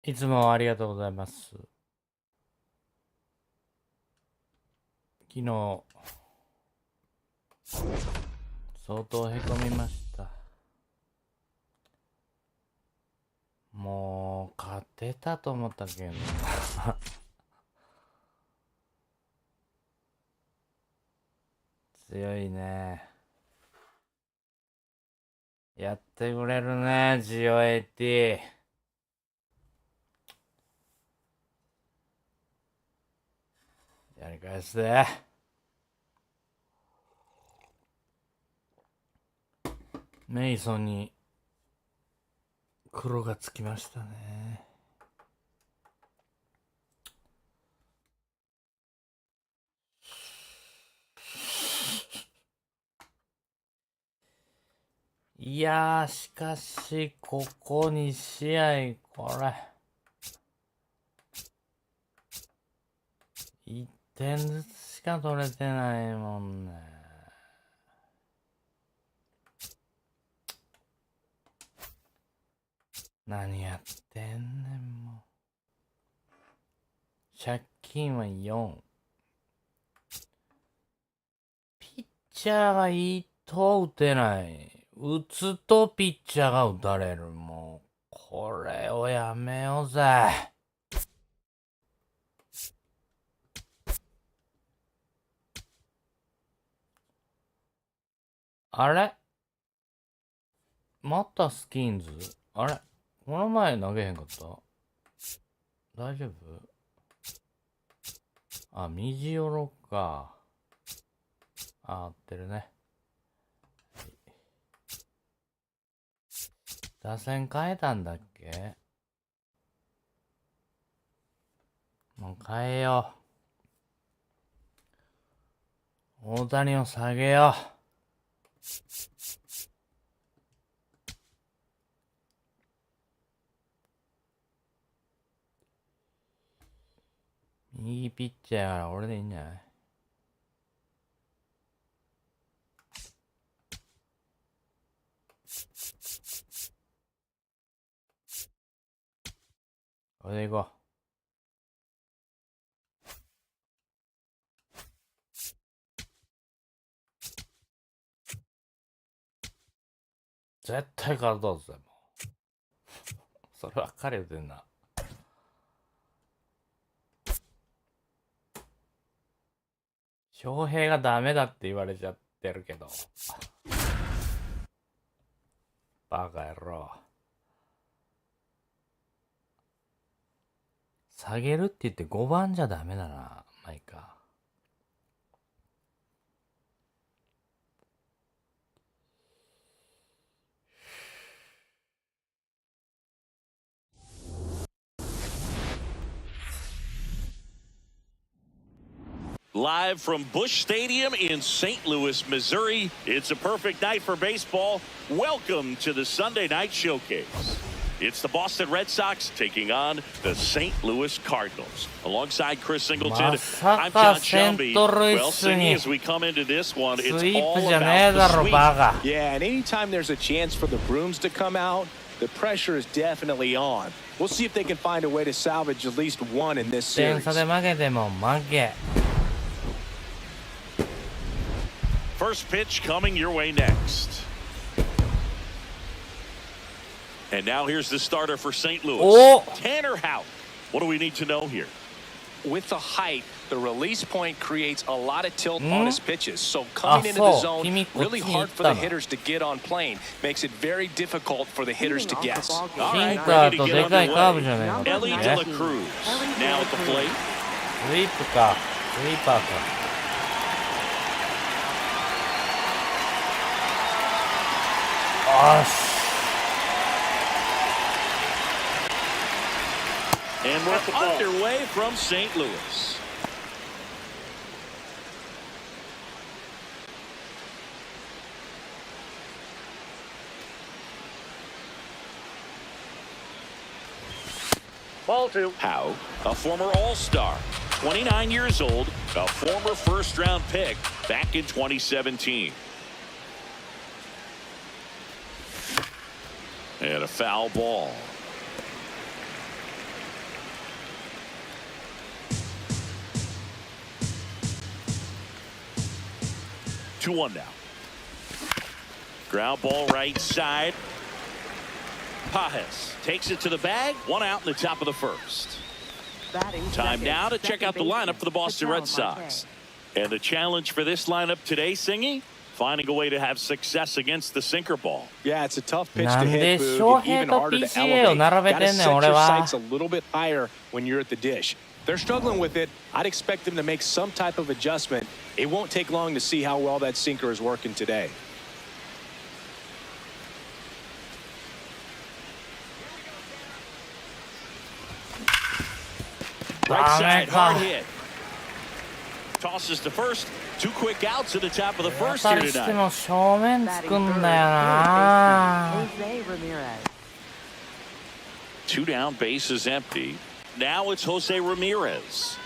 いつもありがとうございます。昨日相当へこみました。もう勝てたと思ったけど強いね。やってくれるね、GOAT。やり返すで。メイソンに黒がつきましたね。いやー、しかしここ2試合これ1点ずつしか取れてないもんね。何やってんねんもう。借金は4。ピッチャーがいいと打てない。打つとピッチャーが打たれる。もうこれをやめようぜ。あれまたスキンズ？あれこの前投げへんかった？大丈夫？あ、右よろか。合ってるね。打線変えたんだっけ？もう変えよう。大谷を下げよう。右ピッチャーやから俺でいいんじゃない？これでいこう。絶対勝とうぜ、もう。そればっかり言うてんな。翔平がダメだって言われちゃってるけど。バカ野郎。下げるって言って5番じゃダメだな。まあいいか。Live from Busch Stadium in St. Louis, Missouri, it's a perfect night for baseball. Welcome to the Sunday Night Showcase. It's the Boston Red Sox taking on the St. Louis Cardinals. Alongside Chris Singleton, I'm John Shelby. Well, Singy, as we come into this one, it's all about the sweep. Yeah, and anytime there's a chance for the brooms to come out, the pressure is definitely on. We'll see if they can find a way to salvage at least one in this series. First pitch coming your way next. And now here's the starter for St. Louis. Oh. Tanner Houck. What do we need to know here? With the height, the release point creates a lot of tilt on his pitches. So coming into the zone, really hard for the hitters to get on plane. Makes it very difficult for the hitters to guess. All right, ready to get underway. Ellie De La Cruz now at the plate. And we're underway from St. Louis. Ball two. Howe, a former All-Star, 29 years old, a former first-round pick back in 2017. And a foul ball. 2-1 now. Ground ball right side. Pajes takes it to the bag. 1 out in the top of the first. Time now to check out the lineup for the Boston Red Sox. And the challenge for this lineup today, Singy, finding a way to have success against the sinker ball. Yeah, it's a tough pitch to なんで hit, Boog, 翔 and 平 even と harder to PCA を elevate. 並べ Gotta てんねん set 俺 your は sights a little bit higher when you're at the dish. They're struggling with it. I'd expect them to make some type of adjustment. It won't take long to see how well that sinker is working today. Right side, hard hit. Tosses to first. 2 quick outs at the top of the 当 first た here りして tonight. も正面つくんだよな。 2 down, base is empty. Now it's Jose Ramirez.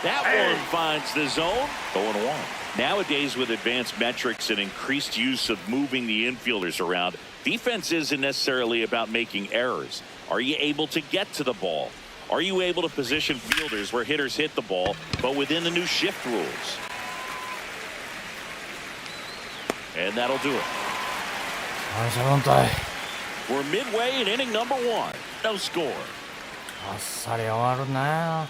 That one finds the zone. 0-1. Nowadays, with advanced metrics and increased use of moving the infielders around, defense isn't necessarily about making errors. Are you able to get to the ball? Are you able to position fielders where hitters hit the ball, but within the new shift rules? And that'll do it. 反射本体 We're midway in inning number 1. No score. あっさり終わるな。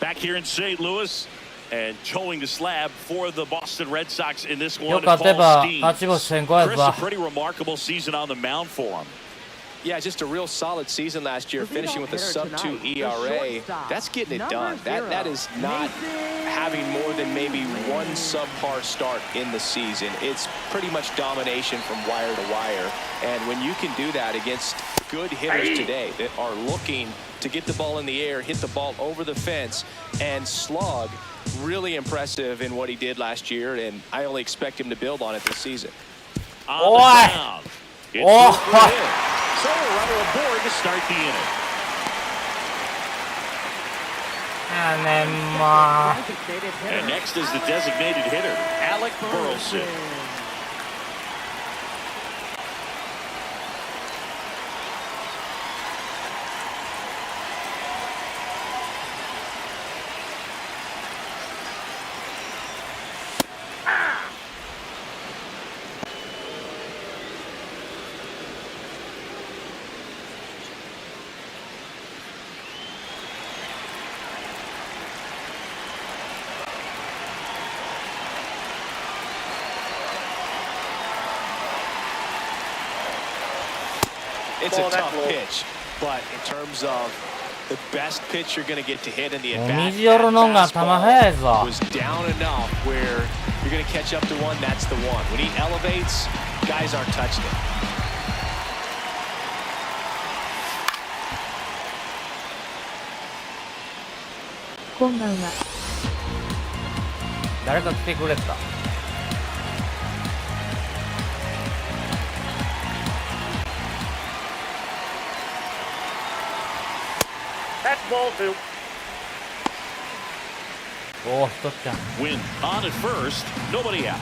Back here in St. Louis and towing the slab for the Boston Red Sox in this よ one. 勝てば Paul 勝ち Steens. 星先行やつ Chris, だ a。pretty remarkable season on the mound for him. Yeah, just a real solid season last year, finishing with a sub-2 ERA. That's getting it done. That is not having more than maybe one subpar start in the season. It's pretty much domination from wire to wire. And when you can do that against good hitters today that are looking to get the ball in the air, hit the ball over the fence, and slug, really impressive in what he did last year, and I only expect him to build on it this season. On Oi! the mound. It's Oi! moved in. So a runner aboard to start the inning. やねんまあ。 And next is the designated hitter, Alec Burleson. It's a tough pitch, but in terms of the best pitch you're going to get to hit in the at-bat, 虹夜のんが球速いぞ。 was down enough where you're going to catch up to one, that's the one. When he elevates, guys aren't touching it. こんばんは。誰か来てくれた。 That's ball 2. おお、ひとっちゃん。 Win on at first, nobody out.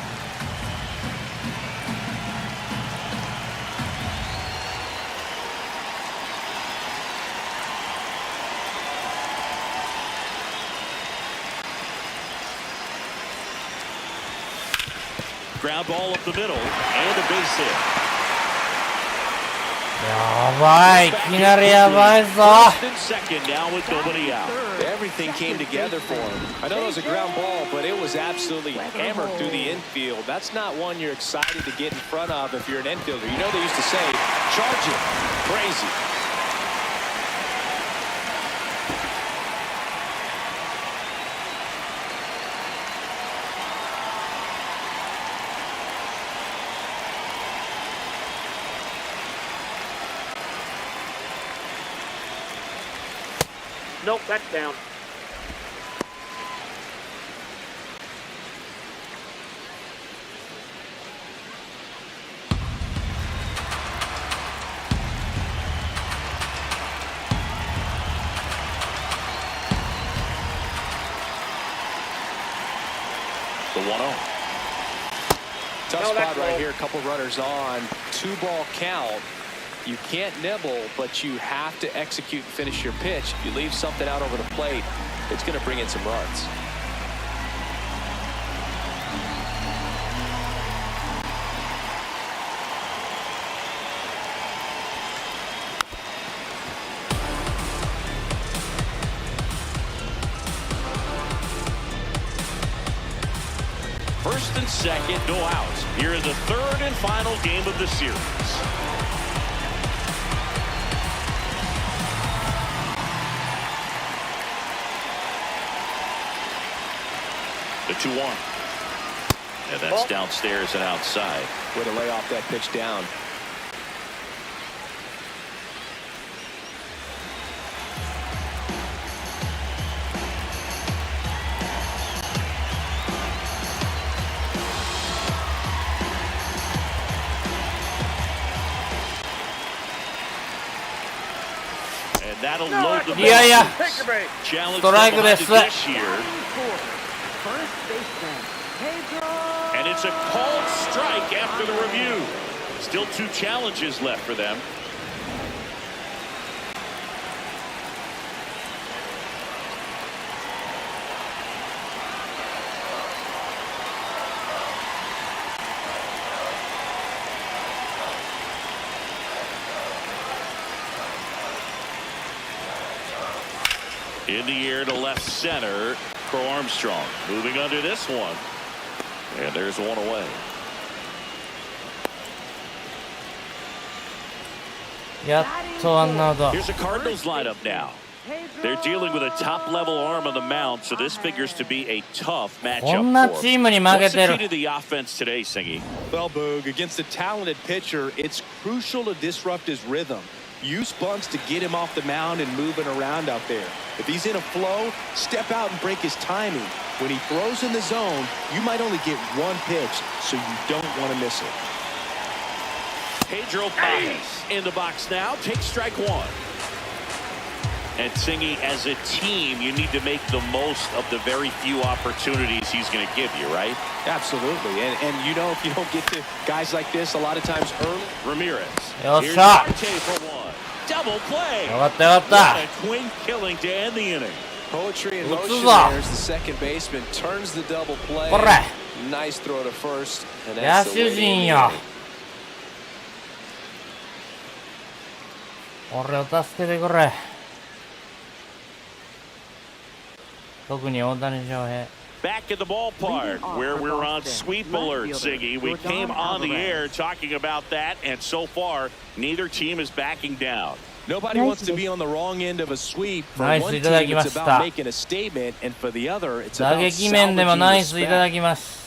Ground ball up the middle and a base hit. やばい、いきなりやばいぞ。 First and second now with nobody out. Everything came together for him. I know it was a ground ball, but it was absolutely hammered through the infield. That's not one you're excited to get in front of if you're an infielder. You know they used to say, charge it. Crazy. Nope, that's down. 1-0. Tough spot right here. A couple runners on. 2-ball count. You can't nibble, but you have to execute and finish your pitch. If you leave something out over the plate, it's going to bring in some runs. First and second, no outs. Here in the third and final game of the series. The 2-1. And that's downstairs and outside. Way to lay off that pitch down. And that'll load the いやいや challenge ストライクです this year. And it's a called strike after the review. Still 2 challenges left for them. In the air to left center, Crow Armstrong moving under this one. And there's one away. やっとワンアウト。 Here's a Cardinals lineup now. They're dealing with a top-level arm on the mound, so this figures to be a tough こ matchup んな for チ him. ームに負 What's け the て key る。 to the offense today, Singy? Well, Boog, against a talented pitcher, it's crucial to disrupt his rhythm. Use bunts to get him off the mound and moving around out there. If he's in a flow, step out and break his timing. When he throws in the zone, you might only get one pitch, so you don't want to miss it. Pedro Paz in the box now. Take strike one. And Singy, as a team, you need to make the most of the very few opportunities he's going to give you, right? Absolutely. And you know, if you don't get to guys like this a lot of times early. Ramirez. Yo, Here's shot. Marte for one. Double play. よかったよかった What a twin killing to end the inning. Poetry in 打つ motion ぞ there as the second baseman turns the double play. これ Nice throw to first. And 野 that's the 手 way to 陣 end よ the inning. 俺を助けてくれ。特に大谷翔平。 Back at the ballpark where we're on sweep alert, Ziggy. We came on the air talking about that, and so far, neither team is backing down. Nobody wants to be on the wrong end of a sweep. For Nice, one いただき team, ま it's した about making a statement, and for the other, it's 打 about 撃面でも salvaging ナイスいただ respect. きます。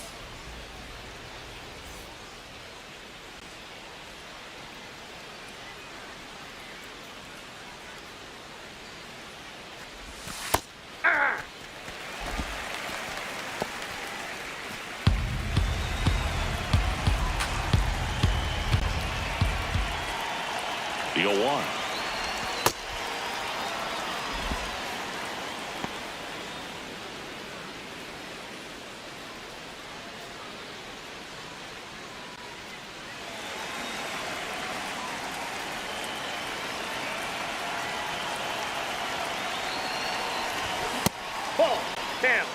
The 0-1. Ball, down.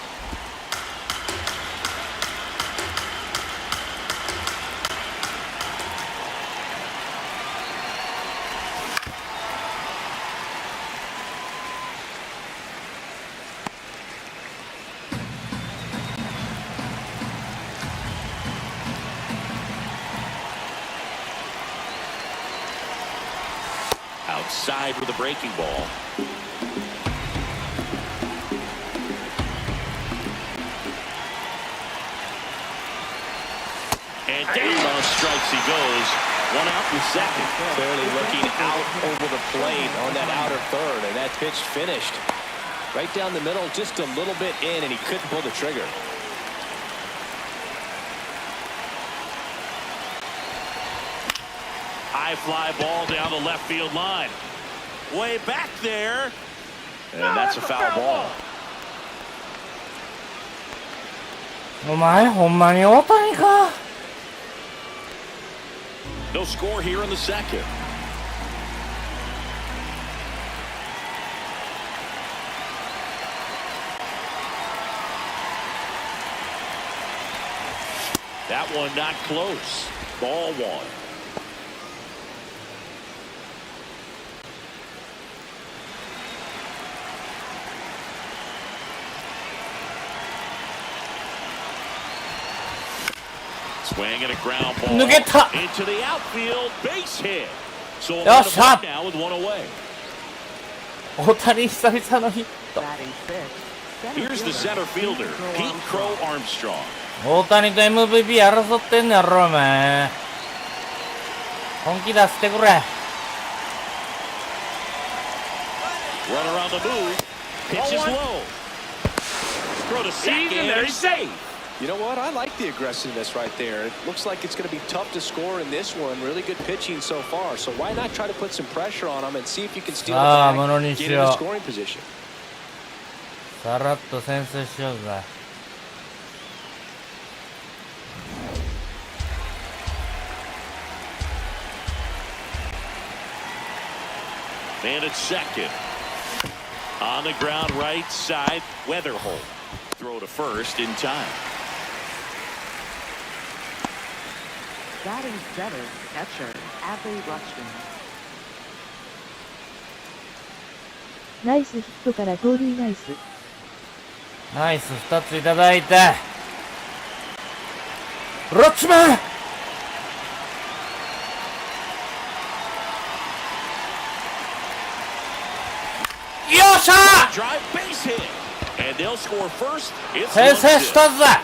Outside with a breaking ball. And down on strikes he goes. One out in second. Clearly looking out over the plate on that outer third, and that pitch finished right down the middle, just a little bit in, and he couldn't pull the trigger. High fly ball down the left field line. Way back there. And that's a foul ball. お前ほんまに大谷か。 No score here in the second. That one not close. Ball one. Swing and a ground ball 抜けた。 into the outfield, base hit. So よっしゃ。 now with one away. 大谷久々のヒット。 Here's the center fielder, Pete Crow Armstrong. 大谷と MVP 争ってんねやろお前。本気出してくれ。 Run around the move, pitches low. Throw to second, and he's safe. You know what? I like the aggressiveness right there. It looks like it's going to be tough to score in this one. Really good pitching so far. So why not try to put some pressure on him and see if you can steal it back, get in a scoring position. さらっと先制しようぜ。 And it's second. On the ground right side, Weatherholt. Throw to first in time. Batting center, catcher, Adley Rutschman. ナイスヒットから盗塁ナイス。ナイス2ついただいて。ロッチマン。よっしゃー。 Drive base hit. And they'll score first. It's 先制したぜ。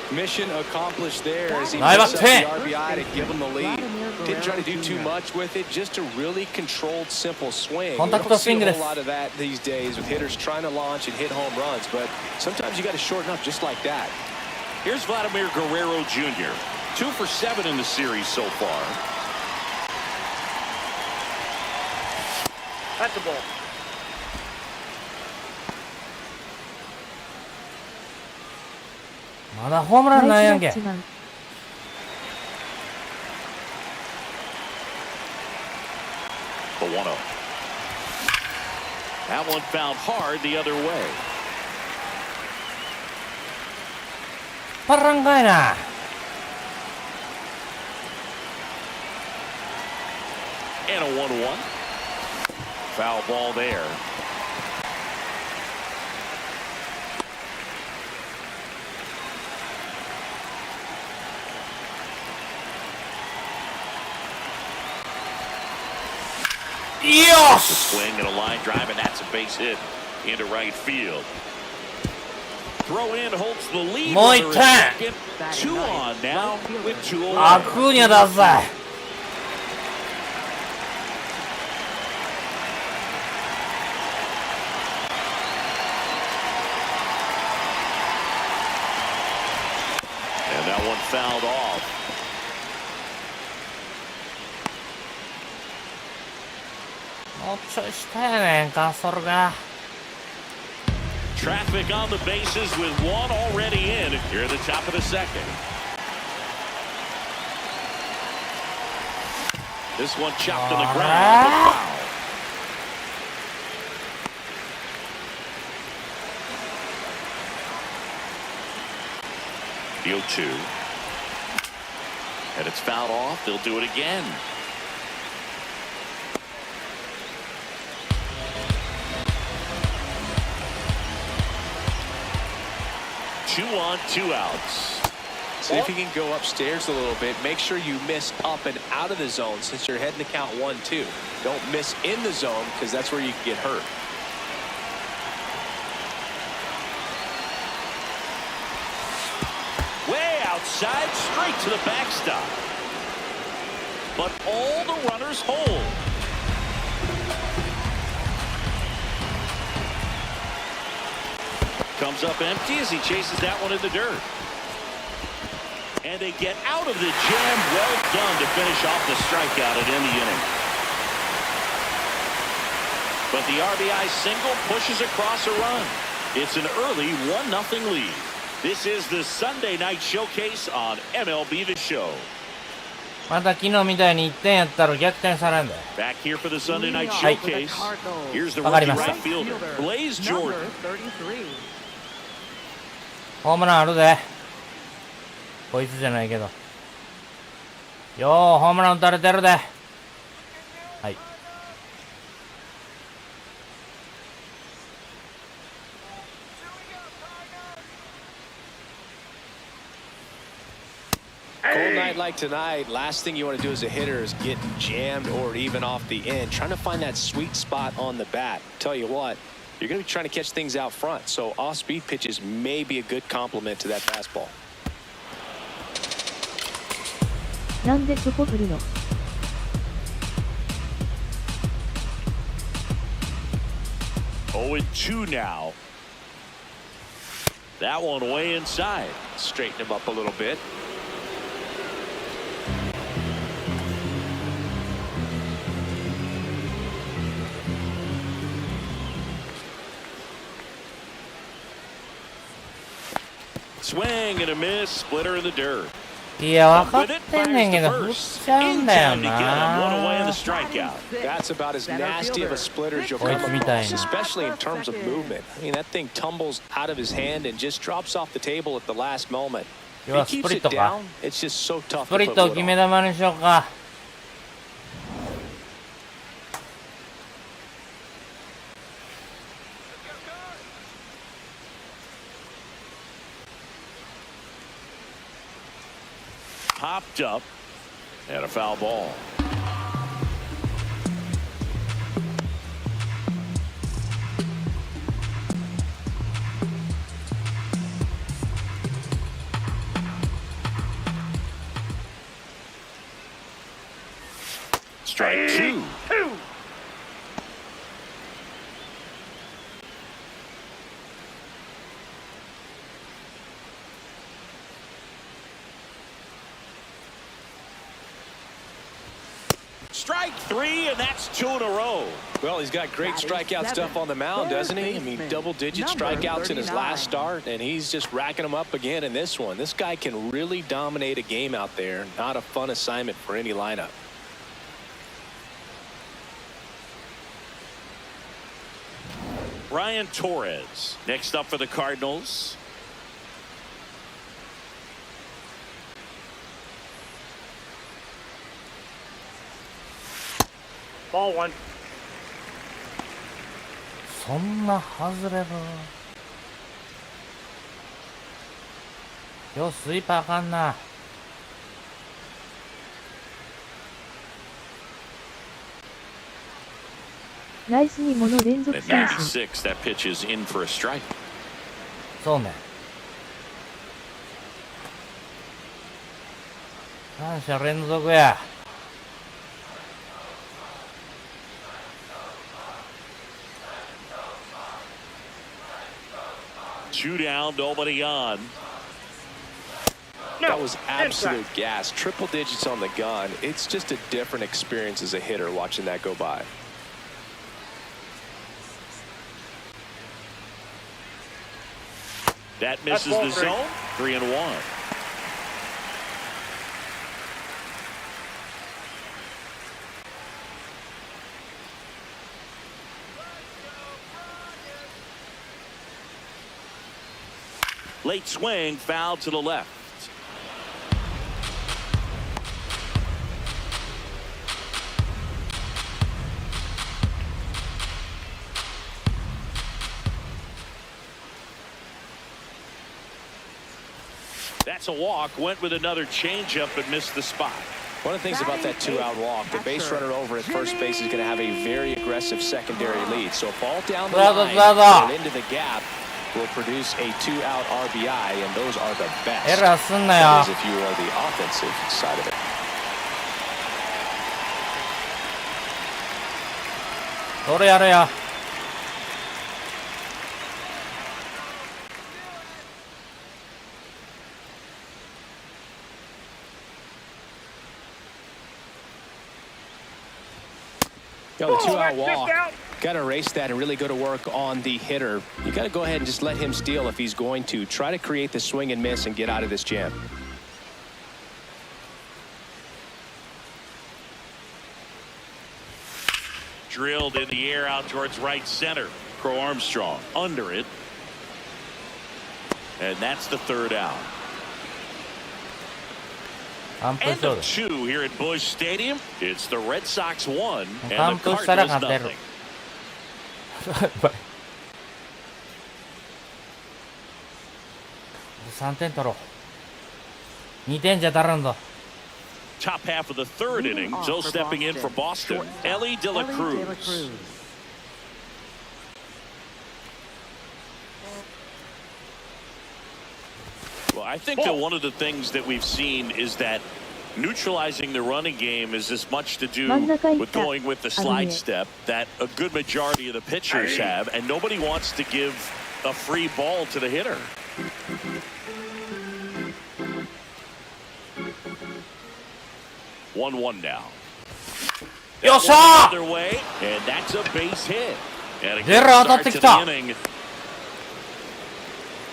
Mission accomplished there as he Nice picks up the hit. RBI to give him the lead. Didn't try to do too much with it, just a really controlled, simple swing. We Contact don't see a fingers. whole lot of that these days with hitters trying to launch and hit home runs, but sometimes you got to shorten up just like that. Here's Vladimir Guerrero Jr. 2 for 7 in the series so far. That's a ball. まだホームランないやんけ。ナイスラッチマン。 The 1-0. That one fouled hard the other way. パランかいな。 And a 1-1. Foul ball there. Yes! Swing and a line drive, and that's a base hit into right field. Throw in holds the lead. もう一点。 2 on now with 2 away. アクーニャだぜ。 And that one fouled off.もうちょい下やねんか、それが。 Traffic on the bases with one already in here at the top of the second. This one chopped on the ground. The foul. The 0-2. And it's fouled off. They'll do it again. Two on, 2 outs. See if you can go upstairs a little bit. Make sure you miss up and out of the zone since you're heading to count 1-2. Don't miss in the zone because that's where you can get hurt. Way outside, straight to the backstop. But all the runners hold. Comes up empty as he chases that one in the dirt. And they get out of the jam. Well done to finish off the strikeout and end the inning. But the RBI single pushes across a run. It's an early 1-0 lead. This is the Sunday night showcase on MLBTheSHOW. また昨日みたいに1点やったら逆転されんだよ。 Back here for the Sunday night はい。 showcase. Here's the わかり rookie ました。 right fielder, Blaze Jordan. ホームランあるで。こいつじゃないけど。よー、ホームラン打たれてるで。はい。Cold night like tonight, last thing you want to do as a hitter is get jammed or even off the end. Trying to find that sweet spot on the bat. Tell you what, you're going to be trying to catch things out front, so off-speed pitches may be a good complement to that fastball. なんでそこ振るの？ 0-2 now. That one way inside. Straighten him up a little bit. Swing and a miss, splitter in the dirt. いや、分かってんねんけど、振っちゃうんだよ One away in な。 the strikeout. That's about as nasty of a splitter as you'll come across, especially in terms of movement. I mean, that thing tumbles out of his hand and just drops off the table at the last moment. 要は If ス he プ keeps リッ it トか。 down, it's just so tough スプ to リ put ットを wood 決 on. め球にしようか。Popped up and a foul ball. Strike two. Strike three, and that's 2 in a row. Well, he's got great strikeout stuff on the mound, doesn't he? I mean, double-digit strikeouts in his last start, and he's just racking them up again in this one. This guy can really dominate a game out there. Not a fun assignment for any lineup. Brian Torres next up for the Cardinals. Ball one. そんな外れる。今日スイーパーあかんな。ナイスにもの連続 At 三振。 96, that pitch is in for a strike. そうね。三者連続や。Two down, nobody on. That was absolute gas. Triple digits on the gun. It's just a different experience as a hitter watching that go by. That misses the zone. 3-1. Late swing, foul to the left. That's a walk. Went with another changeup but missed the spot. One of the things about that two-out walk, the base runner over at first base is going to have a very aggressive secondary lead. So ball down the line and into the gap will produce a two-out RBI, and those are the best. エラーすんなよ。 That is if you are the offensive side of it. それやれや。You know, the two-out walk Got to erase that and really go to work on the hitter. You got to go ahead and just let him steal if he's going to. Try to create the swing and miss and get out of this jam. Drilled in the air out towards right center. Crow Armstrong under it. And that's the third out. End of 2 here at Busch Stadium. It's the Red Sox 1 and the Cardinals nothing. 3点取ろう。2点じゃ足らんぞ。Top half of the third inning. So stepping in for Boston, Ellie De La Cruz. Well, I think that one of the things that we've seen is that neutralizing the running game is as much to do with going with the slide step that a good majority of the pitchers have, and nobody wants to give a free ball to the hitter. One now. Other way, and that's a base hit. And a good start to the inning.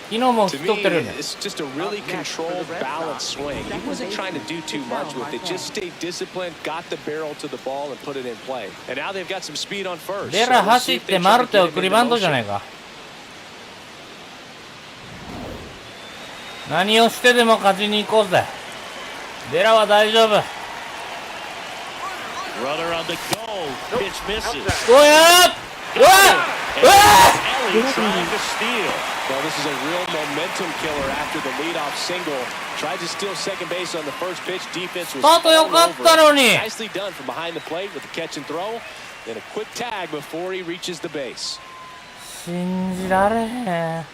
To me, it's just a really controlled, balanced swing. He wasn't trying to do too much with it. Just stayed disciplined, got the barrel to the ball, and put it in play. And now they've got some speed on first. デラ走ってマルテ送りバントじゃないか。何をしてでも勝ちに行こうぜ。デラは大丈夫。Runner on the go. Pitch misses. おやー！うわっ！うわっ！ Ellie trying to steal. Well, this is a real momentum killer after the leadoff single. Tried to steal second base on the first pitch. Defense was all over. Nicely done from behind the plate with the catch and throw. And a quick tag before he reaches the base. 信じられへん。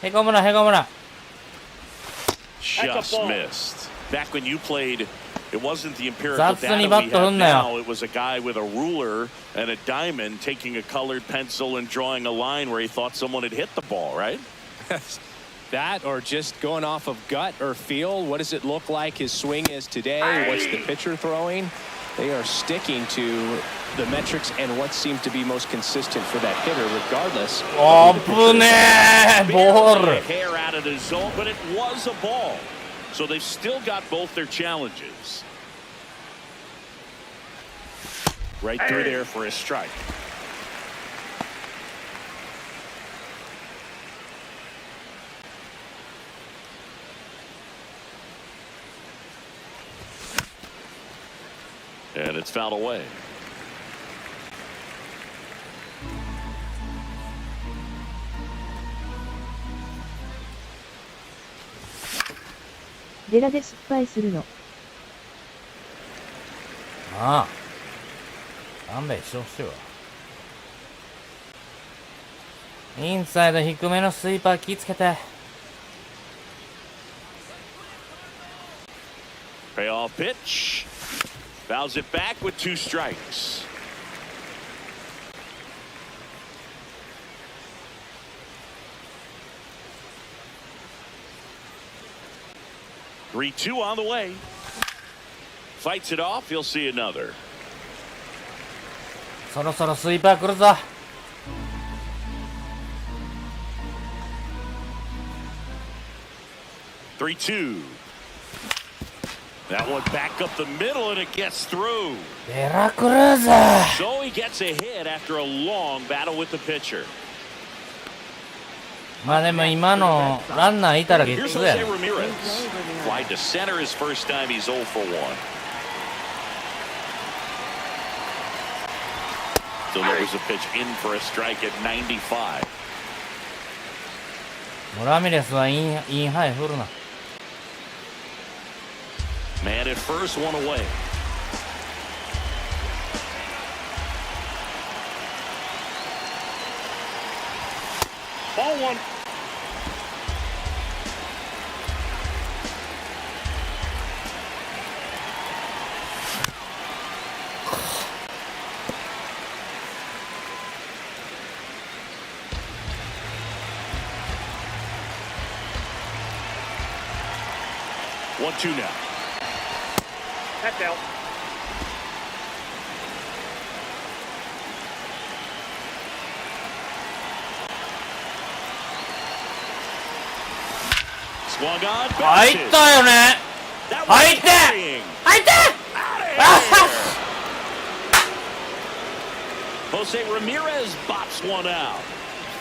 へこむな、へこむな。Just missed. Back when you played, it wasn't the empirical data we have now. It was a guy with a ruler and a diamond taking a colored pencil and drawing a line where he thought someone had hit the ball, right? That or just going off of gut or feel. What does it look like his swing is today? What's the pitcher throwing? They are sticking to the metrics and what seems to be most consistent for that hitter, regardless. Oh, ball. Hair out of the zone, but it was a ball. So they've still got both their challenges. Right through there for a strike. And it's fouled away. デラで失敗するの。ああ。勘弁してほしいわ。インサイド低めのスイーパー気ぃつけて。Payoff pitch. Fouls it back with 2 strikes. Three-two on the way. Fights it off. You'll see another. そろそろスイーパー来るぞ。3-2. That one back up the middle and it gets through. デラクルーズ。 So he gets a hit after a long battle with the pitcher. まあでも今のランナーいたらゲッツーやね。 Fly to center his first time. He's 0 for 1. Delivers a pitch in for a strike at 95. もうラミレスはインハイ振るな。Man at first, one away. Ball one. One, two now. That's out. Swung on, 入っ bounces. たよね。 That 入 was って carrying. 入って Jose Ramirez bops one out.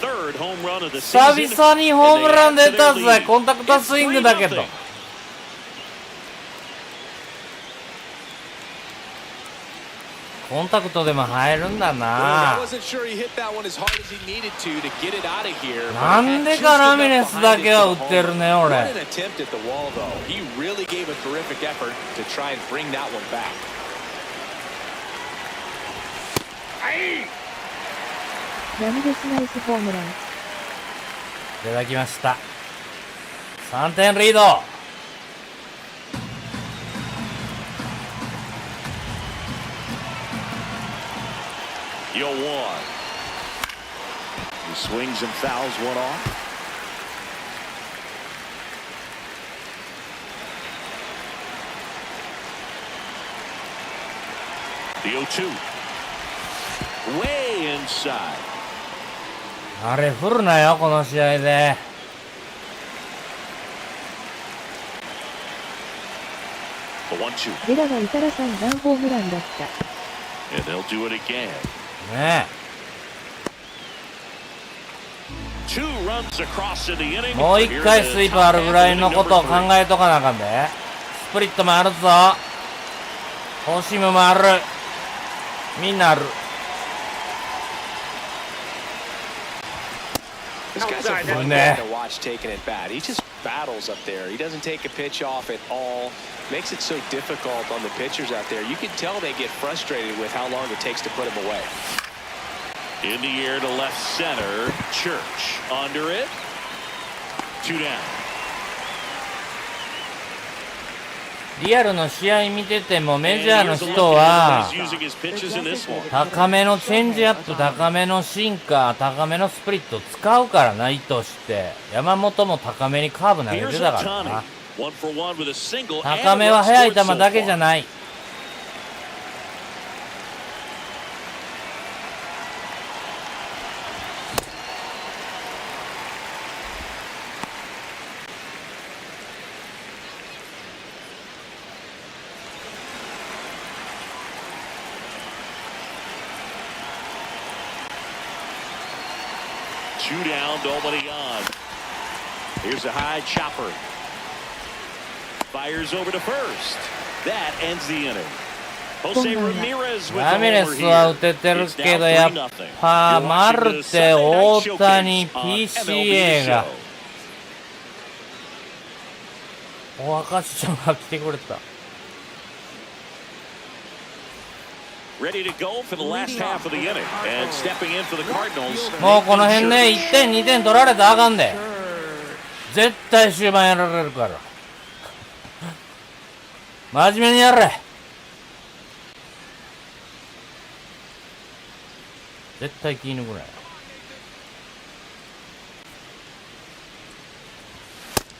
Third home run of the 久 season. 々にホームラン And they 出 add た to their ぜ。 lead. コンタクトスイングだけど。 It's コンタクトでも入るんだ Well, I な。 wasn't sure he hit that one as hard as he needed to get it out of here. なんでかラミレスだけは打ってるね、俺。 What an attempt at the wall, though. He really gave a terrific effort to try and bring that one back. ラミレスナイスホームラン。いただきました。3点リード。Yo one. He swings and fouls one off. The 0-2. Way inside. あれ振るなよ、この試合で。The 1-2. ベラがいたら3弾ホームランだった。 And they'll do it again. ね Two runs across in the inning. え。もう一回スイーパーあるぐらいのことを考えとかなあかんで。スプリットもあるぞ。フォーシームもある。みんなある。 This guy's a fun guy to watch taking it bat. He just battles up there. He doesn't take a pitch off at all. Makes it so difficult on the pitchers out there. You can tell they get frustrated with how long it takes to put him away. In the air to left center. Church under it. 2 down. リアルの試合見ててもメジャーの人は Using his pitches in this one. 高めのチェンジアップ、高めのシンカー、高めのスプリット使うからな、意図して。山本も高めにカーブ投げ Here's てたから Ohtani. な。 1 for 1 with a single. 高めは速い球だけじゃない。Two down, nobody on. Here's a high chopper. Fires over to first. That ends the inning. Jose Ramirez with ラ the ミレ homer スは here. 打ててる It's け now ど、やっ 3-0. ぱ You're マ watching ル the テ、 Sunday 大 Night 谷、 Showcase on PCA が MLBTheSHOW. お赤ちゃんが来てくれた。 Ready to go for the last half of the inning. And stepping in for the Cardinals. もうこの辺ね、1点、2点取られたらあかんで。絶対終盤やられるから。真面目にやれ。絶対気抜くなよ。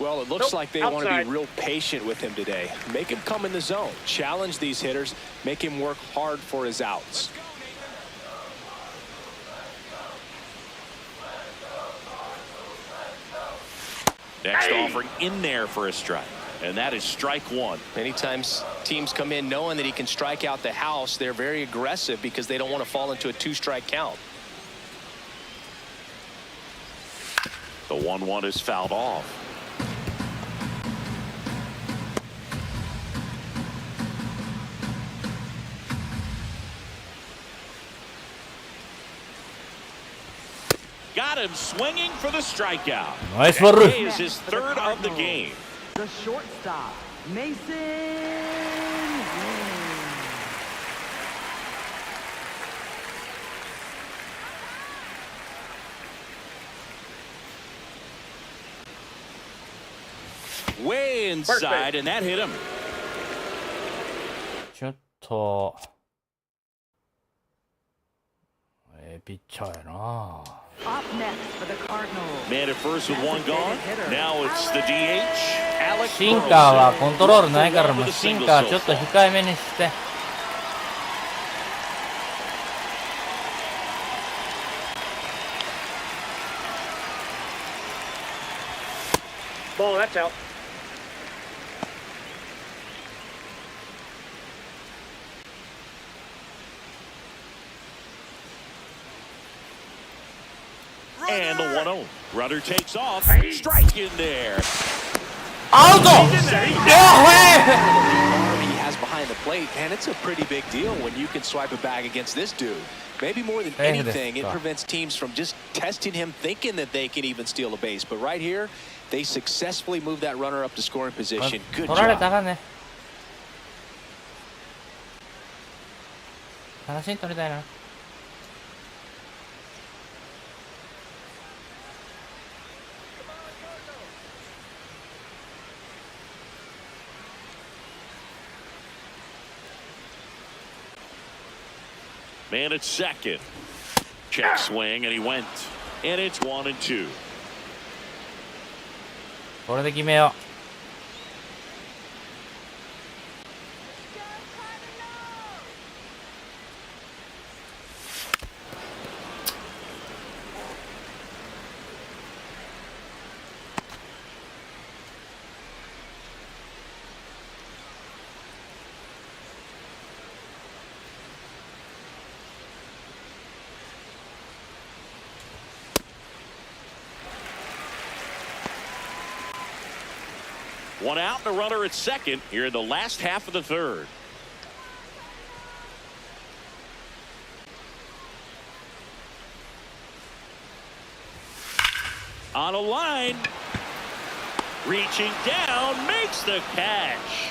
Well, it looks like they want to be real patient with him today. Make him come in the zone. Challenge these hitters. Make him work hard for his outs. Next offering in there for a strike. And that is strike one. Many times teams come in knowing that he can strike out the house. They're very aggressive because they don't want to fall into a 2-strike count. The 1-1 is fouled off. Got him swinging for the strikeout. Nice That one. is his third of the game. The shortstop, Mason. Way inside, and that hit him. ちょっと、ピッチャーやな。 Up next for the Cardinals. Man at first with one gone. Now it's the DH. Alec シンカーはコントロールないから、もうシンカーちょっと控えめにして。Ball, that's out. And the 1-0. Runner takes off. Strike in there. アウト。Arm he has behind the plate, and it's a pretty big deal when you can swipe it back against this dude. Maybe more than anything, it prevents teams from just testing him, thinking that they can even steal a base. But right here, they successfully moved that runner up to scoring position. Good 取られた job. がね。話に取りたいな。Man at second. Check swing, and he went. And it's 1-2. これで決めよOne out and a runner at second here in the last half of the third. On a line. Reaching down, makes the catch.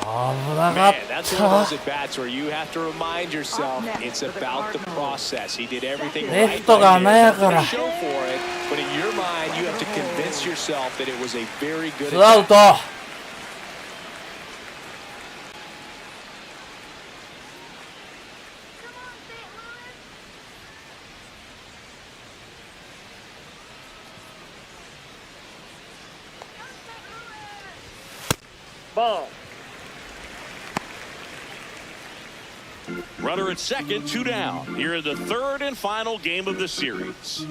う。危なかっ Man, that's one of た。 those at bats where you have to remind yourself it's about the process. He did everything レ right フトが right 穴やから here. Show for it, but in your mind, you have to convince yourself that it was a very good ツーアウ attack. ト。Runner at second, 2 down. Here in the third and final game of the series.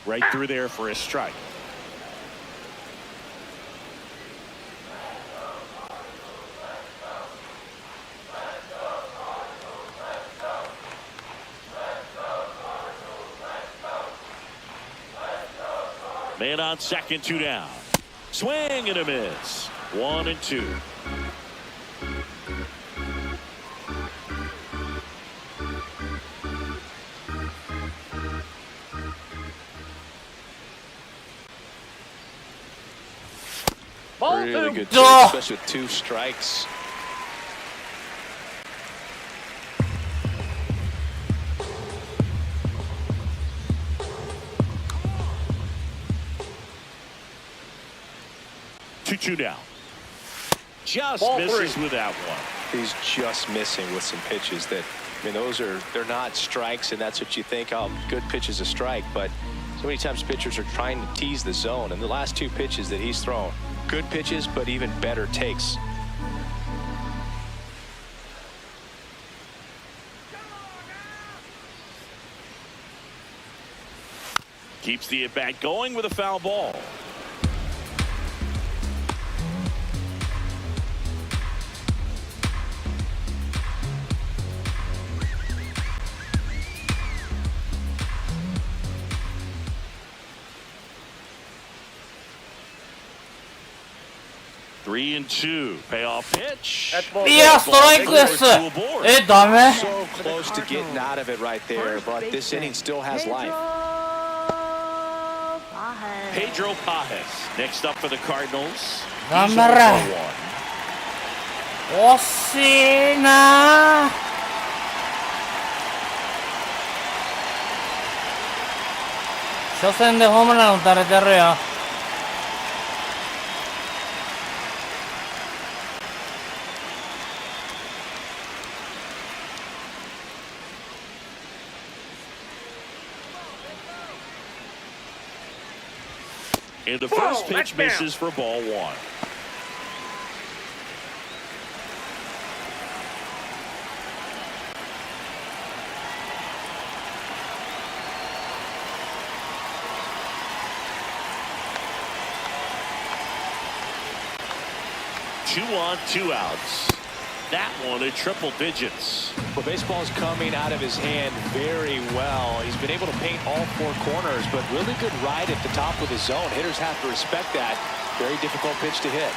Right through there for a strike. Man on second, 2 down. Swing and a miss. 1-2. Really good, Oh. especially with 2 strikes. Two down. Just misses with that one. He's just missing with some pitches that, I mean, they're not strikes, and that's what you think, oh, good pitch is a strike, but so many times pitchers are trying to tease the zone, and the last 2 pitches that he's thrown, good pitches, but even better takes. Keeps the at-bat going with a foul ball. Three and 2. Payoff pitch. いや、ストライクです。え、ダメ So close to getting out of it right there, but this inning still has life. Pedro Pajes next up for the Cardinals. 頑 He's 張 0 れ for 1. 惜しいな。初戦でホームラン打たれてるよ。And the first pitch misses for ball 1. 2 on 2 outs. That one at triple digits. Well, baseball's coming out of his hand very well. He's been able to paint all four corners, but really good ride at the top of his zone. Hitters have to respect that. Very difficult pitch to hit.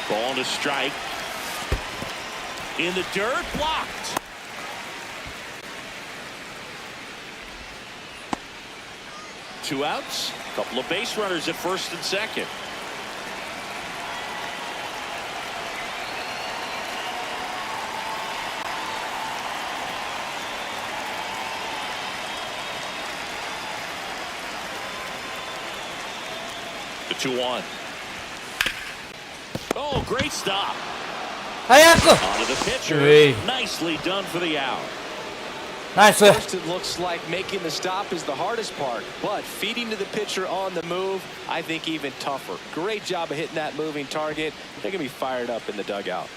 Ball to strike. In the dirt, blocked. Two outs, couple of base runners at first and second. The 2-1. Oh, great stop. 早く Onto the pitcher. Nicely done for the out. ナイス First, it looks like making the stop is the hardest part, but feeding to the pitcher on the move, I think even tougher. Great job of hitting that moving target. They're going to be fired up in the dugout.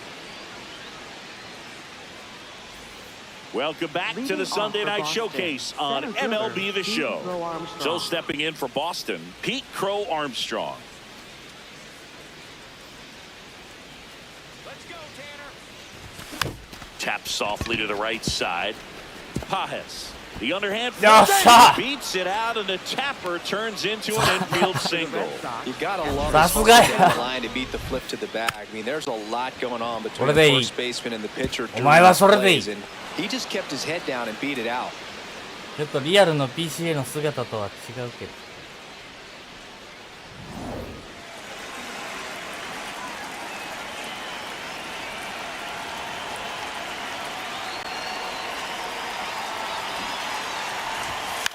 Welcome back to the Sunday Night Showcase on MLB The Show. So stepping in for Boston, Pete Crow Armstrong. Let's go, Tanner. Taps softly to the right side. Pajes, the underhand Yes, beats it out, and the tapper turns into an infield single. You gotta love That's his good. down the line to beat the flip to the bag. I mean, there's a lot going on between the first baseman and the pitcher. And he just kept his head down and beat it out. ちょっとリアルの PCA の姿とは違うけど。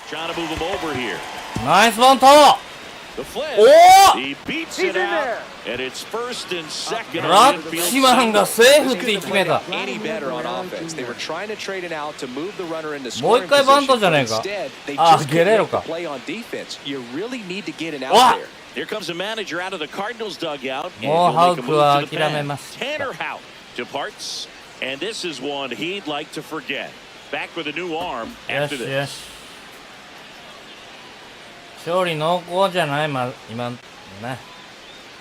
Trying to move him over here. ナイスバント The flip. お He beats it out, and it's first and second ラ on the ッ infield チマンが single. セーフって決めた Any better on offense. They were trying to trade it out to move the runner into もう scoring 一回バント position. じゃねえか Instead, they あ just ゲレー couldn't ロ make か the play on defense. You really need to get it out わ there. Here comes the manager out of the Cardinals dugout, and もう he'll ハウ make a ク move は to the 諦め pen. ました Tanner Houck departs, and this is one he'd like to forget. Back with a new arm よ after しよ this. し勝利濃厚じゃない、ま、今ね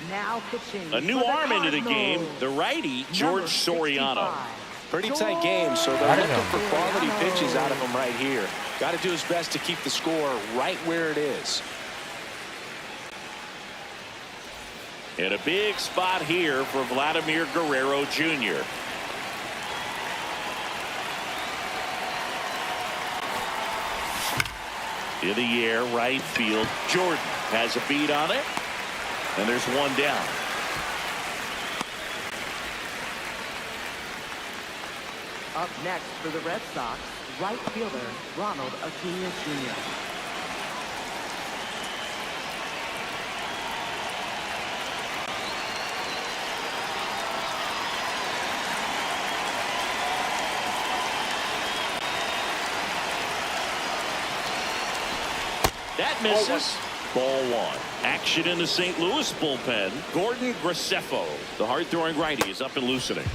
Now pitching A new for the arm into the Cardinals. game, the righty, George Soriano. Pretty tight game, so they're looking for quality pitches out of him right here. Got to do his best to keep the score right where it is. And a big spot here for Vladimir Guerrero Jr. In the air, right field. Jordan has a beat on it. And there's one down. Up next for the Red Sox, right fielder Ronald Acuna Jr. That misses. Ball one. Action in the St. Louis bullpen. Gordon Graceffo, the hard-throwing righty, is up and loosening.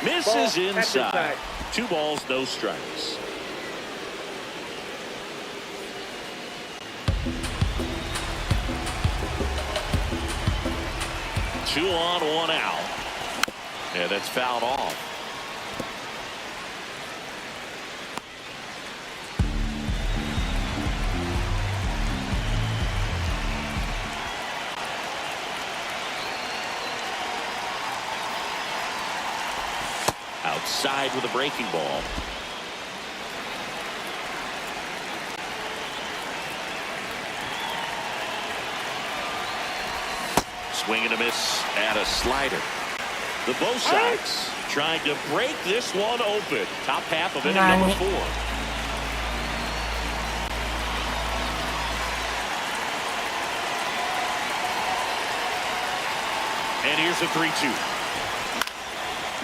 Misses inside. 2 balls, no strikes. Two on, 1 out. And that's fouled off. Outside with a breaking ball. Swing and a miss and a slider. The Bo Sox trying to break this one open. Top half of inning number 4. And here's a 3-2.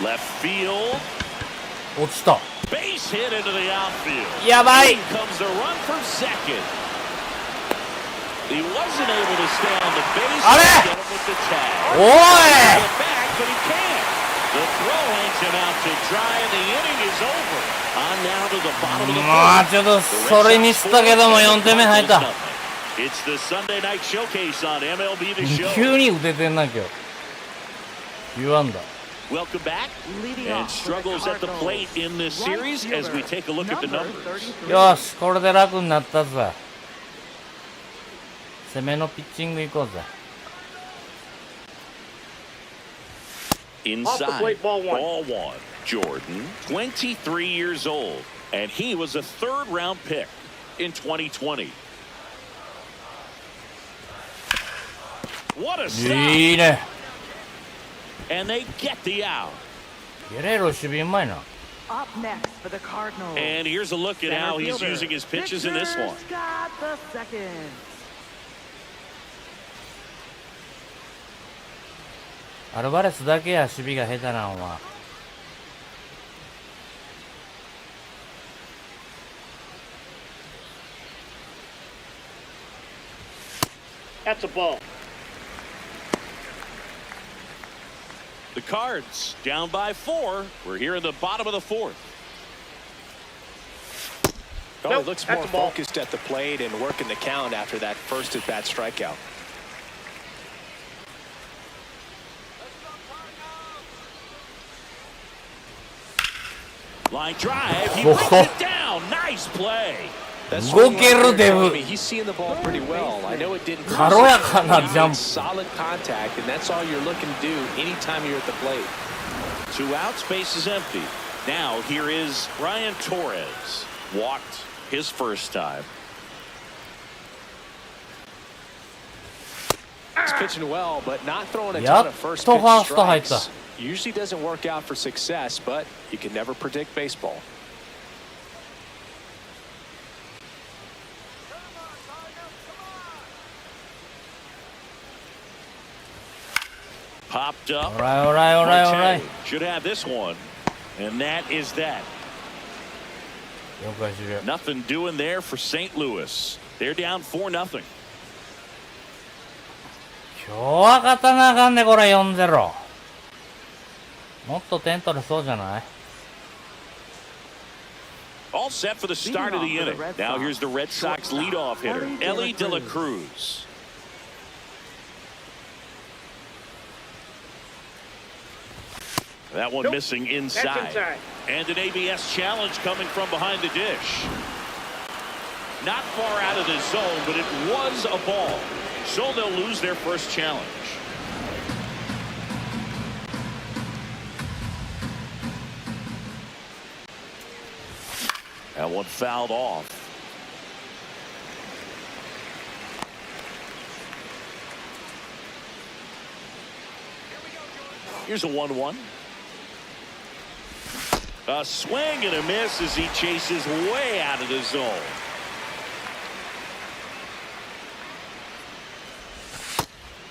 Left field. 落ちた Base hit into the outfield. やばい In comes the run from second. He wasn't able to stay on the base Ale! and get him with the tag. おい Get back, but he can't. The throw hangs him out to dry, and the inning is over. On now to the bottom of the まあちょっとそれミスったけども4点目入った。 It's the Sunday night showcase on MLB The Show. 急に打ててんな今日。言わんだ。 Welcome back. And struggles at the plate in this series as we take a look at the numbers. よし、これで楽になったぜ。攻めのピッチング行こうぜ。 Inside, ball one. Jordan, 23 years old, and he was a third-round pick in 2020. What a stop! いいね。 And they get the out. ゲレーロ守備うまいな。 Up next for the Cardinals. And here's a look at how he's using his pitches in this one. Got the second. アルバレスだけや守備が下手なのは。 That's a ball. The Cards down by 4. We're here in the bottom of the 4th. Oh, he looks more focused at the plate and working the count after that first at-bat strikeout. Line drive. He brings it down. Nice play. That's 動けるデブ。 he's seeing the ball pretty well. I know it didn't 軽やかなジャンプ。 solid contact, and that's all you're looking to do anytime you're at the plate. 2 outs, base is empty. Now here is Brian Torres. Walked his first time. He's pitching well, but not throwing a や ton っ of first と pitch ファースト入った。 strikes. Usually doesn't work out for success, but you can never predict baseball. Popped up. All right. Marte should have this one. And that is that. 了解終了。 Nothing doing there for St. Louis. They're down 4-0. 今日は勝たなあかんねこれ 4-0。もっと点取れそうじゃない？ All set for the start of the inning. Now here's the Red Sox leadoff hitter, Ellie De La Cruz. That one missing inside. And an ABS challenge coming from behind the dish. Not far out of the zone, but it was a ball. So they'll lose their first challenge. That one fouled off. Here's a 1-1. A swing and a miss as he chases way out of the zone.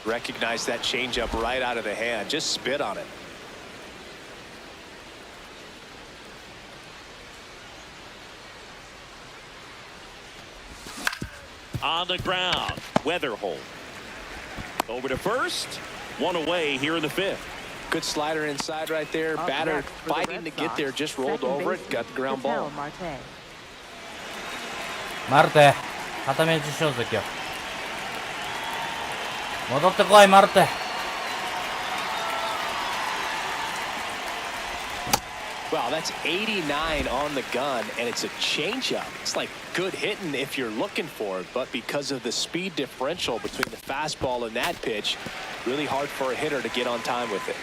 Recognize that changeup right out of the hand. Just spit on it. On the ground, Weatherholt. Over to first. One away here in the 5th. Good slider inside right there. Batter fighting to get there. Just rolled over it. Got the ground ball. マルテ、片目打ちしようぜ今日。戻ってこいマルテ。 Wow, that's 89 on the gun, and it's a changeup. It's like good hitting if you're looking for it, but because of the speed differential between the fastball and that pitch, really hard for a hitter to get on time with it.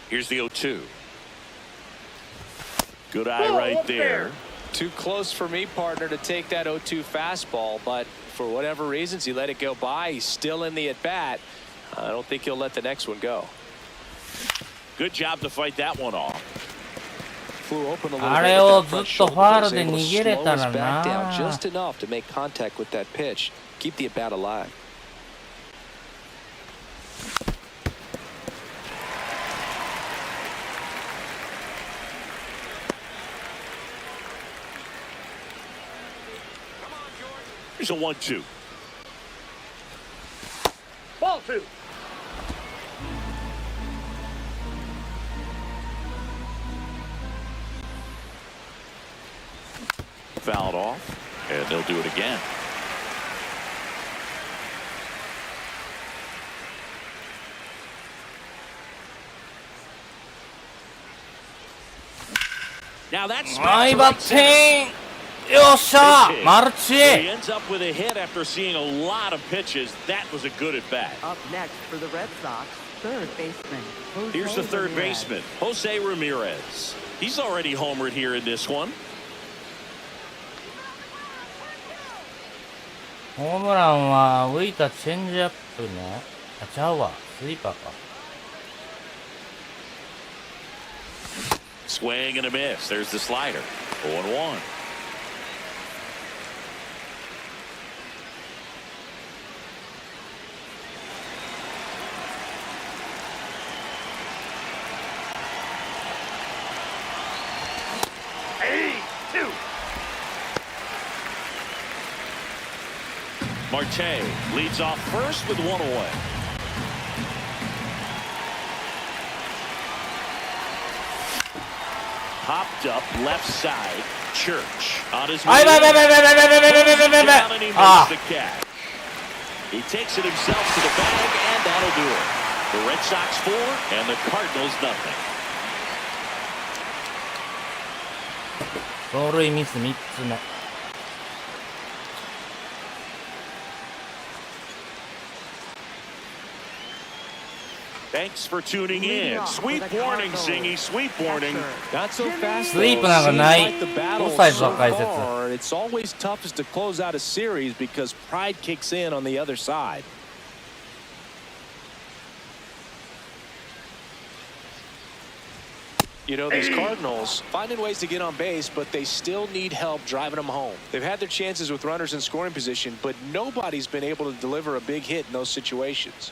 Here's the 0-2. Good eye right there. Too close for me, partner, to take that 0-2 fastball, but for whatever reasons, he let it go by. He's still in the at-bat. I don't think he'll let the next one go. Good job to fight that one off. Flew open a little あ bit れを with ず that っ front と shoulder, ファー but ル was で able to 逃げれ slow た us ら back down な。 just enough to make contact with that pitch. Keep the at-bat alive. Here's a 1-2. Ball 2. fouled off, and they'll do it again. Now that's ナイバッティングよっしゃマルチ He ends up with a hit after seeing a lot of pitches. That was a good at bat. Up next for the Red Sox, third baseman. Jose Here's the third Ramirez. baseman, Jose Ramirez. He's already homered here in this one. ホームランは浮いたチェンジアップね。あ、ちゃうわ。スイーパーか。Swing and a miss. There's the slider. 0-1. Marte leads off first with one away. Popped up left side. Church on his way. Down and he makes the catch. He takes it himself to the bag, and that'll do it. The Red Sox 4 and the Cardinals nothing. 盗塁ミス3つ目。Thanks for tuning in. Sweep warning, Zingy. Sweep warning. Not so fast. スイープなんかない。 Seems like the battle オフサイド so の解説。 far, it's always toughest to close out a series because pride kicks in on the other side. You know, these Cardinals finding ways to get on base, but they still need help driving them home. They've had their chances with runners in scoring position, but nobody's been able to deliver a big hit in those situations.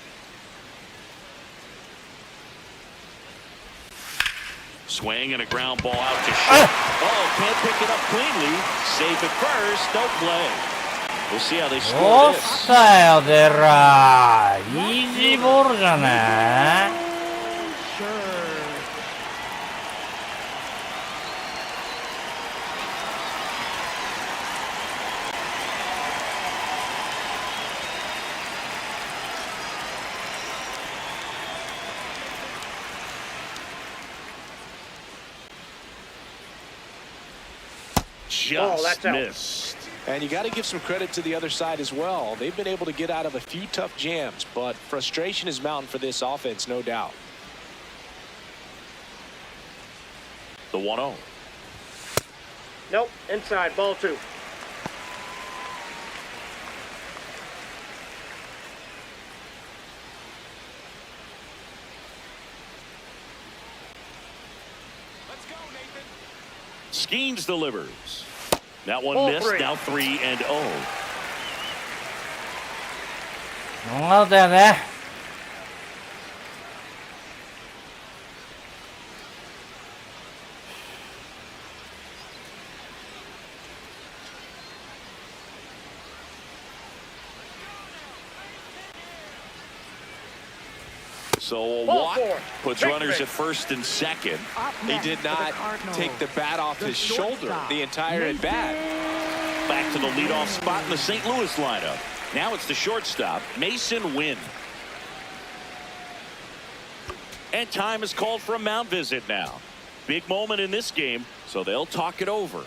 Swing and a ground ball out to short. Oh, can't pick it up cleanly. Safe at first. No play. We'll see how they お score っ this. たよ、デラー。イージーボールじゃね Sure. Just that's out. missed. And you got to give some credit to the other side as well. They've been able to get out of a few tough jams, but frustration is mounting for this offense, no doubt. The 1-0. Nope, inside, ball 2. Skeens delivers. That one Ball missed. 3. Now 3-0. ノーアウトやね。So a Ball walk 4. puts Big runners base. at first and second. Up He next did for the not Cardinals, take the bat off the his shoulder shortstop, the entire at bat. Back to the leadoff spot in the St. Louis lineup. Now it's the shortstop, Mason Wynn. And time is called for a mound visit now. Big moment in this game, so they'll talk it over.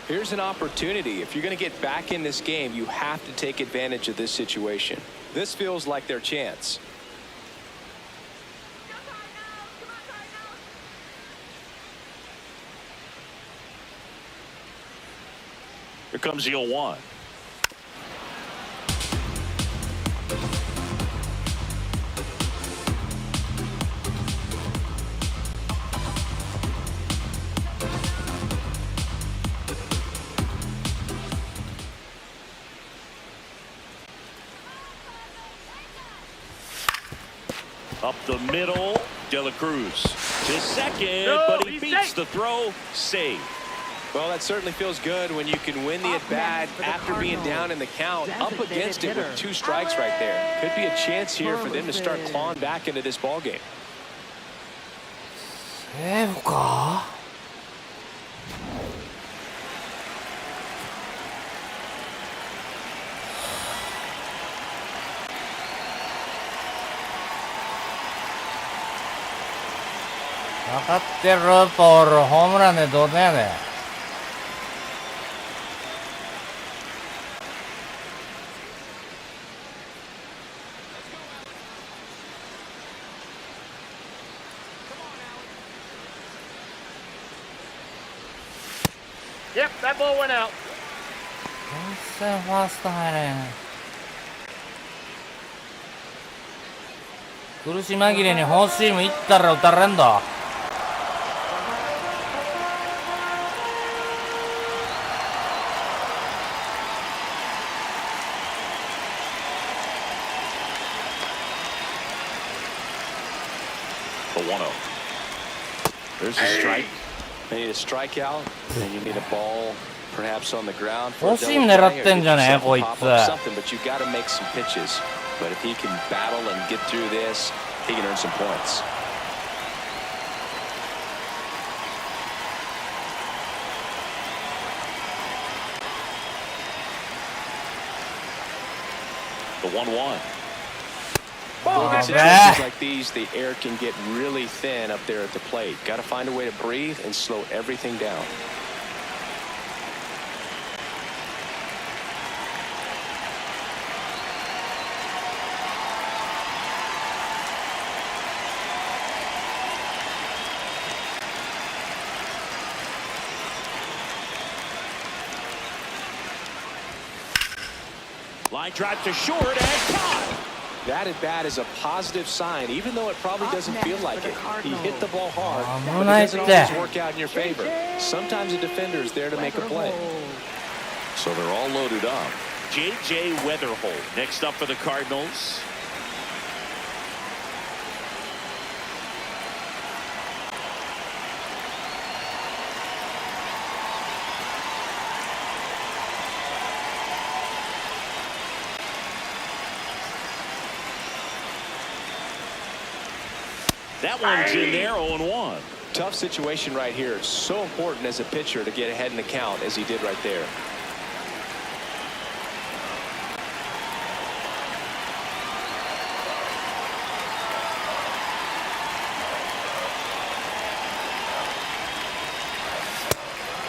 Here's an opportunity. If you're going to get back in this game, you have to take advantage of this situation. This feels like their chance. Here comes the 0-1. Up the middle, De La Cruz to second, No, but he he's beats safe. the throw. Save. Well, that certainly feels good when you can win the at-bat after being down in the count. Up against it with 2 strikes right there. Could be a chance here for them to start clawing back into this ball game. セーフか？分かってる。ポールホームランで同点やで。Yep, that ball went out. 全然ファースト入れん。苦し紛れにフォーシームいったら打たれんだ。The 1-0. There's a strike. They need a strikeout, and you need a ball perhaps on the ground. フォーシーム狙ってんじゃねえこいつ。 Something, but you got to make some pitches. But if he can battle and get through this, he can earn some points. The 1-1. Well, in situations like these, the air can get really thin up there at the plate. Got to find a way to breathe and slow everything down. Line drive to short and caught. That at bat is a positive sign, even though it probably doesn't feel like it. He hit the ball hard, but it doesn't always work out in your favor. Sometimes a defender is there to make a play. So they're all loaded up. J.J. Weatherholt next up for the Cardinals. That one's in there, 0-1. Tough situation right here. It's so important as a pitcher to get ahead in the count as he did right there.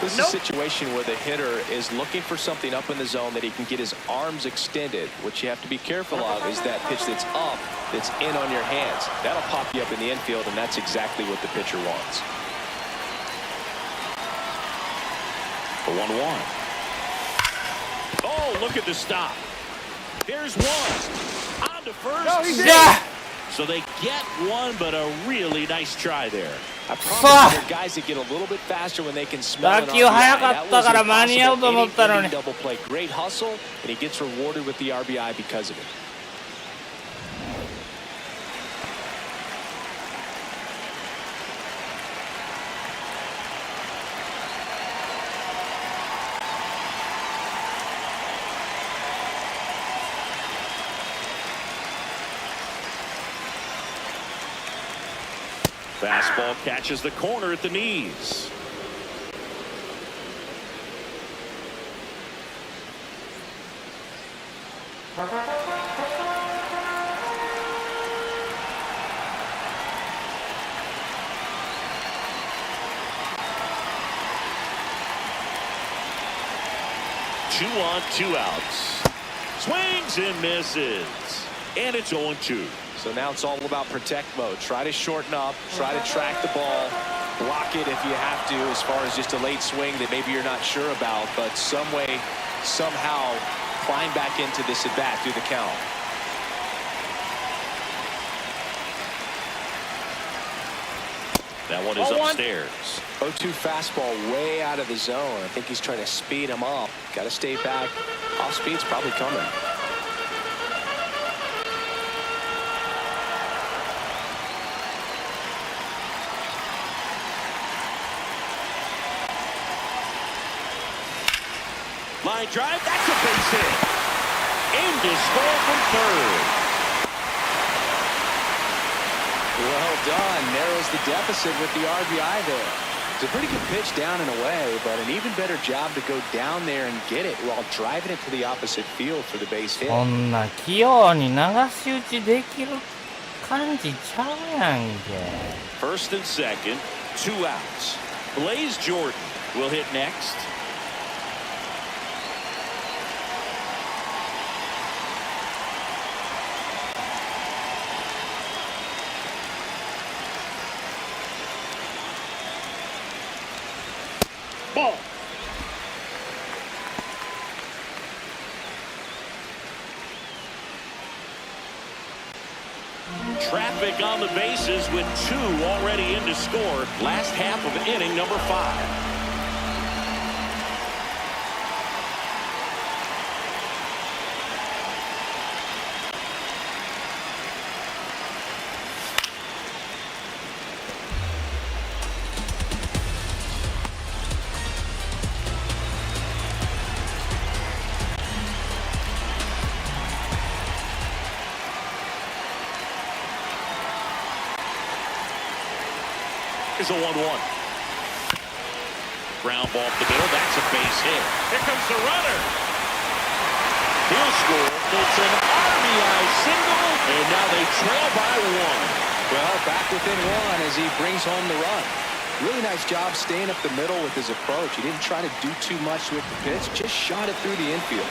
This is a situation where the hitter is looking for something up in the zone that he can get his arms extended. What you have to be careful of is that pitch that's up, that's in on your hands. That'll pop you up in the infield, and that's exactly what the pitcher wants. The 1-1. Oh, look at the stop. There's one. On to first. Yeah. So they get one, but a really nice try there. I promise there are guys that get a little bit faster when they can smell an 打球 RBI. 速かったから間に合うと思ったのに。 Any double play, great hustle, and he gets rewarded with the RBI because of it. Fastball catches the corner at the knees. Two on, 2 outs. Swings and misses. And it's 0-2. So now it's all about protect mode. Try to shorten up, try to track the ball, block it if you have to, as far as just a late swing that maybe you're not sure about, but some way, somehow climb back into this at bat through the count. That one is upstairs. 0-2 fastball way out of the zone. I think he's trying to speed him up. Got to stay back. Off speed's probably coming. Line drive, that's a base hit. Aimed to score from third. Well done. Narrows the deficit with the RBI there. It's a pretty good pitch down and away, but an even better job to go down there and get it while driving it to the opposite field for the base hit. こんな器用に流し打ちできる感じちゃうやんけ。 First and second, 2 outs. Blaze Jordan will hit next. Ball. Traffic on the bases with 2 already in to score. Last half of inning number 5. Here's a 1-1. Ground ball up the middle. That's a base hit. Here comes the runner. He'll score. It's an RBI single, and now they trail by 1. Well, back within 1 as he brings home the run. Really nice job staying up the middle with his approach. He didn't try to do too much with the pitch, just shot it through the infield.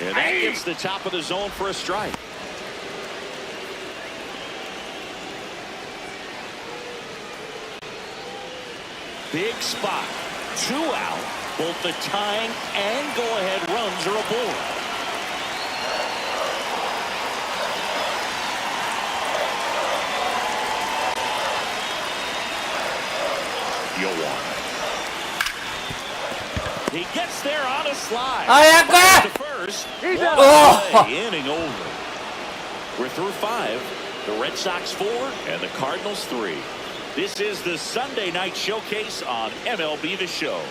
And that gets the top of the zone for a strike. Big spot. 2 out. Both the tying and go-ahead runs are aboard. Yoan. He gets there on a slide. Ayaka! To first. He's What out. a play. Inning over. We're through 5. The Red Sox 4 and the Cardinals 3. This is the Sunday night showcase on MLB The Show.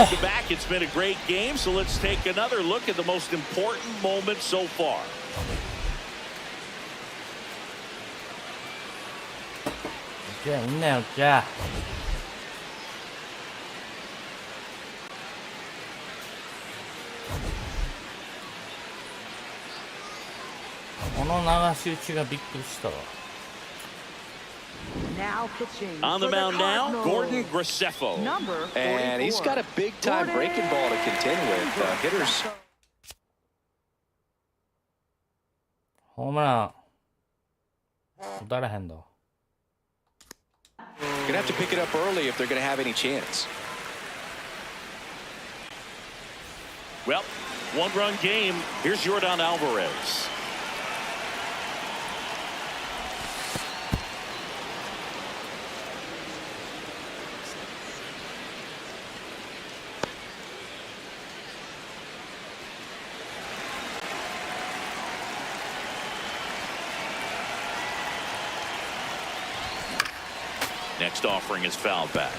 Welcome back. It's been a great game, so let's take another look at the most important moments so far. 자, 있네요, 자. Now pitching. On the for mound now, Cardinals. Gordon Graceffo. Number 44. And he's got a big-time breaking ball to contend with. Hitters. 홈런. 따라한다. Gonna have to pick it up early if they're gonna have any chance. Well, 1-run game. Here's Yordan Alvarez. Next offering is fouled back.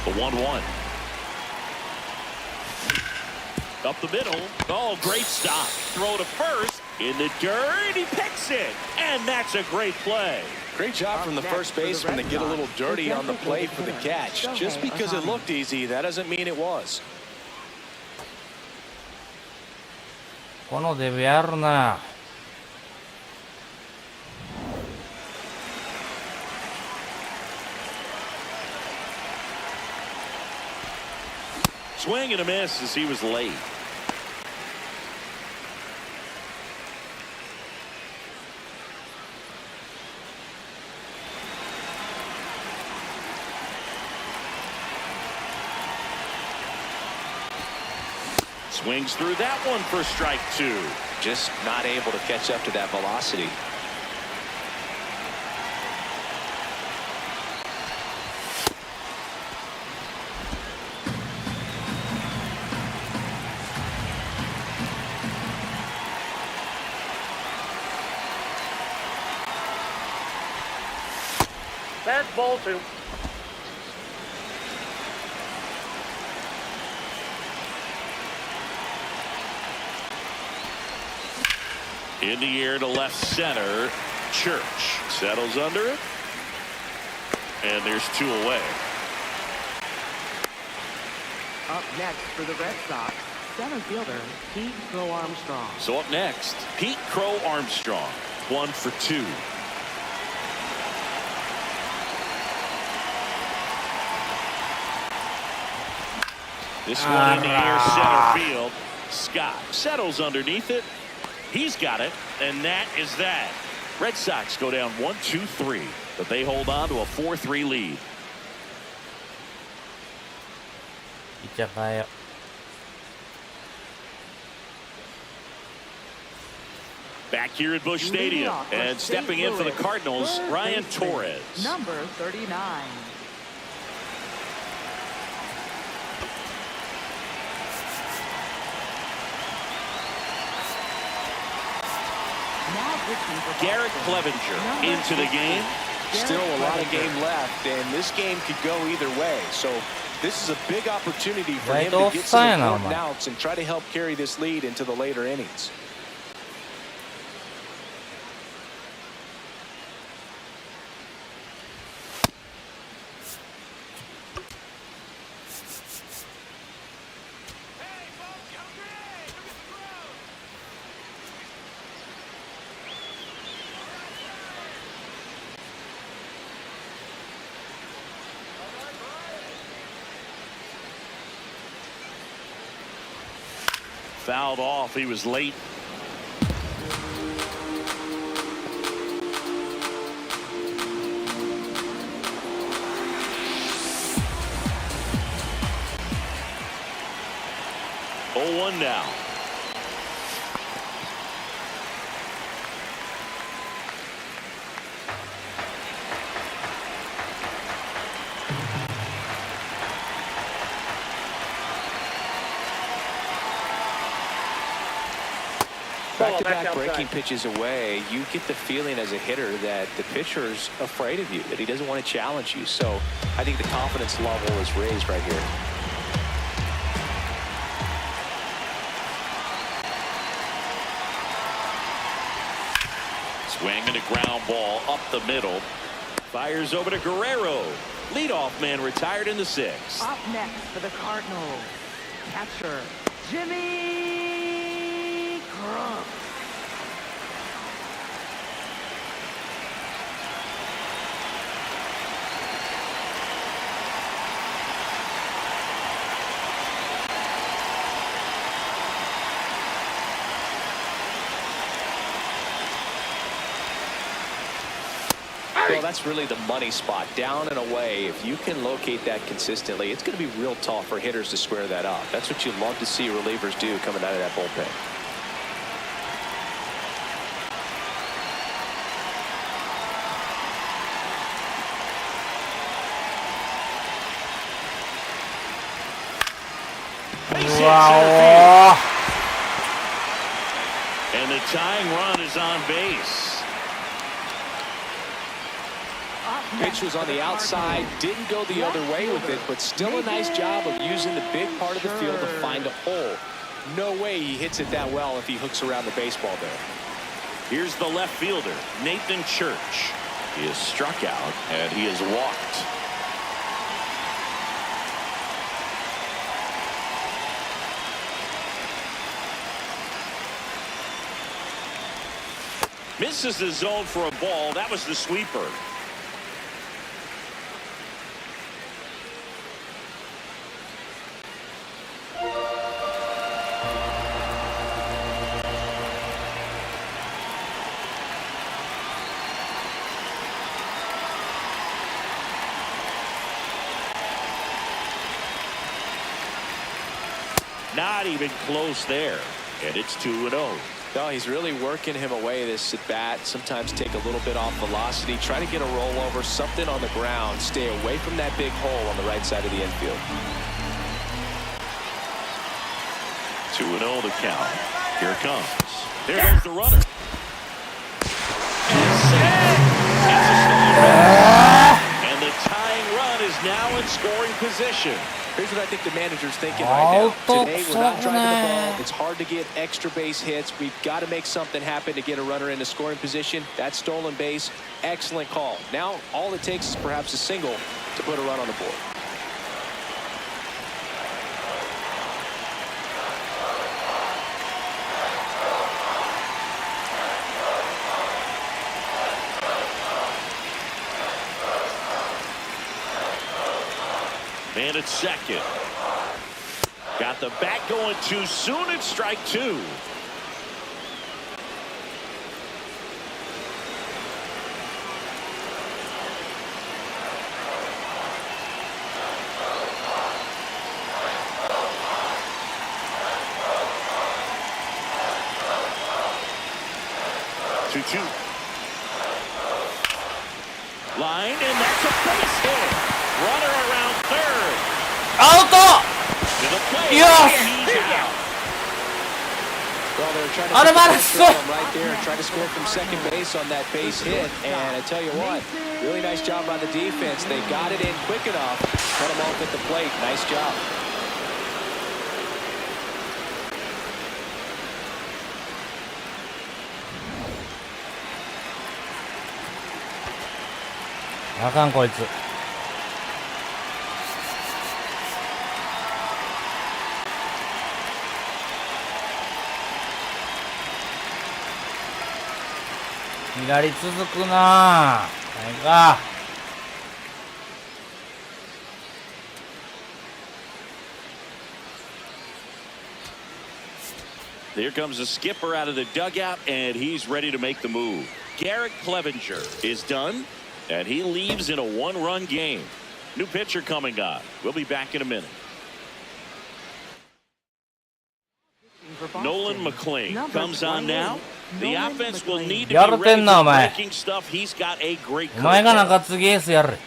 The 1-1. Up the middle. Oh, great stop. Throw to first. In the dirt. He picks it. And that's a great play. Great job from the first baseman to get a little dirty on the plate for the catch. Just because it looked easy, that doesn't mean it was. このデブやるな。Swing and a miss as he was late. Swings through that one for strike 2. Just not able to catch up to that velocity. That's ball 2. In the air to left center. Church settles under it. And there's 2 away. Up next for the Red Sox, center fielder Pete Crow Armstrong. So up next, Pete Crow Armstrong. 1 for 2. This one in the air center field. Scott settles underneath it. He's got it, and that is that. Red Sox go down 1-2-3, but they hold on to a 4-3 lead. ピッチャー変えよ。Back here at Busch Stadium, and stepping in for the Cardinals, Ryan Torres. Number 39. Garrett Clevenger into the game. Still a lot of game left, and this game could go either way. So this is a big opportunity for him to get some important outs and try to help carry this lead into the later innings. Fouled off. He was late. Oh, 1 now. Back-to-back breaking pitches away, you get the feeling as a hitter that the pitcher's afraid of you, that he doesn't want to challenge you. So I think the confidence level is raised right here. Swing and a ground ball up the middle. Fires over to Guerrero. Leadoff man retired in the 6th. Up next for the Cardinals, catcher Jimmy Crump. Well, that's really the money spot, down and away. If you can locate that consistently, it's going to be real tough for hitters to square that up. That's what you love to see relievers do coming out of that bullpen. Wow. And the tying run is on base. Pitch was on the outside, didn't go the other way with it, but still a nice job of using the big part of the field to find a hole. No way he hits it that well if he hooks around the baseball there. Here's the left fielder, Nathan Church. He is struck out, and he is walked. Misses the zone for a ball. That was the sweeper. Not even close there. And it's 2-0. No, he's really working him away this at bat. Sometimes take a little bit off velocity. Try to get a rollover, something on the ground. Stay away from that big hole on the right side of the infield. 2-0 to count. Here it comes. There goes the runner. And the tying run is now in scoring position. Here's what I think the manager's thinking right now. Today, we're not driving the ball. It's hard to get extra base hits. We've got to make something happen to get a runner into scoring position. That stolen base, excellent call. Now, all it takes is perhaps a single to put a run on the board. Man at second. Got the bat going too soon. It's strike 2. Line, and that's a base hit. Runner around third. Out! To the plate. Yes! And he's out. Well, they were trying to Out of put bounds. pressure on him right there and try to score from second base on that base hit. And I tell you what, really nice job by the defense. They got it in quick enough. Cut him off at the plate. Nice job. I can'tこいつ。左続くなぁ。ないか。Here comes the skipper out of the dugout, and he's ready to make the move. Garrett Clevenger is done, and he leaves in a one-run game. New pitcher coming on. We'll be back in a minute. Nolan McLean comes on now. The offense will need to be ready for breaking stuff. He's got a great お前が curveball. 中継ぎエースやれ。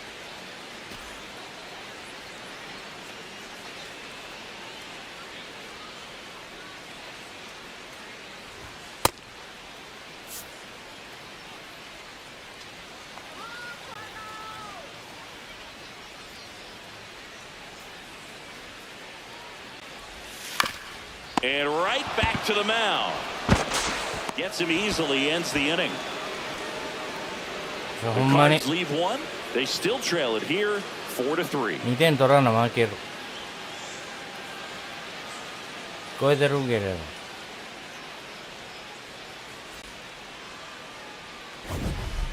And right back to the mound. Gets him easily, ends the inning. ほんまに Cards leave one. They still trail it here, 4-3. 2点取らな負ける。聞こえてるけれど。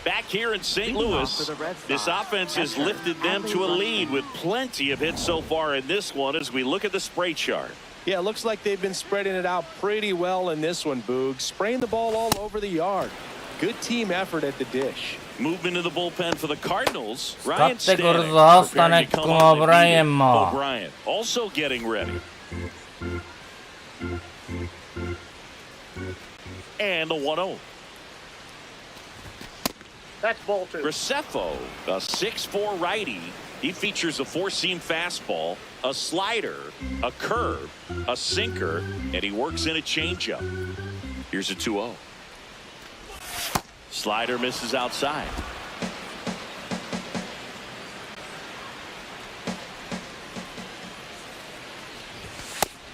Back here in St. Louis, this offense has lifted them to a lead with plenty of hits so far in this one as we look at the spray chart. Yeah, it looks like they've been spreading it out pretty well in this one, Boog. Spraying the ball all over the yard. Good team effort at the dish. Movement in the bullpen for the Cardinals. Ryan 使ってくる Stanek ぞ、スタ preparing ネ to ック come も on ブ if ライエ needed. ンも。 O'Brien also getting ready. And the 1-0. That's ball 2. Graceffo, a 6'4" righty. He features a four-seam fastball, a slider, a curve, a sinker, and he works in a changeup. Here's a 2-0. Slider misses outside.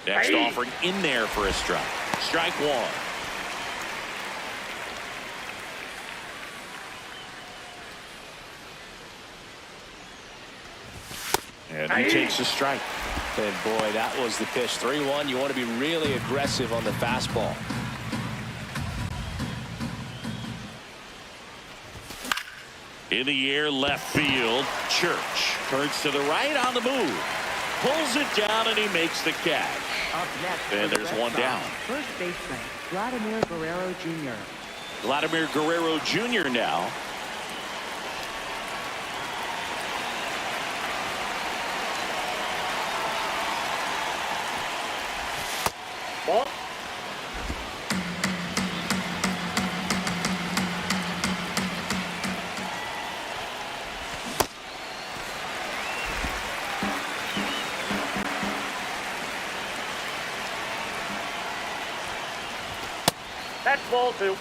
Next offering in there for a strike. Strike 1. And he takes a strike. And boy, that was the pitch. 3-1. You want to be really aggressive on the fastball. In the air, left field. Church turns to the right on the move. Pulls it down, and he makes the catch. Up next, And for the there's Red one Sox, down. First baseman, Vladimir Guerrero Jr. Vladimir Guerrero Jr. now. Ball. That's ball 2.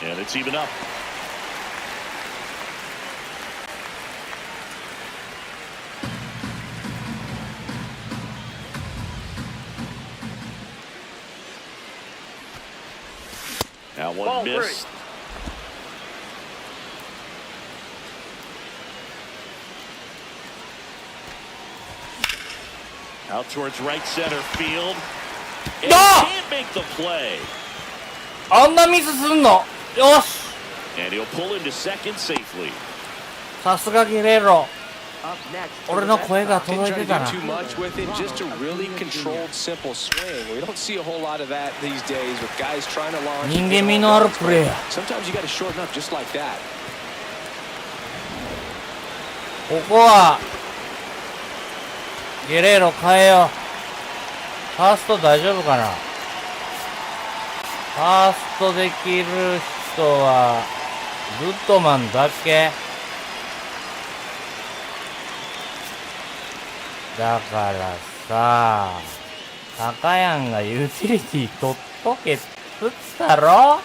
And it's even up. Now one Ball missed. 3. Out towards right center field. And No! can't make the play. あんなミスすんの？よし。 And he'll pull into second safely. さすがゲレーロ。 Up next for 俺 the の Red 声が Sox, Didn't 届い try て to た do な。 too much with it, just a really controlled, simple swing. We don't see a whole lot of that these days with guys trying to launch. 人間味のあるプレーや。 Sometimes you got to shorten up just like that. ここはゲレーロ変えよう。ファースト大丈夫かな。ファーストできる人はグッドマンだけだからさ、高谷がユーティリティ取っとけっつったろ。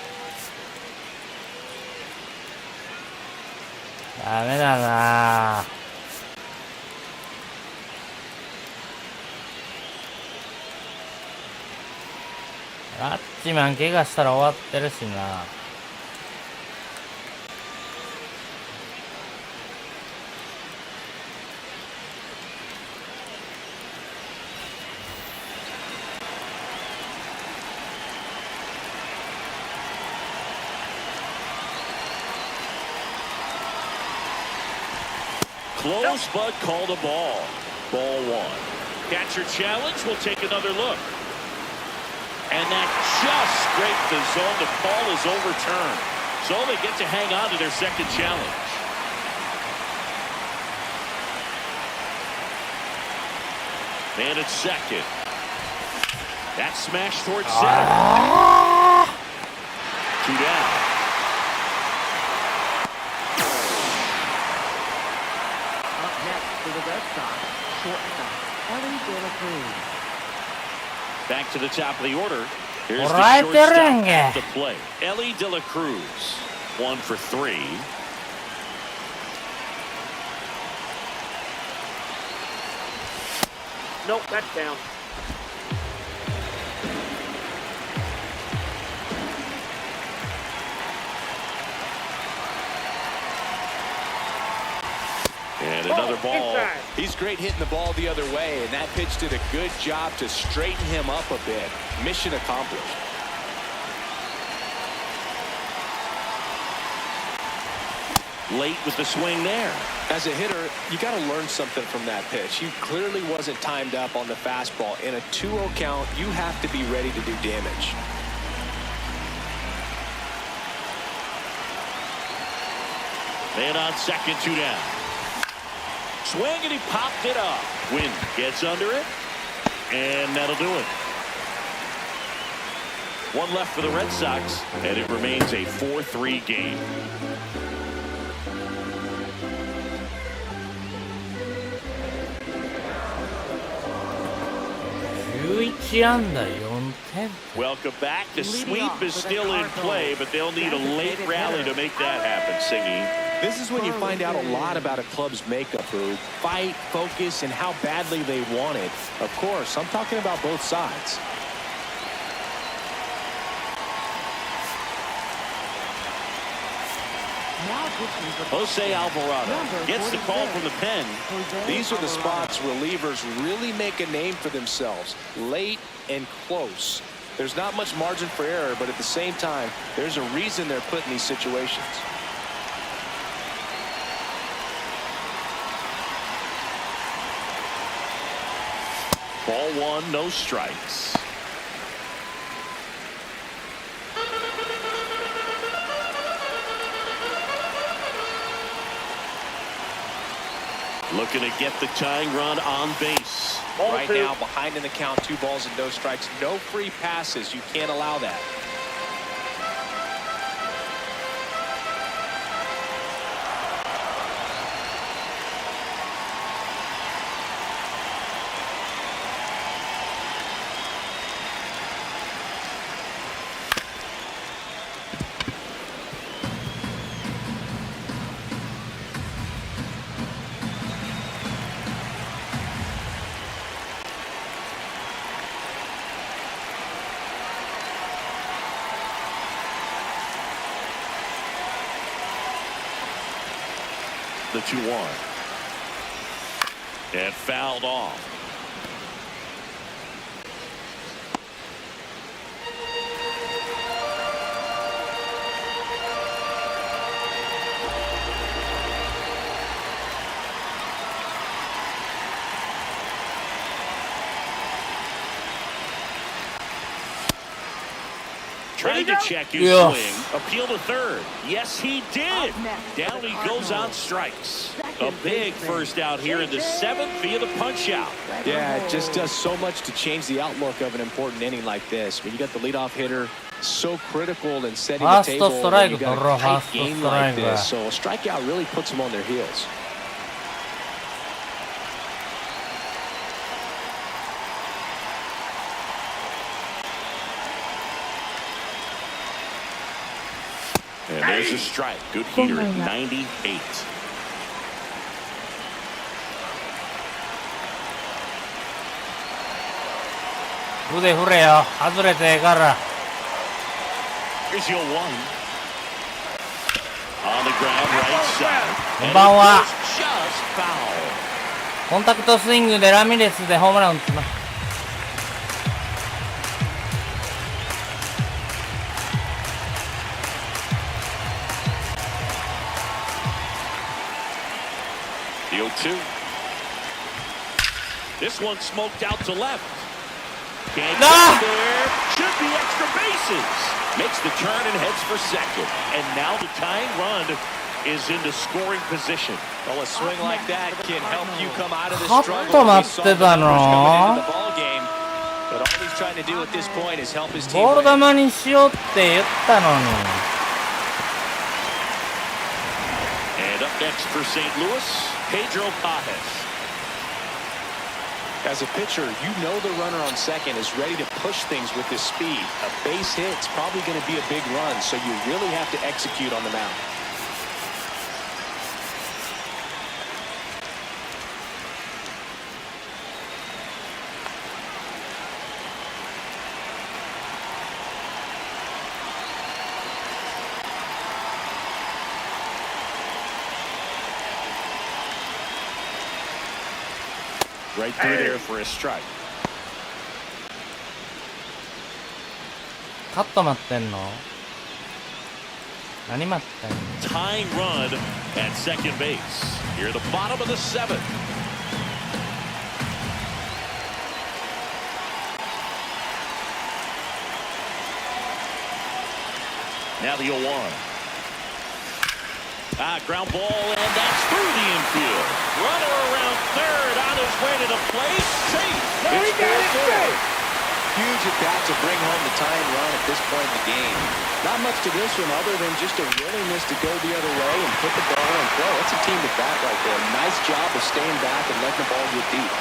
ダメだな。ラッチマン怪我したら終わってるしな。Close, but called a ball. Ball 1. Catcher challenge. We'll take another look. And that just scraped the zone. The call is overturned. So they get to hang on to their second challenge. And it's second. That smash towards center. 2 down. Up next for the Red Sox, shortstop Ellie De La Cruz. Back to the top of the order. Here's All the right, shortstop Ringe. at the play. Ellie De La Cruz, 1 for 3. Nope, that's down. And another ball. Inside. He's great hitting the ball the other way, and that pitch did a good job to straighten him up a bit. Mission accomplished. Late with the swing there. As a hitter, you got to learn something from that pitch. He clearly wasn't timed up on the fastball. In a 2-0 count, you have to be ready to do damage. Man on second, 2 down. Swing, and he popped it up. Wynn gets under it, and that'll do it. 1 left for the Red Sox, and it remains a 4-3 game. Welcome back. The sweep is still in play, but they'll need a late rally to make that happen, Singy. This is when you find out a lot about a club's makeup, who fight, focus, and how badly they want it. Of course, I'm talking about both sides. Jose Alvarado gets the call from the pen. These are the spots relievers really make a name for themselves. Late and close. There's not much margin for error, but at the same time, there's a reason they're put in these situations. Ball 1, no strikes. Looking to get the tying run on base. Ball Right 2. now, behind in the count, 2 balls and no strikes. No free passes. You can't allow that. The 2-1. And fouled off. Trying to check his Yeah. swing. Appeal to third. Yes, he did. Down he goes on strikes. A big first out here in the 7th via the punch out. Yeah, it just does so much to change the outlook of an important inning like this. When you got the leadoff hitter so critical in setting the First table, strike, when you got bro. a tight First game like strike. this. So a strikeout really puts them on their heels. And there's a strike. Good heater at 98.腕振れよ。外れてええから。 Here's your 1. On the ground right side. こんばんは。 Just foul. コンタクトスイングでラミレスでホームラン打ちます。The 0-2. This one smoked out to left. Can't Ah! get there. Should be extra bases. Makes the turn and heads for second. And now the tying run is into scoring position. Well, a swing like that can help you come out of the ちょっ struggle. と We 待 saw って the た numbers の coming into the ball game. But all he's trying to do at this point is help his team ボール win. 球にしようって言ったのに。 And up next for St. Louis, Pedro Pajes. As a pitcher, you know the runner on second is ready to push things with his speed. A base hit's probably going to be a big run, so you really have to execute on the mound. Right through there for a strike. カット待ってんの？何待ってんの？ Tying run at second base. Here at the bottom of the 7th. Now the 0-1. Ground ball, and that's through the infield. Runner around third on his way to the plate. Safe. It's 4-4. Huge at bat to bring home the tying run at this point in the game. Not much to this one other than just a willingness to go the other way and put the ball and throw. That's a team at bat right there. Nice job of staying back and letting the ball get deep.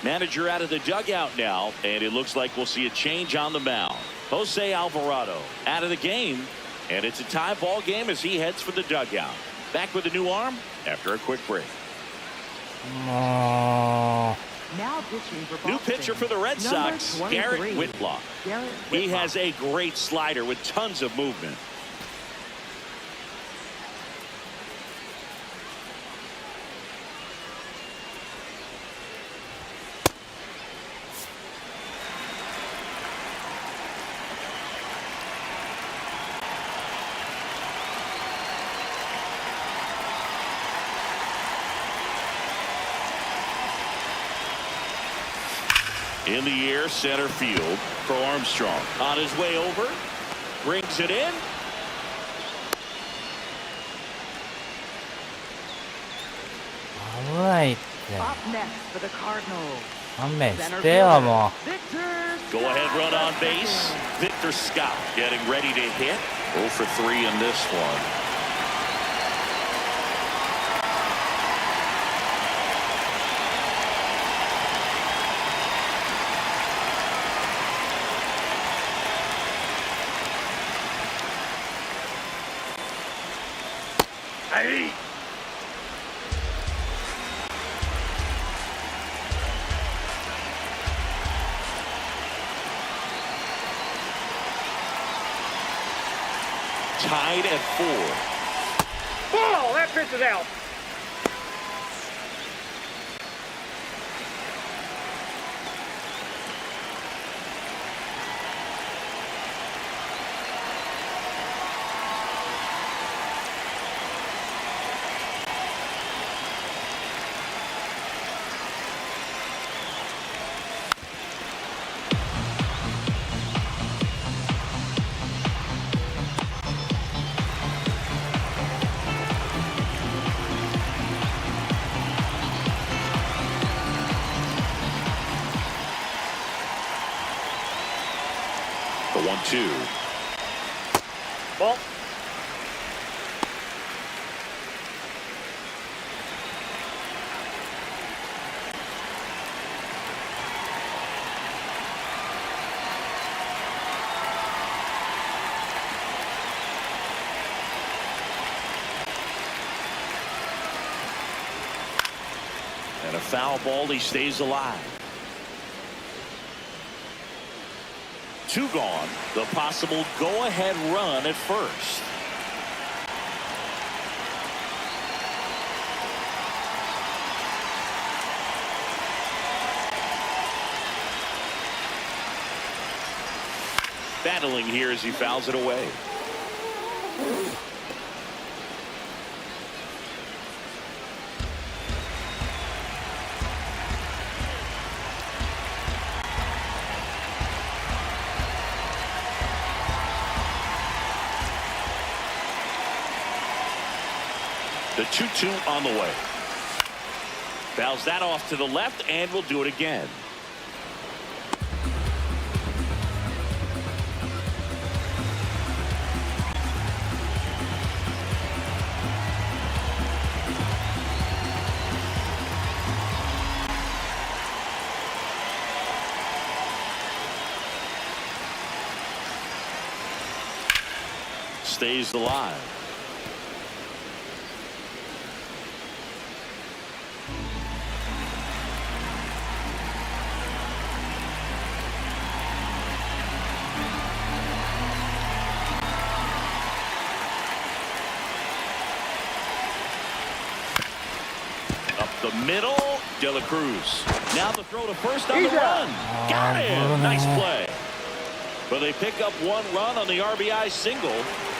Manager out of the dugout now, and it looks like we'll see a change on the mound. Jose Alvarado out of the game, and it's a tie ball game as he heads for the dugout. Back with a new arm after a quick break. も Now pitching for New Boston. pitcher for the Red Number Sox, 23, Garrett Whitlock. Garrett He Whitlock. has a great slider with tons of movement. In the air, center field for Armstrong. On his way over, brings it in. Up next for the Cardinals. 勘弁してよもう。 Go ahead run on base. Victor Scott getting ready to hit. 0 for 3 in this one. Hey! Tied at 4. Ball! That pitch is out. The 1-2. Ball. And a foul ball. He stays alive. 2 gone. The possible go-ahead run at first. Battling here as he fouls it away. The 2-2 on the way. Fouls that off to the left and will do it again. Stays alive. The middle, De La Cruz. Now the throw to first on the run. Got him. Nice play. But they pick up 1 run on the RBI single.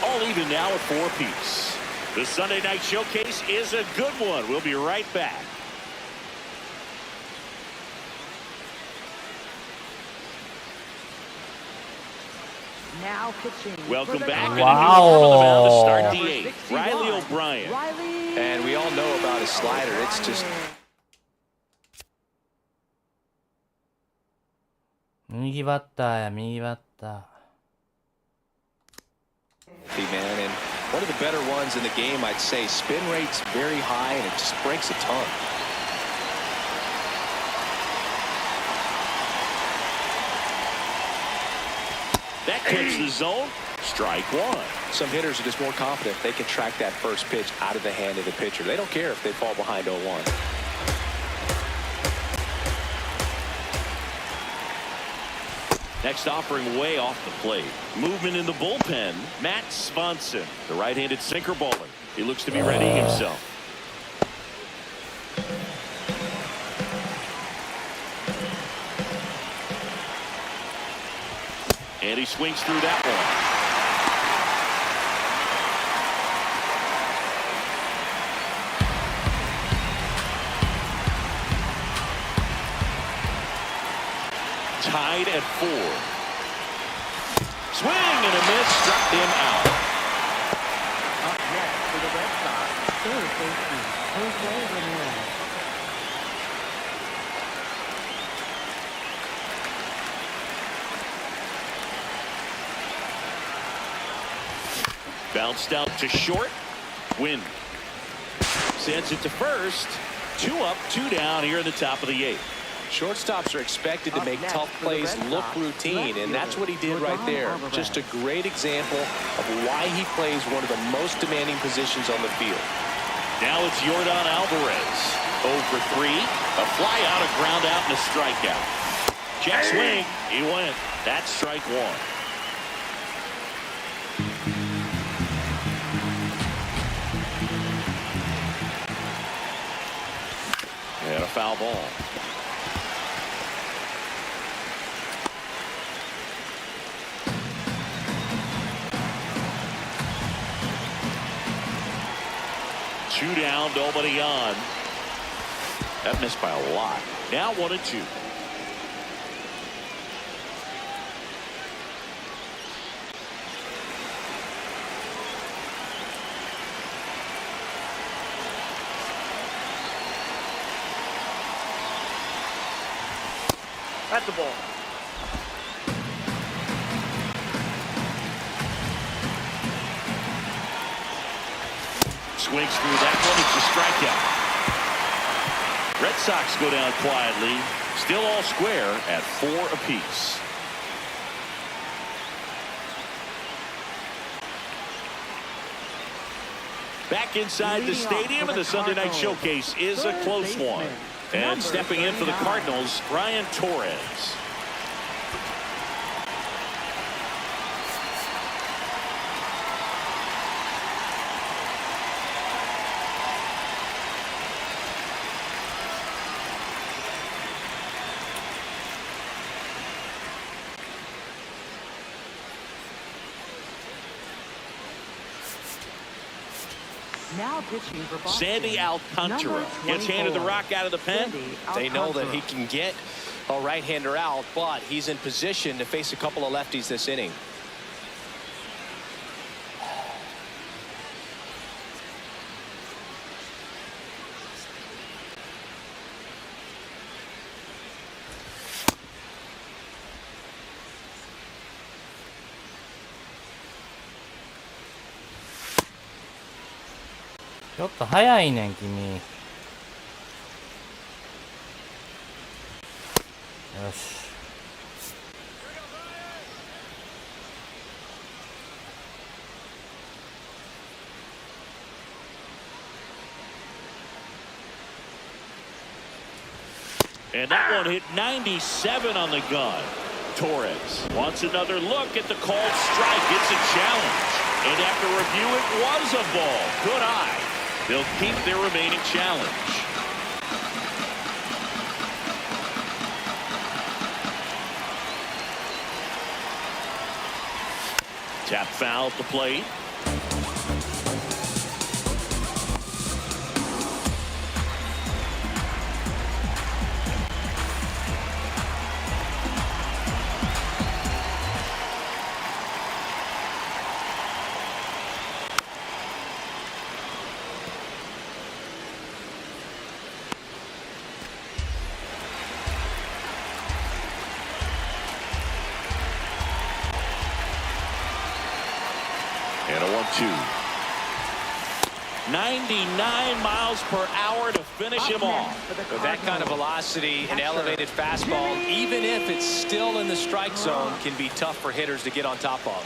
All even now at 4 apiece. The Sunday Night Showcase is a good one. We'll be right back. Now pitching. Welcome for the back. Cardinals. And a new arm on the mound to start Number the 8th. 61, Riley O'Brien. Riley And we all know about his slider. It's just右バッターや右バッター。 man, and one of the better ones in the game, I'd say. Spin rate's very high, and it just breaks a ton. That clips the zone. Strike 1. Some hitters are just more confident. They can track that first pitch out of the hand of the pitcher. They don't care if they fall behind 0-1. Next offering way off the plate. Movement in the bullpen. Matt Swanson, the right-handed sinker bowler. He looks to be readying himself. And he swings through that one. tied at 4. Swing and a miss, struck him out. Up next for the Red Sox, third baseman, Jose Ramirez. Bounced out to short. Win. Sends it to first. 2 up, 2 down here in the top of the 8th. Shortstops are expected to make tough plays look routine, and that's what he did right there. Just a great example of why he plays one of the most demanding positions on the field. Now it's Yordan Alvarez. 0 for 3. A fly out, a ground out, and a strikeout. Check swing. He went. That's strike 1. And a foul ball. Two down, nobody on. That missed by a lot. Now 1-2. That's the ball. Swings through that one. It's a strikeout. Red Sox go down quietly. Still all square at 4 apiece. Back inside the stadium, and the Sunday Night Showcase is a close one. And stepping in for the Cardinals, Brian Torres. Now pitching for Boston. Sandy Alcantara gets handed the rock out of the pen. They know that he can get a right-hander out, but he's in position to face a couple of lefties this inning.ちょっと早いねん君。よし。And that one hit 97 on the gun. Torres wants another look at the called strike. It's a challenge. And after review, it was a ball. Good eye. They'll keep their remaining challenge. Tap foul at the plate. And a 1-2. 99 miles per hour to finish him off. With that kind of velocity, an elevated fastball, even if it's still in the strike zone, can be tough for hitters to get on top of.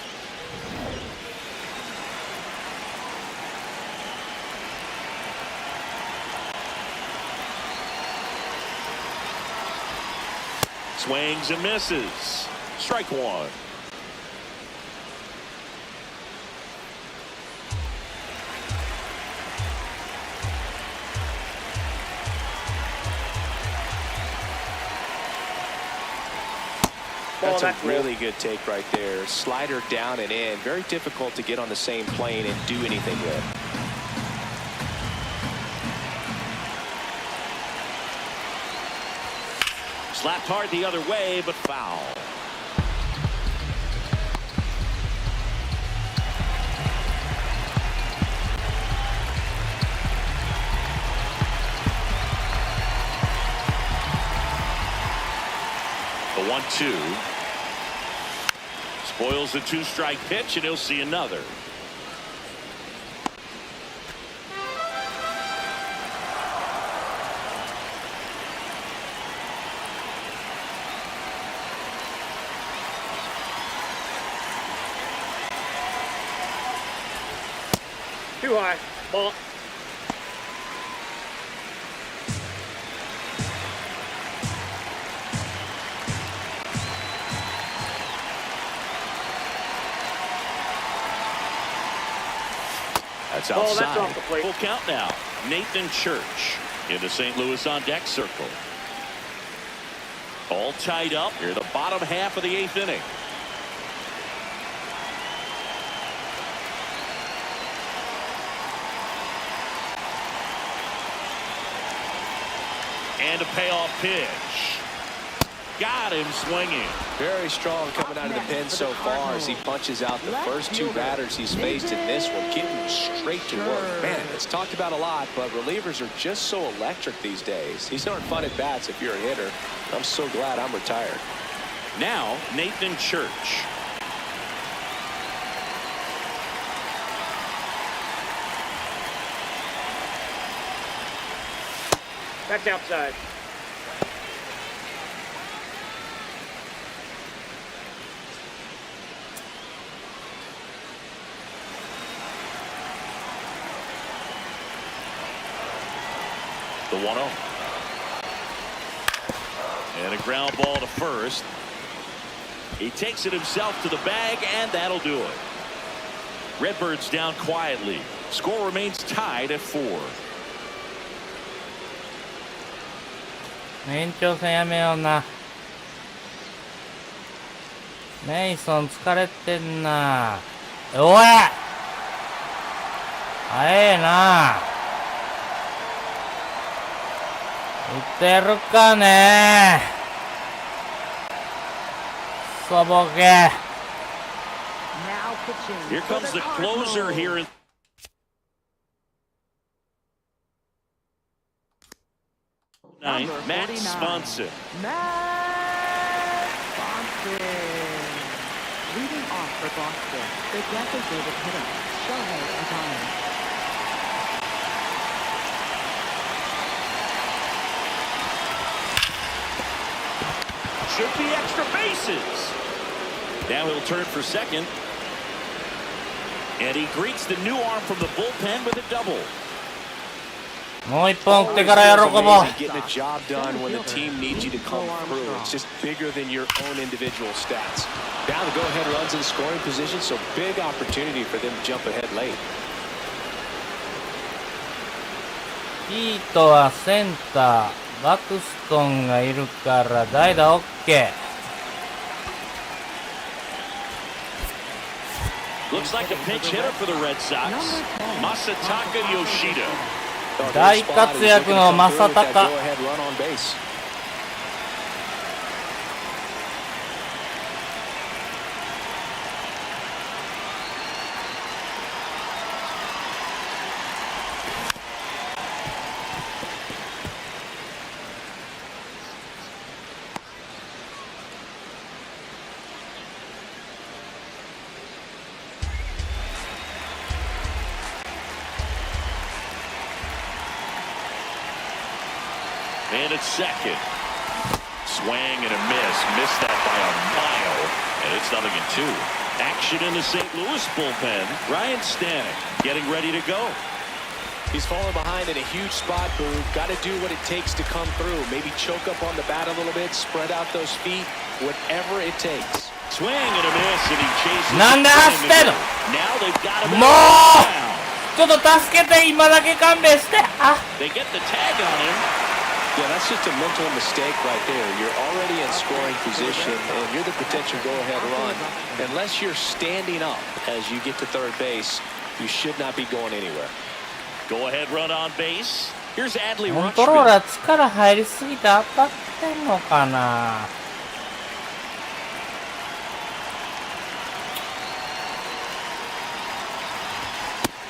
Swings and misses. Strike 1. That's a really good take right there. Slider down and in. Very difficult to get on the same plane and do anything with. Slapped hard the other way, but foul. The 1-2. Spoils the two-strike pitch, and he'll see another. Too high. Ball. That's Oh, that's outside. off the plate. Full count now. Nathan Church into St. Louis on deck circle. All tied up here, the bottom half of the 8th inning. And a payoff pitch. Got him swinging. Very strong coming out of the pen so far as he punches out the first two batters he's faced in this one, getting straight to work. Man, it's talked about a lot, but relievers are just so electric these days. These aren't fun at bats if you're a hitter. I'm so glad I'm retired. Now, Nathan Church. That's outside. The 1-0. And a ground ball to first. He takes it himself to the bag, and that'll do it. Redbirds down quietly. Score remains tied at 4. 延長戦やめような。メイソン疲れてんな。おい、早えな。打てるかね。そぼけ。 Now pitching. Here comes the closer here. Matt Sponson. Matt Sponson. Leading off for Boston, the designated hitter, Shohei Ohtani. Should be extra bases. Now he'll turn for second. And he greets the new arm from the bullpen with a double. もう一本打ってから喜ぼう。 Getting the job done when the team needs you to come through. It's just bigger than your own individual stats. Now the go-ahead runs in scoring position, so big opportunity for them to jump ahead late. ヒートはセンター、バクストンがいるから代打 OK。 Looks like a pinch hitter for the Red Sox. Masataka Yoshida. 大活躍の正隆。 And it's second. Swing and a miss. Missed that by a mile. And it's 0-2. Action in the St. Louis bullpen. Ryan Stanek getting ready to go. He's falling behind in a huge spot, Boo. Got to do what it takes to come through. Maybe choke up on the bat a little bit, spread out those feet, whatever it takes. Swing and a miss, and he chases. なんで走ってんの？ Now they've got him. もうちょっと助けて、今だけ勘弁して。あ、 They get the tag on him. Yeah, that's just a mental mistake right there. You're already in scoring position, and you're the potential go-ahead run. Unless you're standing up as you get to third base, you should not be going anywhere. Go ahead run on base. Here's Adley コントロー Rutschman. ラー力入りすぎて当たってんのかな。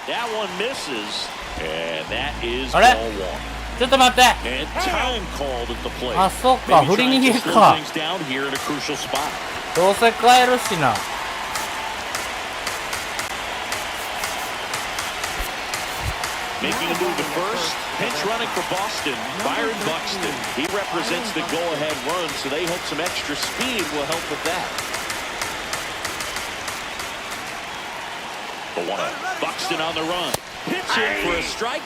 That one misses, and that is あれ ball one. ちょっと待って。 And time called at the plate. あ、そうか、 Maybe 振り trying 逃 to げ slow か。 things down here in a crucial spot. どうせ変えるしな。Making a move at first, pinch running for Boston, Byron Buxton. He represents the go-ahead run, so they hope some extra speed will help with that. The 1-0. Buxton on the run. Hits it for a strike.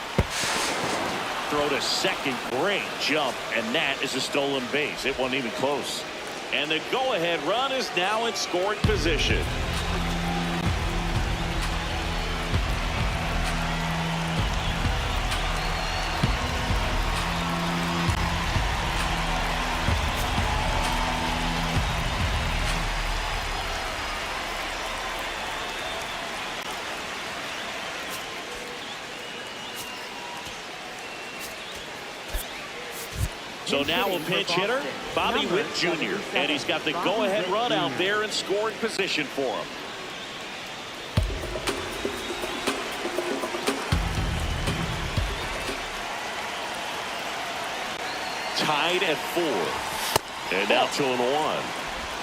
Throw to second. Great jump, and that is a stolen base. It wasn't even close. And the go-ahead run is now in scoring position. So now a pinch hitter, Bobby Witt Jr., and he's got the go-ahead run out there in scoring position for him. Tied at 4, and now 2-1.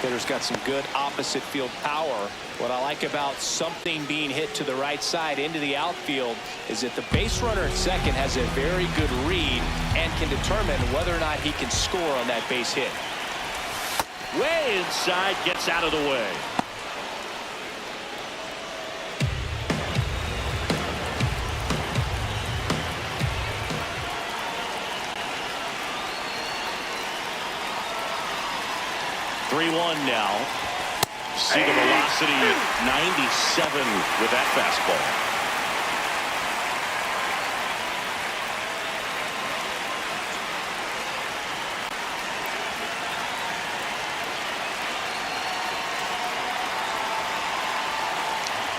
Hitter's got some good opposite field power. What I like about something being hit to the right side into the outfield is that the base runner at second has a very good read and can determine whether or not he can score on that base hit. Way inside, gets out of the way. Three-1 now. See the velocity, 97 with that fastball.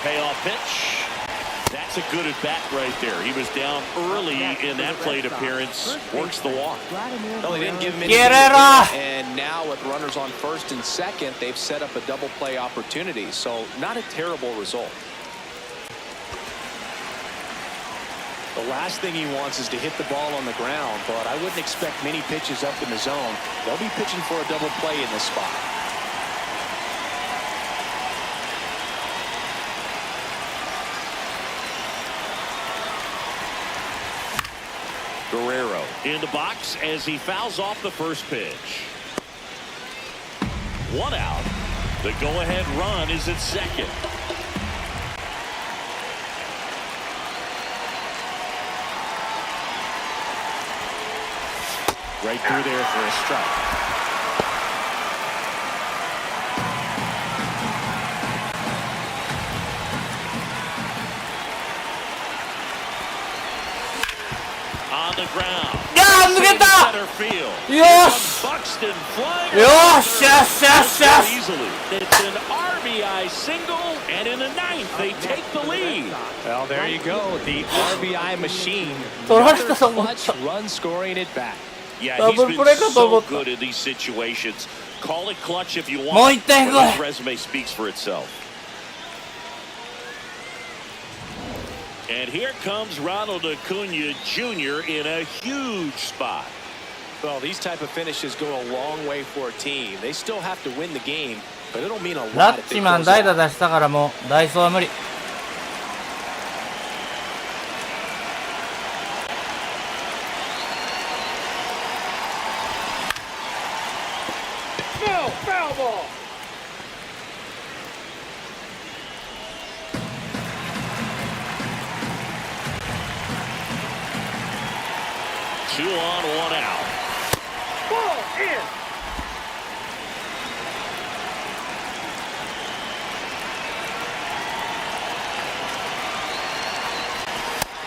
Payoff pitch. That's a good at bat right there. He was down early in that plate appearance. Works the walk. Well, they didn't give him any. Guerrero! And now with runners on first and second, they've set up a double play opportunity. So not a terrible result. The last thing he wants is to hit the ball on the ground, but I wouldn't expect many pitches up in the zone. They'll be pitching for a double play in this spot. Guerrero in the box as he fouls off the first pitch. 1 out. The go-ahead run is at second. Right through there for a strike. On the ground. いやー、抜けた。 Center field. よーし。 Buxton flying. よーし、よし、よし、よし。 Easily. It's an RBI single, and in the ninth, they take the lead. Well, there you go. The RBI machine. 取られたと思っ Clutch た。 run scoring it back. Yeah, he's Double been playかと思 so った。 good in these situations. Call it clutch if you もう want. 一点 but 来 his い。 resume speaks for itself. And here comes Ronald Acuna Jr. in a huge spot. Well, these type of finishes go a long way for a team. They still have to win the game, but it'll mean a ラ lot ッ if チ they マン close 代 out. 打出したからもうダイソーは無理。No, foul ball. Two on, 1 out. Ball in.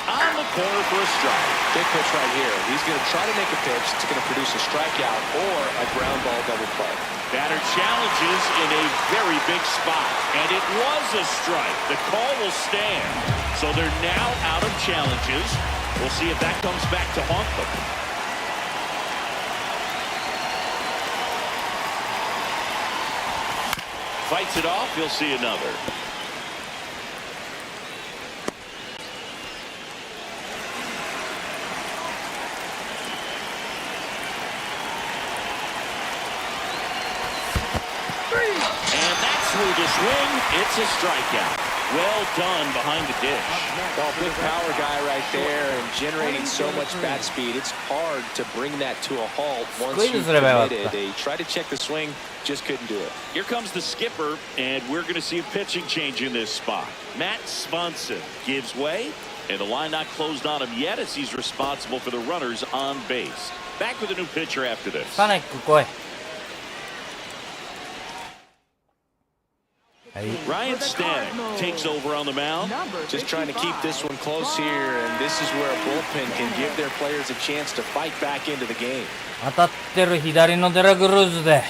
On the corner for a strike. Big pitch right here. He's going to try to make a pitch that's going to produce a strikeout or a ground ball double play. Batter challenges in a very big spot, and it was a strike. The call will stand. So they're now out of challenges. We'll see if that comes back to haunt them. Fights it off. He'll see another. And that's through the swing. It's a strikeout. Well done behind the dish. Well, big power guy right there and generating so much bat speed. It's hard to bring that to a halt once you've committed. They tried to check the swing, just couldn't do it. Here comes the skipper, and we're going to see a pitching change in this spot. Matt Swanson gives way, and the line not closed on him yet as he's responsible for the runners on base. Back with a new pitcher after this. サネック来い。Ryan Stanek takes over on the mound. Just trying to keep this one close here, and this is where a bullpen can give their players a chance to fight back into the game. 当たってる左のデラクルーズで。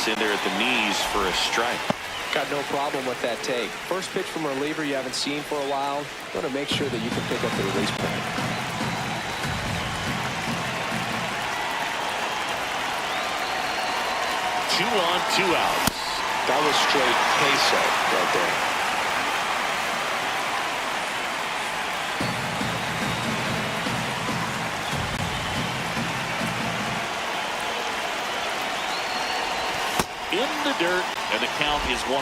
In there at the knees for a strike. Got no problem with that take. First pitch from a reliever you haven't seen for a while. Want to make sure that you can pick up the release point. 2 on, 2 outs. That was straight queso right there. In the dirt, and the count is 1-2.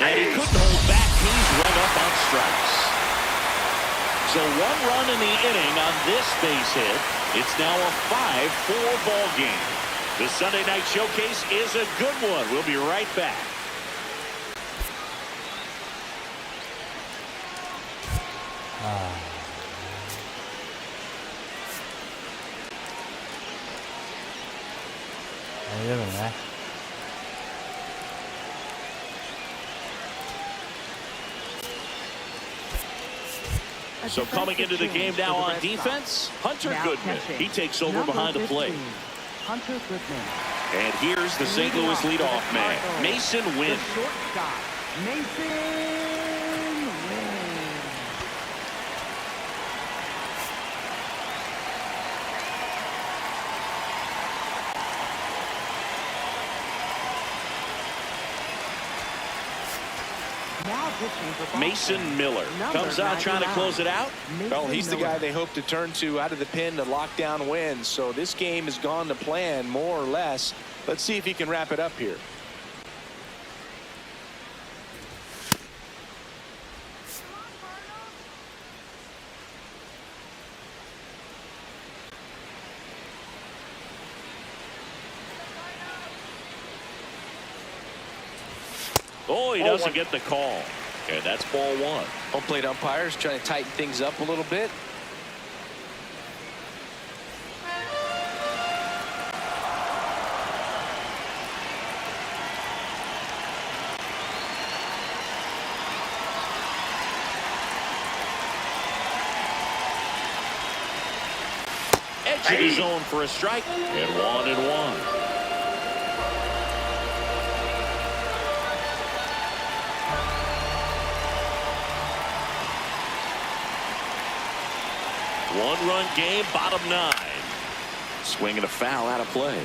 And he couldn't hold back. He's run up on strikes. So 1 run in the inning on this base hit. It's now a 5-4 ball game. The Sunday Night Showcase is a good one. We'll be right back. So coming into the game now on defense, Hunter Goodman. He takes over behind the plate. Hunter Goodman. And here's the St. Louis leadoff man, Mason Wynn. Mason Wynn. Mason Miller comes out trying to close it out. Well, he's the guy they hope to turn to out of the pen to lock down wins. So this game has gone to plan more or less. Let's see if he can wrap it up here. Oh, he doesn't get the call. And that's ball 1. Home plate umpires trying to tighten things up a little bit. Edge of the zone for a strike. And 1-1. One-run game, bottom 9. Swing and a foul out of play.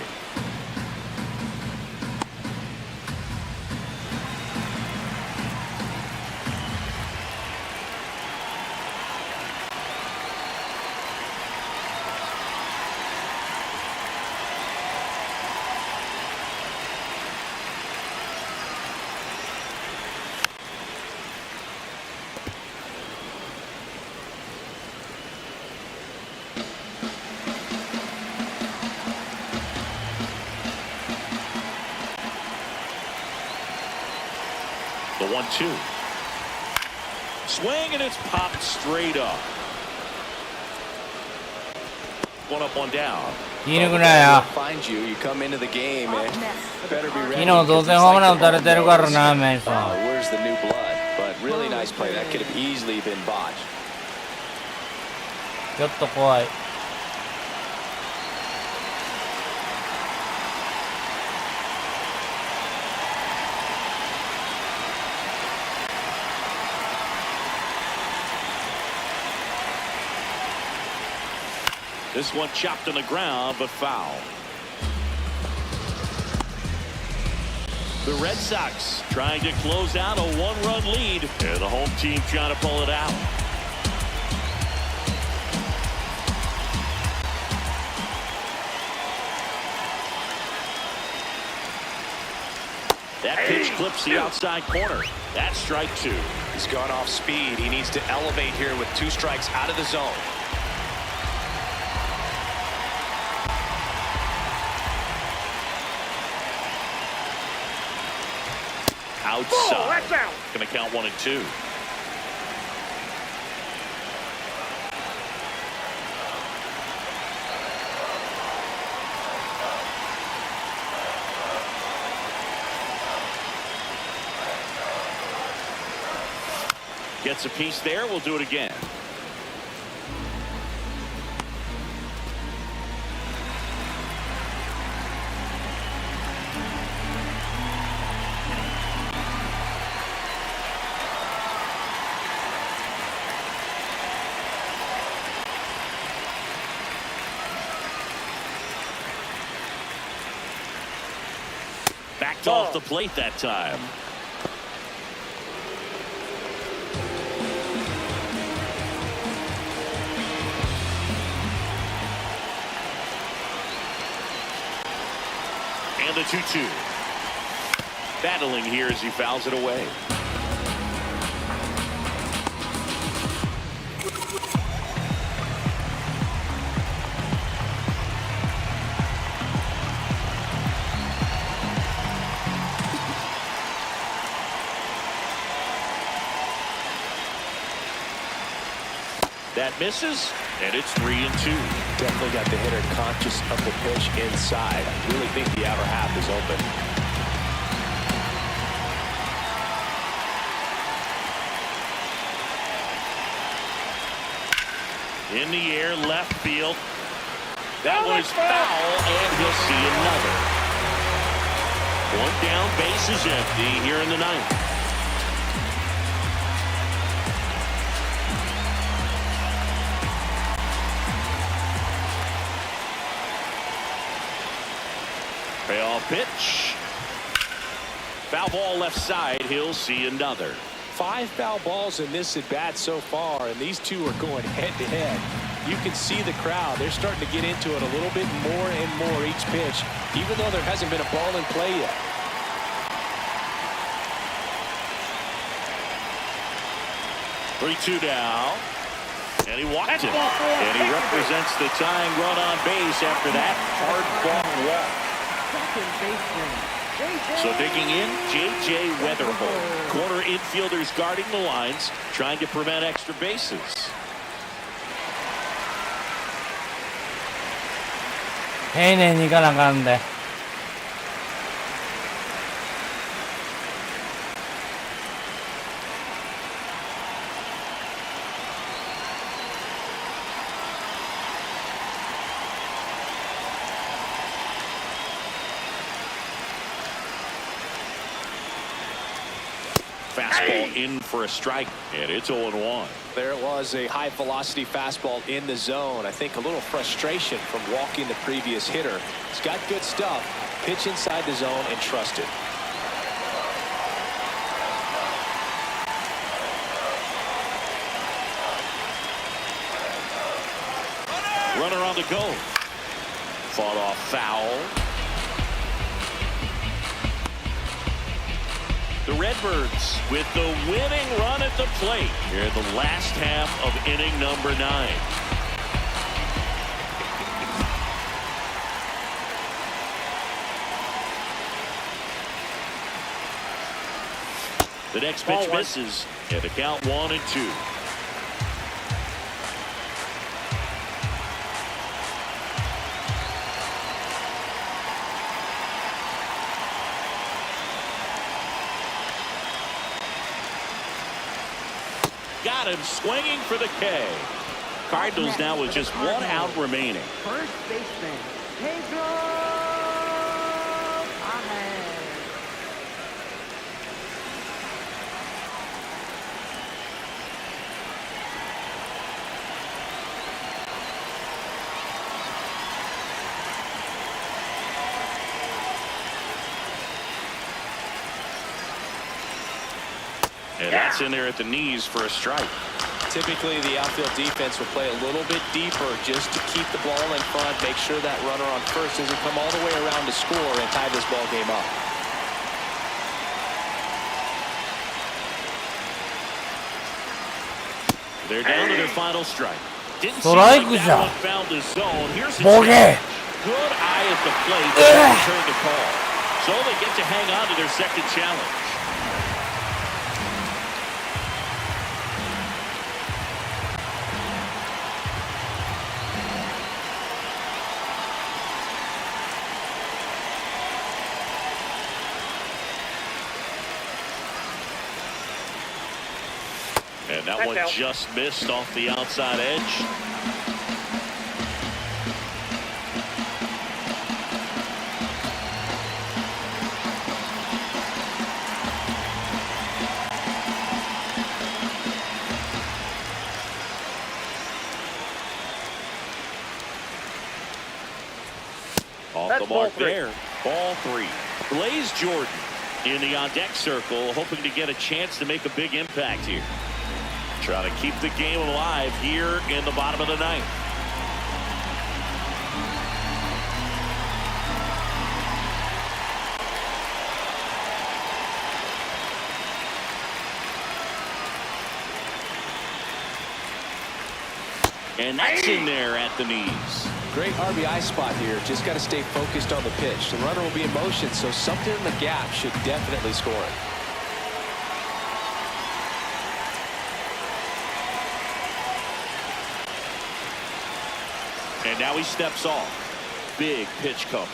The 1-2. Swing, and it's popped straight up. One up, one down. 気抜くなよ。 Find you. You come into the game and better be 昨 ready. 日同点ホームラン打たれてるからな、メイソン。 Where's the new blood? But really nice play. That could have easily been botched. ちょっと怖い。This one chopped on the ground, but foul. The Red Sox trying to close out a one-run lead, and the home team trying to pull it out. That pitch clips the outside corner. That's strike two. He's gone off speed. He needs to elevate here with 2 strikes out of the zone. Outside. That's out. Going to count 1 and 2. Gets a piece there. We'll do it again. Backed off the plate that time. And the 2-2. Battling here as he fouls it away. That misses, and it's 3 and 2. Definitely got the hitter conscious of the pitch inside. I really think the outer half is open. In the air, left field. That one is foul, and he'll see another. One down, base is empty here in the 9th. Payoff pitch. Foul ball left side. He'll see another. 5 foul balls in this at bat so far, and these two are going head to head. You can see the crowd. They're starting to get into it a little bit more and more each pitch, even though there hasn't been a ball in play yet. Three-two down. And he walked it. And he represents the tying run on base after that hard-fought walk. Second baseman, So digging in, J.J. Weatherholt. Corner infielders guarding the lines, trying to prevent extra bases.丁寧にいかなあかんで。Fastball in for a strike, and it's 0-1. There was a high velocity fastball in the zone. I think a little frustration from walking the previous hitter. He's got good stuff. Pitch inside the zone and trust it. Runner on the go. Fought off foul. The Redbirds with the winning run at the plate here in the last half of inning number 9. The next pitch misses, and the count 1-2. Got him swinging for the K. Cardinals now with just 1 out remaining. First baseman, Pedro Amen. And that's in there at the knees for a strike. Typically, the outfield defense will play a little bit deeper just to keep the ball in front, make sure that runner on first doesn't come all the way around to score and tie this ball game up. They're down to their final strike. Didn't seem Strike like shot. that one found the zone. Here's a Bogey. good eye at the plate to return the call. So they get to hang on to their second challenge. And that one just missed off the outside edge. Off the mark there. Ball 3. Blaze Jordan in the on-deck circle, hoping to get a chance to make a big impact here. Trying to keep the game alive here in the bottom of the 9th. And that's in there at the knees. Great RBI spot here. Just got to stay focused on the pitch. The runner will be in motion, so something in the gap should definitely score it. And now he steps off. Big pitch coming.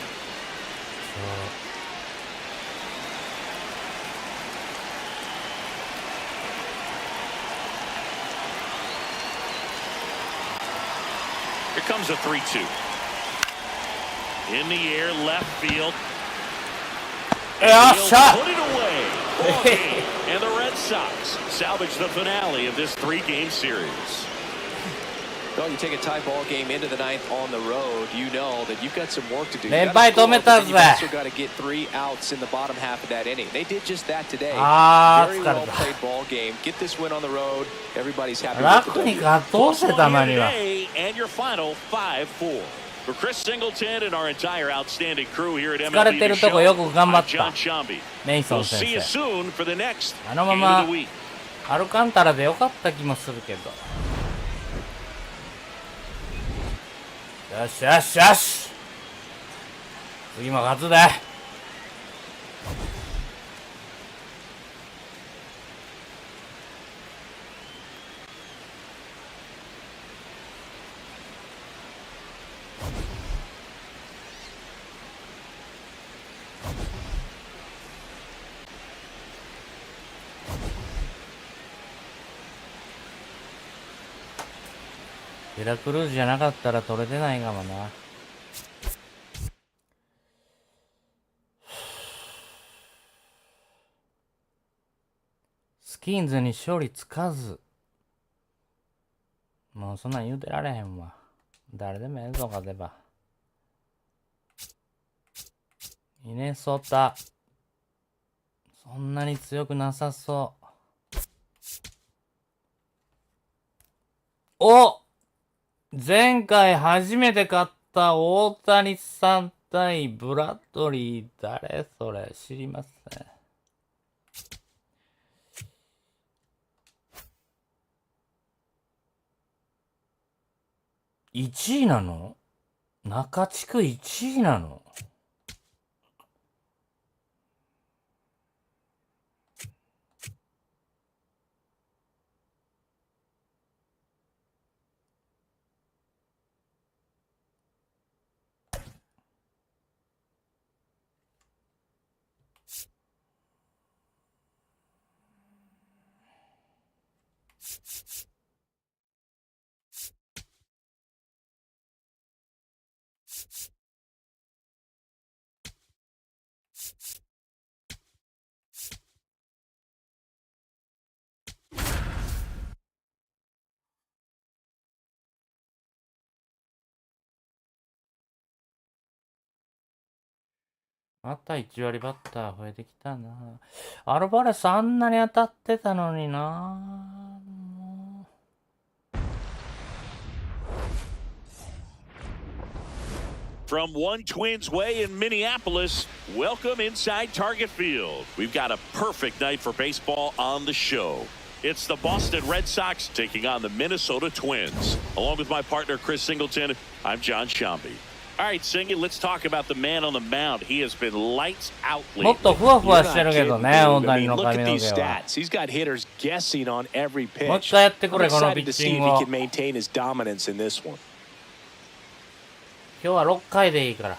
Here comes a 3-2. In the air, left field. Yeah, He'll shot. put it away. Ball game. And the Red Sox salvage the finale of this 3-game series. Well, you take a tie ball game into the 9th on the road, you know that you've got some work to do.連 You've 敗 got 止め to た score, but ぜ。 you've also got to get 3 outs in the bottom half of that inning. They did just that today. Very あー、疲 well れた。 played ball game. Get this win on the road. Everybody's happy with the 楽に W. 勝とうしてたまには。 And your final 5-4. For Chris Singleton and our entire outstanding crew here at 疲れて MLB るとこよ The く頑張 Show, っ I'm た John。Shambi. メイソ We'll ン see 先 you 生。 soon for the next あのま game ま of the week. アルカンタラでよかった気もするけど。よしよしよし。次も勝つで。デラクルーズじゃなかったら取れてないかもな。スキーンズに勝利つかず。もうそんなん言うてられへんわ。誰でもええぞ、勝てば。ミネソタ。そんなに強くなさそう。お、前回初めて勝った大谷さん対ブラッドリー、誰それ知りません。1位なの？中地区1位なの？また1割バッター増えてきたな。アルバレスあんなに当たってたのにな。From one Twins way in Minneapolis, welcome inside Target Field. We've got a perfect night for baseball on the show. It's the Boston Red Sox taking on the Minnesota Twins. Along with my partner, Chris Singleton, I'm John Shambi. All right, Singy, let's talk about the man on the mound. He has been lights out もっと lately. ふわふわしてるけどね、大 I 谷 mean, の look at 髪の these 毛は。 stats. He's got hitters guessing on every もう pitch. 一回やってく I'm れ、このピ excited ッ to チ see ン if グ he を。 can maintain his dominance in this one. 今日は6回でいいから。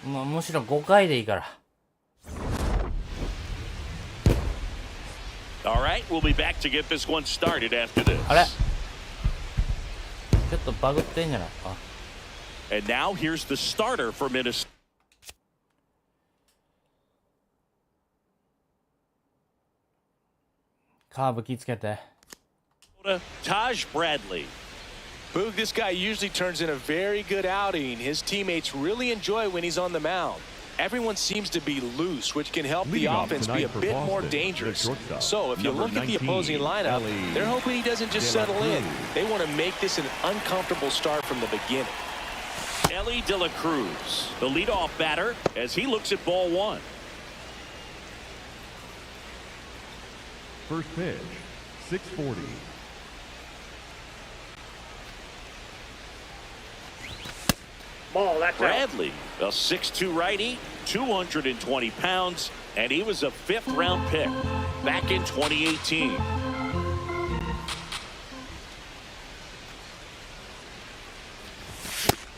むしろ5回でいいから。All right, we'll be back to get this one started after this. あれちょっとバグってんじゃないか。 And now here's the starter for Minnesota. カーブ気つけて。Taj Bradley. Boog, this guy usually turns in a very good outing. His teammates really enjoy when he's on the mound. Everyone seems to be loose, which can help the offense be a bit more dangerous. So if you look at the opposing lineup, they're hoping he doesn't just settle in. They want to make this an uncomfortable start from the beginning. Ellie De La Cruz, the leadoff batter, as he looks at ball one. First pitch, 640. Ball, that's out. Bradley, a 6'2 righty, 220 pounds, and he was a fifth-round pick back in 2018.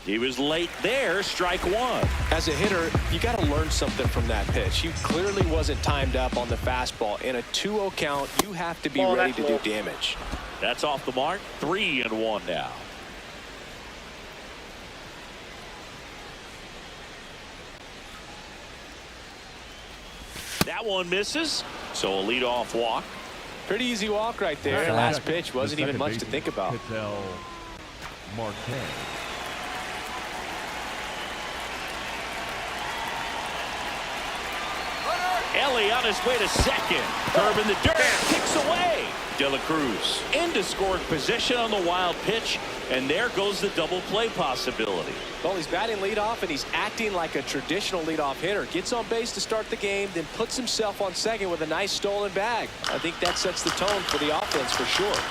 He was late there, strike one. As a hitter, you got to learn something from that pitch. He clearly wasn't timed up on the fastball. In a 2-0 count, you have to be ready to do damage. That's off the mark, 3-1 now. That one misses, so a leadoff walk. Pretty easy walk right there. Last pitch wasn't even much to think about. Ellie on his way to second. Curve in the dirt, kicks away. De La Cruz into scoring position on the wild pitch, and there goes the double play possibility. Well, he's batting leadoff, and he's acting like a traditional leadoff hitter. Gets on base to start the game, then puts himself on second with a nice stolen bag. I think that sets the tone for the offense for sure.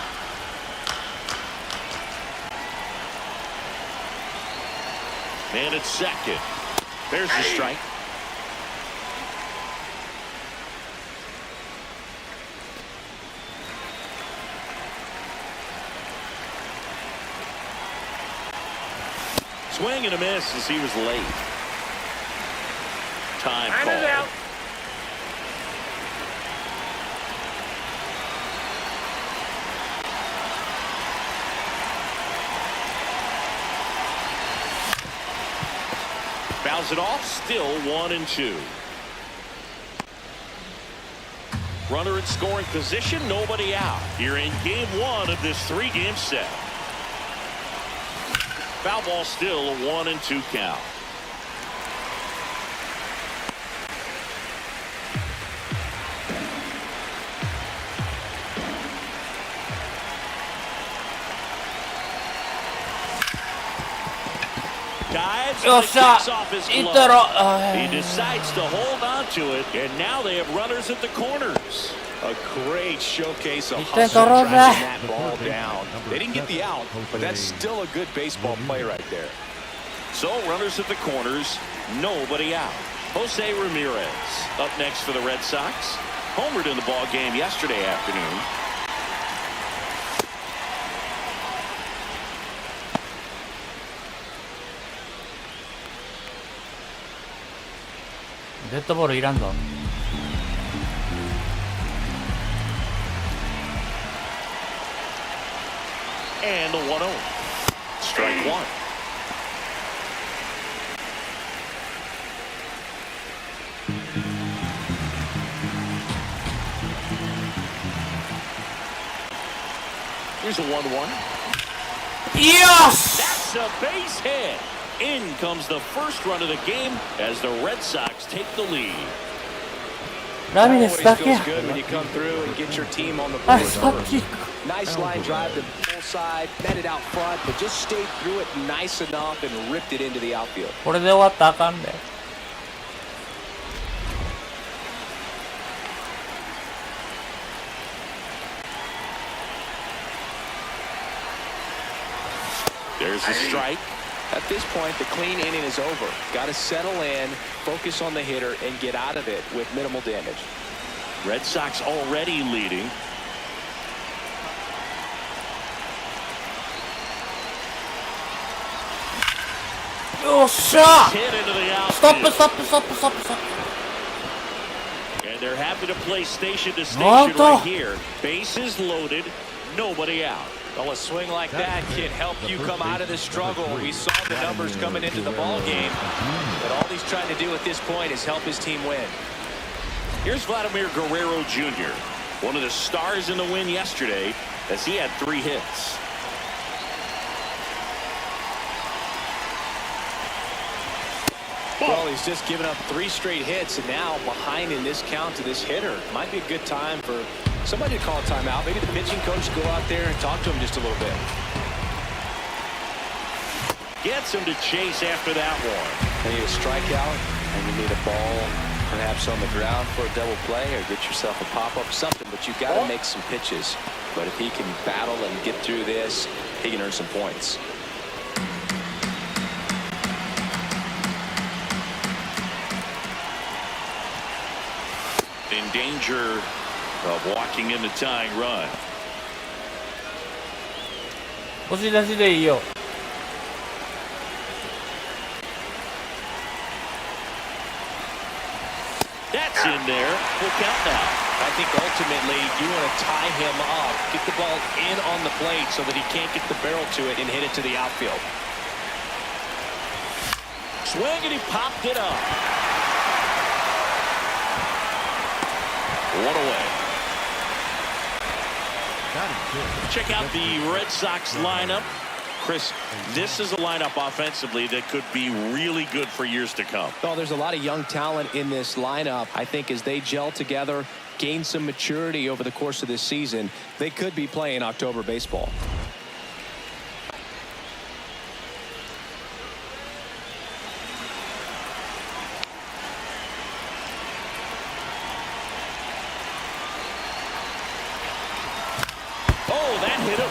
Man at second. There's the strike. Swing and a miss as he was late. Time Time is call. out. Fouls it off, still 1-2. Runner in scoring position, nobody out. You're in game one of this three-game set. Foul ball, still a 1-2 count. Dives, Yo, and it shot. kicks off his Eat glove. that He decides to hold on to it, and now they have runners at the corners. A great showcase of He hustle took a roll driving back. that ball down. They didn't get the out, but that's still a good baseball play right there. So runners at the corners, nobody out. Jose Ramirez up next for the Red Sox. Homered in the ball game yesterday afternoon.デッドボールいらんぞ。And the 1-0. Strike one. Here's a 1-1. Yes! That's a base hit. In comes the first run of the game as the Red Sox take the lead. ラミレスだけや。 Always feels good when you come through and get your team on the ナイ board スパッ early. キング。 Nice line drive to the full side, met it out front, but just stayed through it nice enough and ripped it into the outfield. これで終わったらあかんで。There's a strike. At this point, the clean inning is over. Got to settle in, focus on the hitter, and get out of it with minimal damage. Red Sox already leading.よっしゃ Hit into the ストップ outfield. ストップストップストップストップ And they're happy to play station to station What the- right here. Bases loaded, nobody out. Well, a swing like that can help you come out of the struggle. We saw the numbers coming into the ball game, but all he's trying to do at this point is help his team win. Here's Vladimir Guerrero Jr., one of the stars in the win yesterday, as he had 3 hits. Well, he's just given up 3 straight hits, and now behind in this count to this hitter. Might be a good time for somebody to call a timeout. Maybe the pitching coach go out there and talk to him just a little bit. Gets him to chase after that one. You need a strikeout, and you need a ball perhaps on the ground for a double play, or get yourself a pop-up, something, but you've got to make some pitches. But if he can battle and get through this, he can earn some points. In danger of walking in the tying run. 押し出しでいいよ。 That's in there. Full count now. I think ultimately you want to tie him up, get the ball in on the plate so that he can't get the barrel to it and hit it to the outfield. Swing and he popped it up. 1 away. Check out the Red Sox lineup. Chris, this is a lineup offensively that could be really good for years to come. Oh, there's a lot of young talent in this lineup. I think as they gel together, gain some maturity over the course of this season, they could be playing October baseball. Oh, that hit him.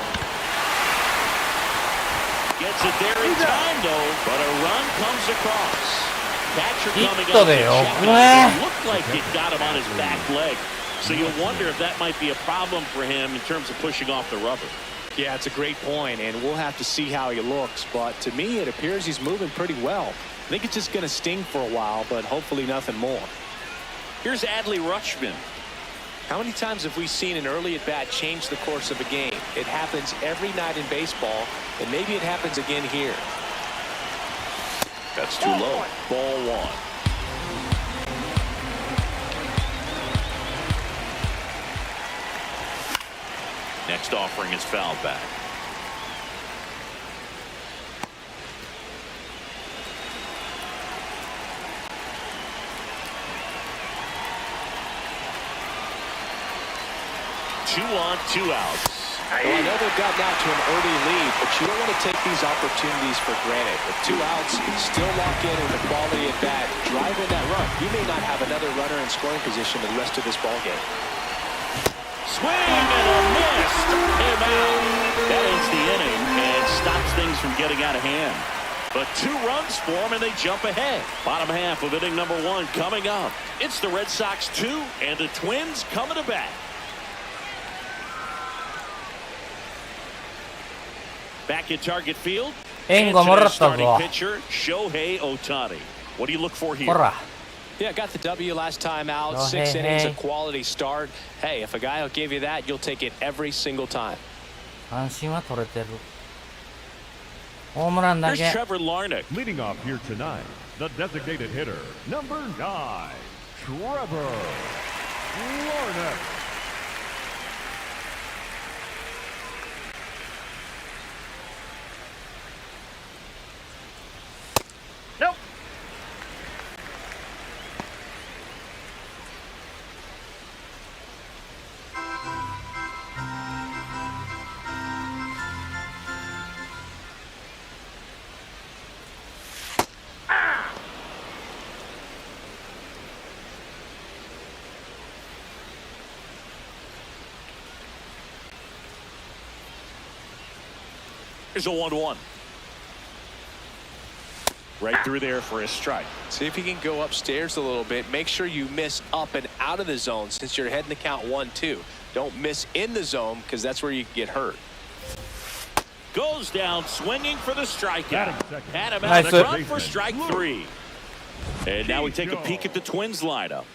Gets it there in time, though, but a run comes across. Catcher coming up to check on it. Looked like it got him on his back leg. So you wonder if that might be a problem for him in terms of pushing off the rubber. Yeah, it's a great point, and we'll have to see how he looks. But to me, it appears he's moving pretty well. I think it's just going to sting for a while, but hopefully nothing more. Here's Adley Rutschman. How many times have we seen an early at-bat change the course of a game? It happens every night in baseball, and maybe it happens again here. That's too low. Ball 1. Next offering is fouled back. Two on, 2 outs. Well, I know they've gotten out to an early lead, but you don't want to take these opportunities for granted. With 2 outs, still lock in with the quality at bat, drive in that run. You may not have another runner in scoring position the rest of this ball game. Swing and a miss. Him out. That ends the inning and stops things from getting out of hand. But 2 runs for them and they jump ahead. Bottom half of inning number 1 coming up. It's the Red Sox 2 and the Twins coming to bat. Back at Target Field. And today's starting pitcher, Shohei Ohtani. What do you look for here? Yeah, got the W last time out. 6 innings, a quality start. Hey, if a guy will give you that, you'll take it every single time. 三振は取れてる。ホームランだ Here's け。 Trevor Larnach. Leading off here tonight, the designated hitter, number 9, Trevor Larnach. Nope. Here's a 1-1. Right through there for a strike. See if you can go upstairs a little bit. Make sure you miss up and out of the zone since you're heading the count 1-2. Don't miss in the zone because that's where you can get hurt. Goes down swinging for the strikeout. Had him out Nice of the run for strike 3. And now we take a peek at the Twins lineup.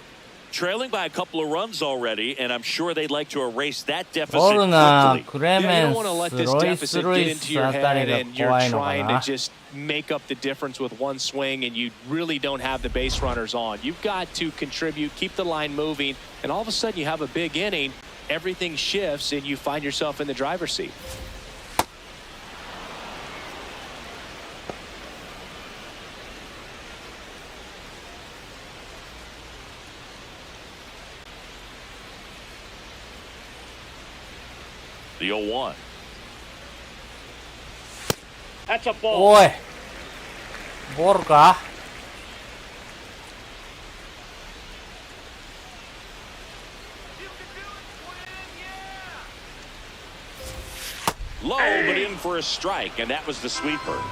Trailing by a couple of runs already, and I'm sure they'd like to erase that ボ deficit ルナー、 quickly. クレ Yeah, you メ don't ン want to let ス、 this ロイス・ deficit ル get イ into ス your あたり head が and you're 怖いのか trying な。 to just make up the difference with one swing and you really don't have the base runners on. You've got to contribute, keep the line moving, and all of a sudden you have a big inning, everything shifts and you find yourself in the driver's seat. The 0-1. That's a ball. おい、ボールか。 Low, but in for a strike, and that was the sweeper.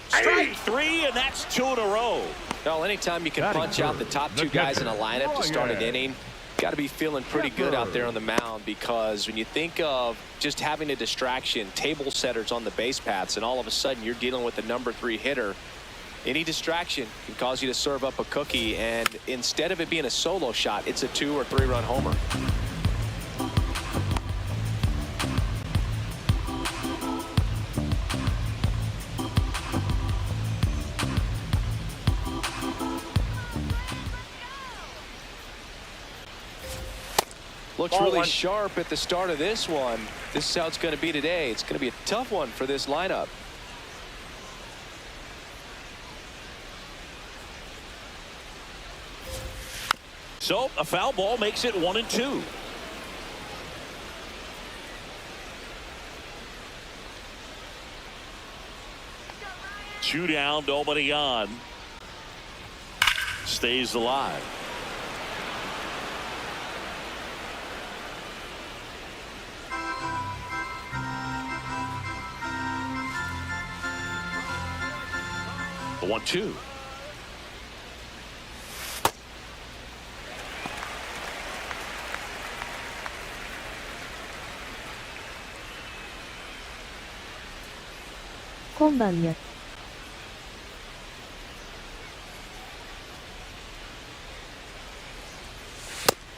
Strike 3, and that's 2 in a row. Well, anytime you can punch out the top two guys in a lineup to start an inning, got to be feeling pretty good out there on the mound, because when you think of just having a distraction, table setters on the base paths, and all of a sudden you're dealing with the number 3 hitter, any distraction can cause you to serve up a cookie, and instead of it being a solo shot, it's a 2 or 3 run homer. Looks really sharp at the start of this one. This is how it's going to be today. It's going to be a tough one for this lineup. So a foul ball makes it 1-2. Two down, nobody on. Stays alive. The 1-2. Konbannya.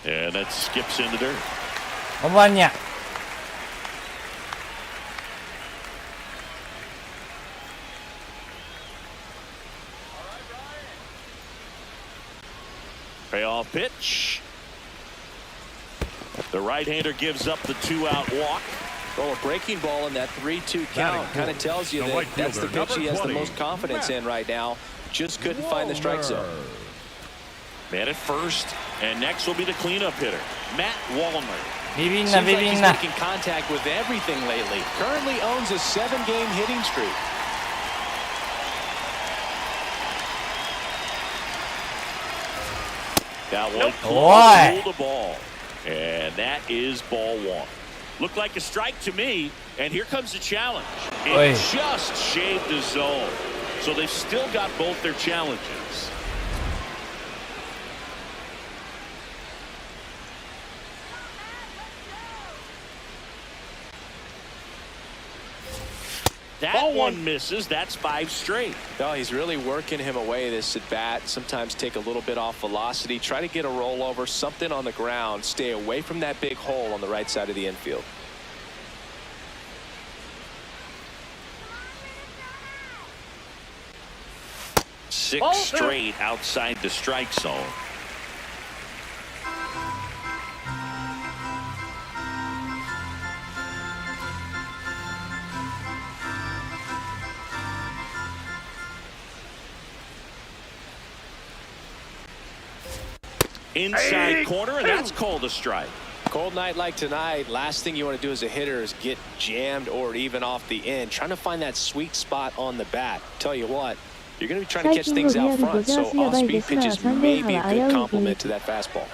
And that skips into dirt. こんばんにゃ。 Payoff pitch. The right-hander gives up the 2-out walk. Well, a breaking ball in that 3-2 count kind of tells you that that's the pitch he has the most confidence in right now. Just couldn't find the strike zone. Man at first, and next will be the cleanup hitter, Matt Wallner. Seems like he's making contact with everything lately. Currently owns a 7-game hitting streak. That one close to the ball, and that is ball 1. Looked like a strike to me, and here comes the challenge. It just shaved the zone, so they've still got both their challenges. That one misses. That's 5 straight. No, he's really working him away this at bat. Sometimes take a little bit off velocity. Try to get a rollover, something on the ground. Stay away from that big hole on the right side of the infield. Six straight outside the strike zone. Inside corner, and that's called a strike. Cold night like tonight, last thing you want to do as a hitter is get jammed or even off the end. Trying to find that sweet spot on the bat. Tell you what, you're going to be trying to catch things out front, so off-speed pitches may be a good complement to that fastball.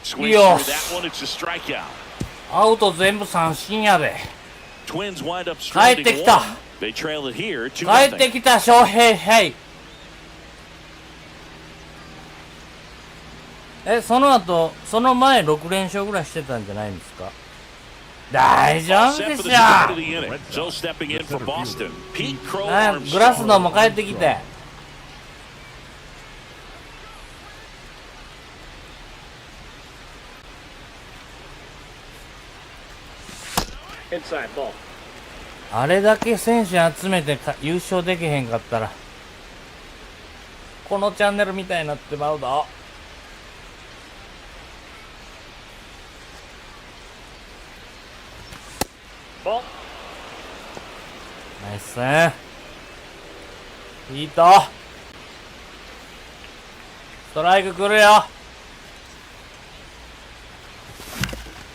Swing through that one, it's a strikeout. アウト全部三振やで。 Twins wind up 帰ってき stranding た。 one. They trail it here 帰 2-0. ってきた翔平平。その後、その前6連勝ぐらいしてたんじゃないんですか。大丈夫 Set で for し the ょ。 start of the inning. So stepping in for Boston, Pete Crow グラスノーも帰ってきて。Inside ball. あれだけ選手集めて優勝できへんかったら、このチャンネルみたいになってまうぞ。Ball. ナイスね。ヒート。ストライク来るよ。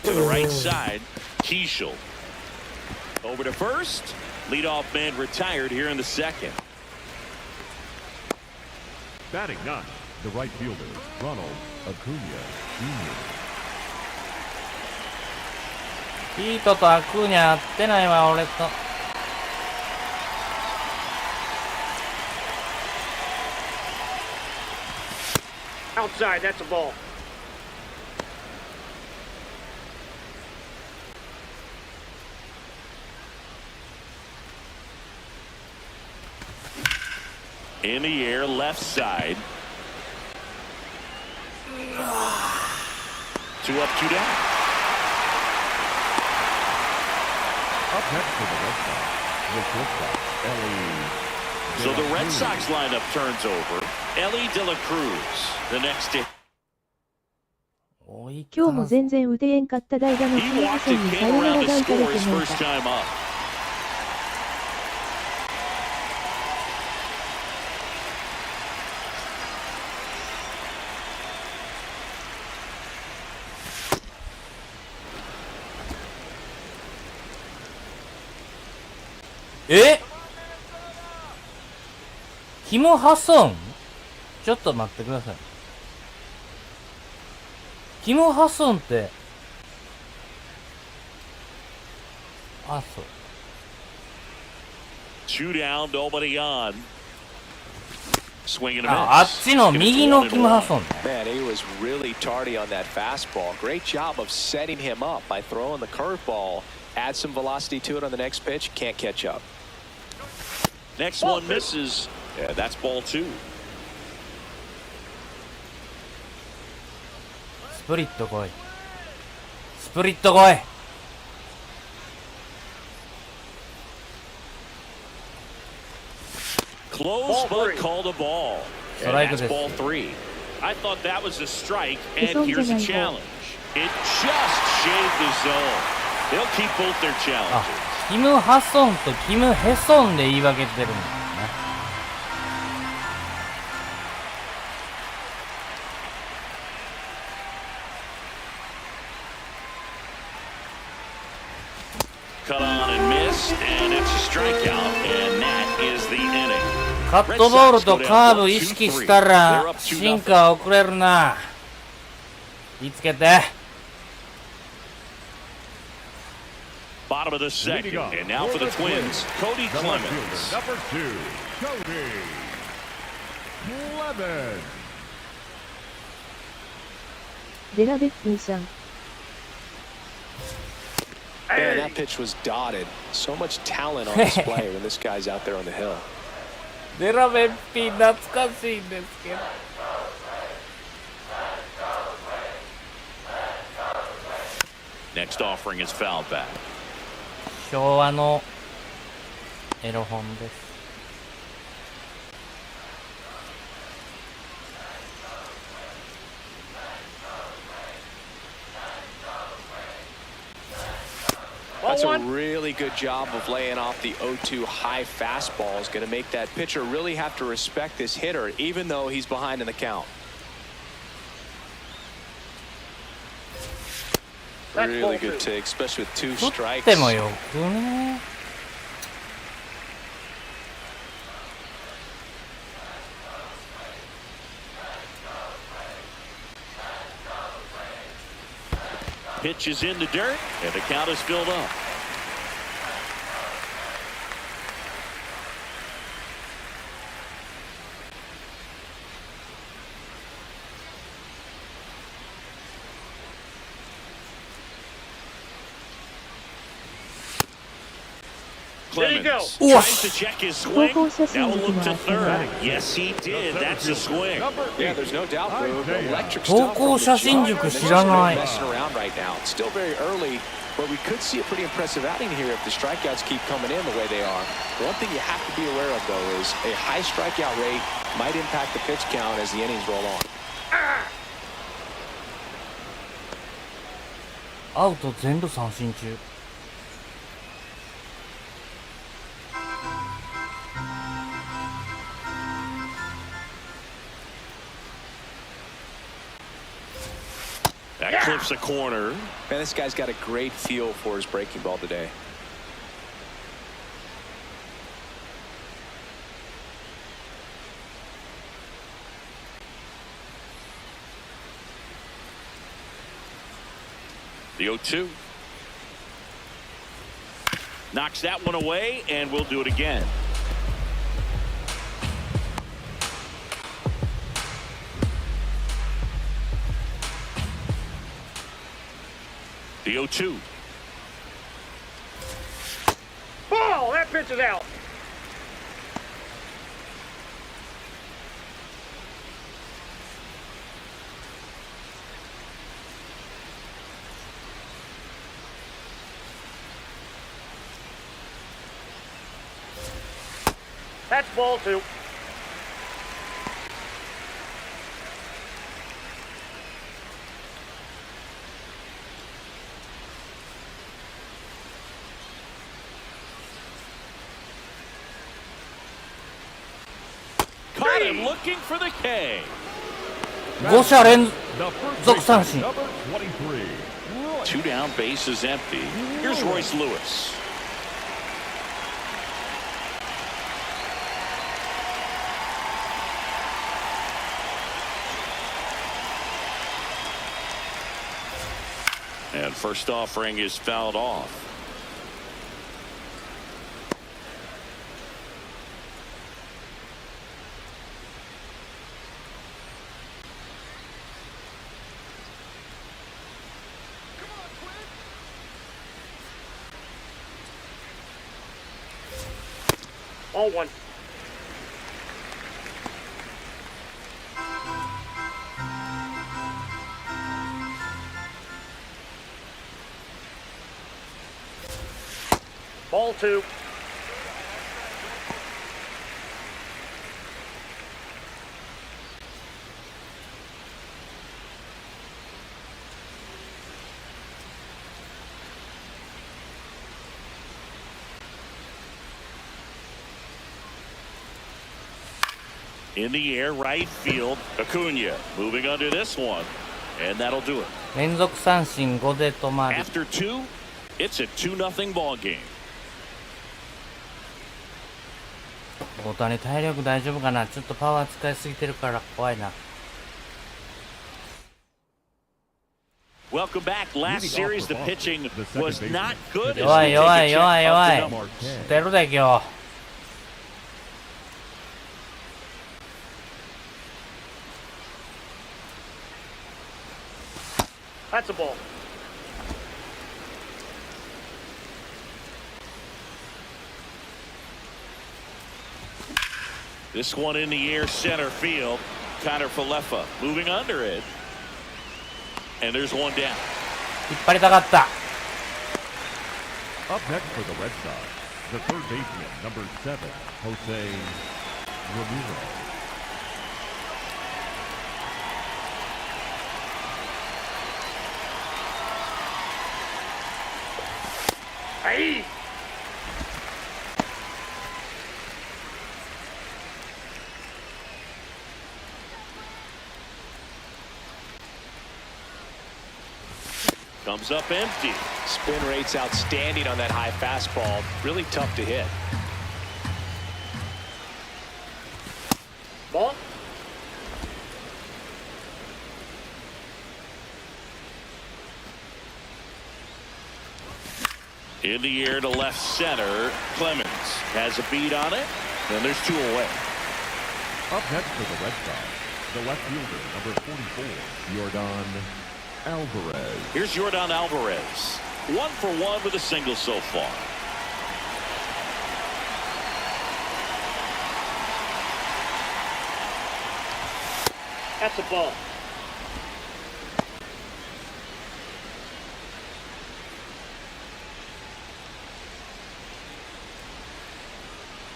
to the right side. Keishel over to first. Leadoff man retired here in the second. Batting ninth, the right fielder, Ronald Acuna Jr. ヒートとアクーニャ合ってないわ、俺と。Outside, that's a ball. In the air, left side. 2 up, 2 down. Up next for the Red Sox, the shortstop, Ellie. So the Red Sox lineup turns over. Ellie De La Cruz, the next hit. 今日も全然打てえんかった代打の He キム・ハ walked ソン and にサ came ヨナラ around to が打た score れ his てもう first た。 time up. Eh? キム・ハソン？ちょっと待ってください。キム・ハソンって、あ、そう。 2 down, nobody on. Swing and a あっ miss. ちの右のキム・ハソンね。 Man, he was really tardy on that fastball. Great job of setting him up by throwing the curveball. Add some velocity to it on the next pitch. Can't catch up. Next one misses. Yeah, that's ball 2. スプリット来い。スプリット来い。 Close but called a ball. And Strike that's this. ball 3. I thought that was a strike, and here's a challenge. It just shaved the zone. They'll keep both their あ challenges.、キム・ハソンとキム・ヘソンで言い分けてるんだよね。Cut on and missed, and it's a strikeout, and that is the inning. カットボールとカーブ意識したら進化遅れるな。気ぃつけて。 Bottom of the second, and now for the Twins, Cody The left Clemens. fielder, number 2, Cody Clemens. デラベッピンさん。Man, that pitch was dotted. So much talent on display when this guy's out there on the hill. デラベッピン懐かしいんですけど。Next offering is fouled back. 昭和のエロ本です。That's a really good job of laying off the 0-2 high fastball. Is going to make that pitcher really have to respect this hitter, even though he's behind in the count. Really good take, especially with 2 strikes. でもよくね。Pitch is in the dirt, and the count is filled up. Clemens tries to check his swing. Now a look to third. Yes, he did. That's a swing. Yeah, there's no doubt. Electric 投 stuff 稿 from 写 the 真 shot. 塾知らない。 Messing around right now. It's still very early, but we could see a pretty impressive outing here if the strikeouts keep coming in the way they are. The one thing you have to be aware of, though, is a high strikeout rate might impact the pitch count as the innings roll on. アウト全部三振中。That clips a corner. Man, this guy's got a great feel for his breaking ball today. The 0-2. Knocks that one away, and we'll do it again. The 0-2. Ball! That pitch is out. That's ball 2. Caught him looking for the K. 5者連続三振。 Number 23. Two down, base is empty. Here's Royce Lewis. And first offering is fouled off. All 1. Ball 2. In the air, right field. Acuna moving under this one, and that'll do it. 連続三振5で止まり。 After 2, it's a 2-0 ball game. 大谷体力大丈夫かな。ちょっとパワー使いすぎてるから怖いな。 Welcome back. Last series, the pitching was not good. 弱い弱い弱い弱い。出るで今日。That's a ball. This one in the air, center field. Connor Falefa moving under it. And there's one down. 引っ張りたかった。 Up next for the Red Sox, the third baseman, number 7, Jose Ramirez. Hey! Comes up empty. Spin rate's outstanding on that high fastball. Really tough to hit. Ball. In the air to left center. Clemens has a beat on it. And there's 2 away. Up next for the Red Sox, the left fielder, number 44, Yordan Alvarez. Here's Yordan Alvarez. 1 for 1 with a single so far. That's a ball.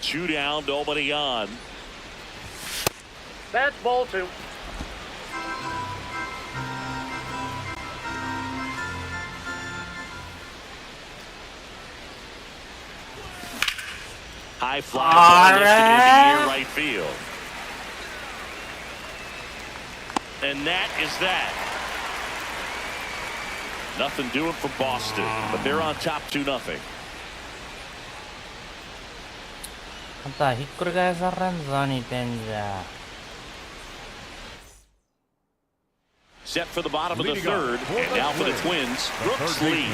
Two down, nobody on. That's ball 2. High fly ball lifted in the air right field. And that is that. Nothing doing for Boston, but they're on top 2-0. またひっくり返されんぞ、2点じゃ。 Set for the bottom of the third, and now for the Twins, Brooks Lee.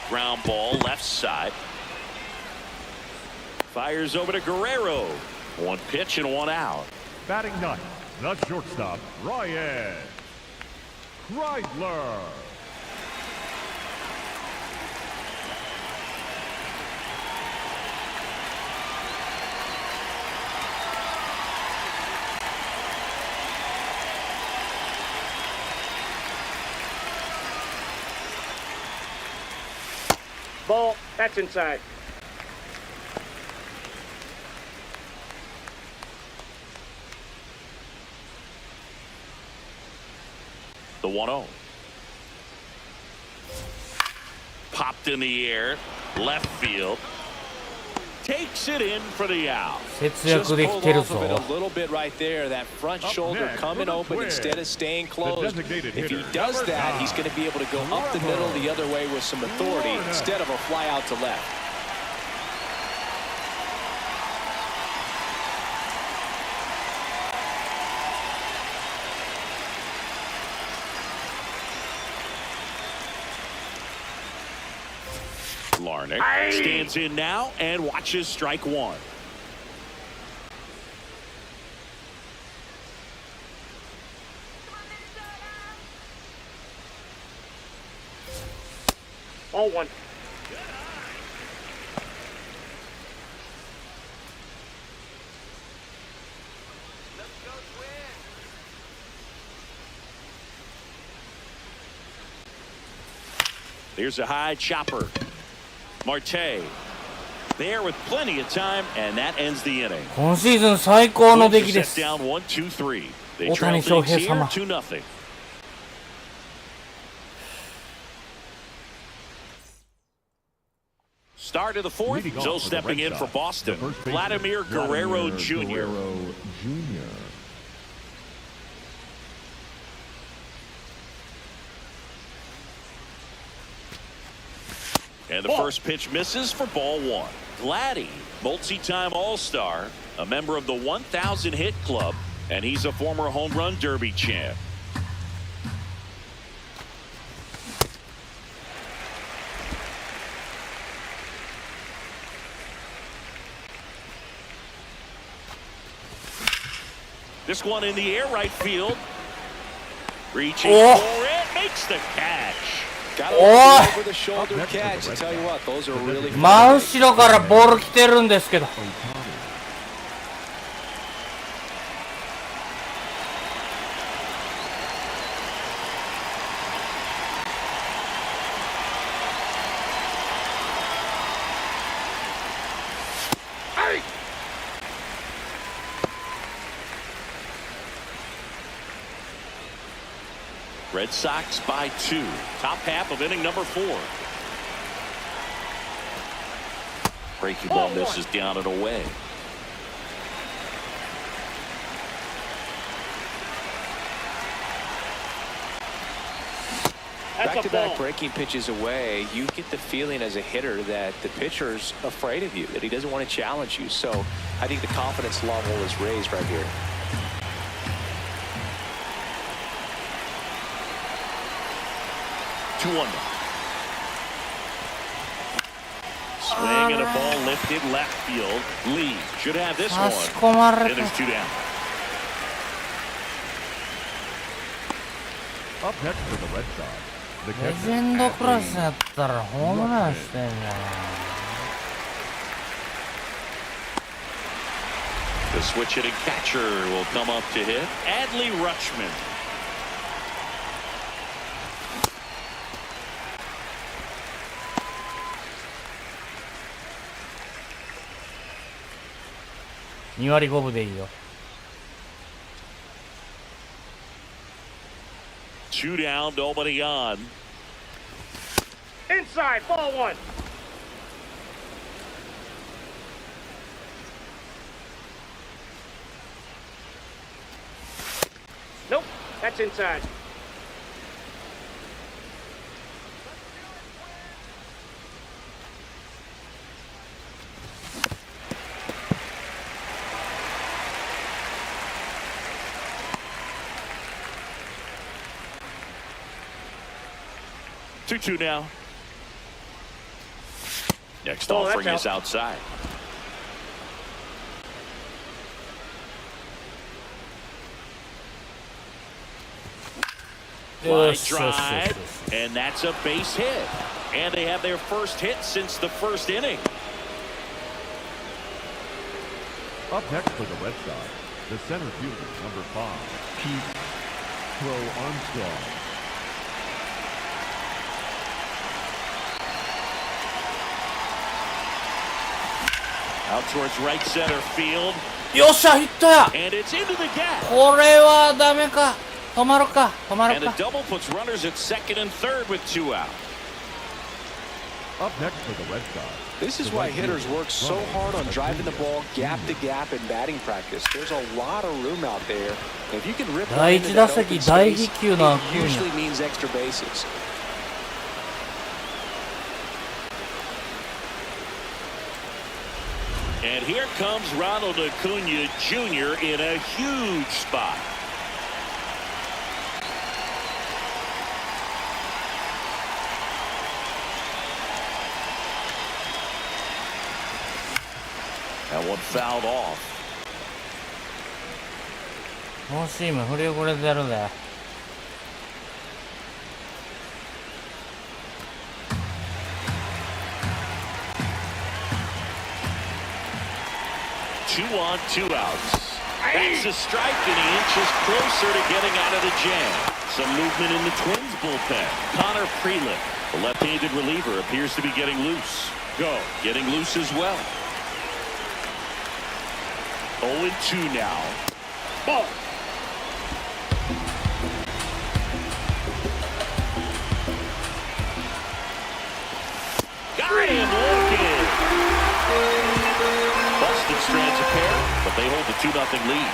Ground ball left side. Fires over to Guerrero. 1 pitch and 1 out. Batting ninth, the shortstop, Ryan Kreidler. Ball. That's inside. The 1-0. Popped in the air, left field. Takes it in for the out. 節約できてる Just pulled ぞ。 off of it a little bit right there. That front Up shoulder next coming for the open Twins, instead of staying closed. designated If he hitter, does number that, 9, he's going to be able to go up the middle the other way with some authority Florida. instead of a fly out to left. Larnick stands in now and watches strike 1. Ball 1. There's a high chopper. Marte there with plenty of time, and that ends the inning. 今シーズン最高の出来で Set す。 down 1-2-3. They 大 trail 谷翔 things 平 here 様。 2-0. Start of the fourth. Leading off Joe for the stepping Red in for Sox, Boston. the first baseman, Vladimir Guerrero Jr. Guerrero Jr. And the first pitch misses for ball 1. Vladdy, multi-time All-Star, a member of the 1,000 hit club, and he's a former home run derby champ. This one in the air right field. Reaching Oh. for it, makes the catch. Got Oh. over the shoulder catch. I tell you what, those are really 真後ろからボール来てるんですけど。Red Sox by 2. Top half of inning number 4. Breaking ball misses down and away. That's a Back-to-back ball. breaking pitches away, you get the feeling as a hitter that the pitcher's afraid of you, that he doesn't want to challenge you. So I think the confidence level is raised right here. 2-1. Swing and a ball lifted left field. Lee should have this 差し one. 込まれ And た。 there's 2 down. Up next for the Red Sox, the レ catcher, ジェンドクラスやったらホームランしてんじゃん。 The switch hitting catcher will come up to hit. Adley Rutschman.2割5分でいいよ。 2 down, nobody on. Inside, ball 1. Nope, that's inside. Two now. Next Oh, that's offering is out. outside. Line drive, and that's a base hit. And they have their first hit since the first inning. Up next for the Red Sox, the center fielder, number 5, Pete Crow Armstrong. Out towards right center field, よっしゃヒットや。 and it's into the gap. これはダメか。止まるか。止まる And a か。 double puts runners at second and third with 2 out. Up next for the Red Sox, This is why hitters work so hard on driving the ball gap to gap in batting practice. There's a lot of room out there. If you can rip one 第 into 一打 that 席 open 大 space, 飛球の it アクーニャ usually means extra bases. And here comes Ronald Acuna Jr. in a huge spot. That one fouled off. フォーシーム振り遅れてるぜ。 2 on, 2 outs. That's a strike, and he inches closer to getting out of the jam. Some movement in the Twins bullpen. Connor Prelim, the left-handed reliever, appears to be getting loose. Go, getting loose as well. 0-2 now. Ball. Got him looking. Busted strands a pair, but they hold the 2-0 lead.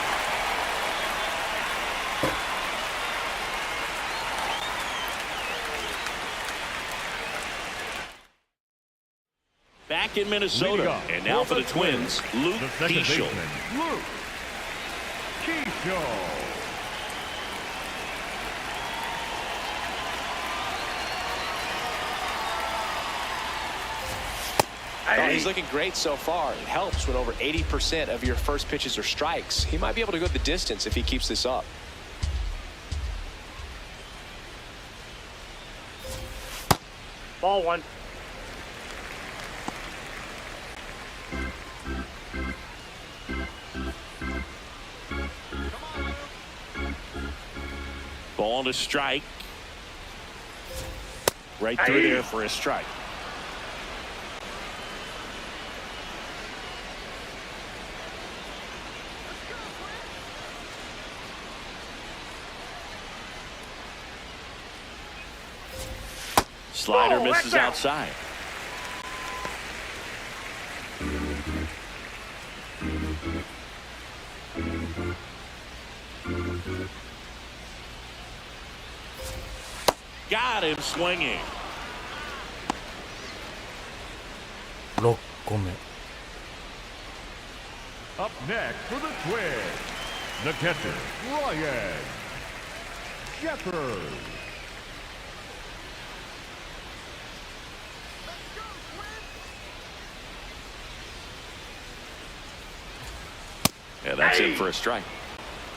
Back in Minnesota, and now for the Twins, Luke the second Keeschel. baseman, Luke Keeschel. Oh, he's looking great so far. It helps when over 80% of your first pitches are strikes. He might be able to go the distance if he keeps this up. Ball one. Ball to strike. Right through there for a strike. Slider misses outside. Got him swinging. 6個目。 Up next for the Twins, the catcher, Ryan Shepherd. And that's in for a strike.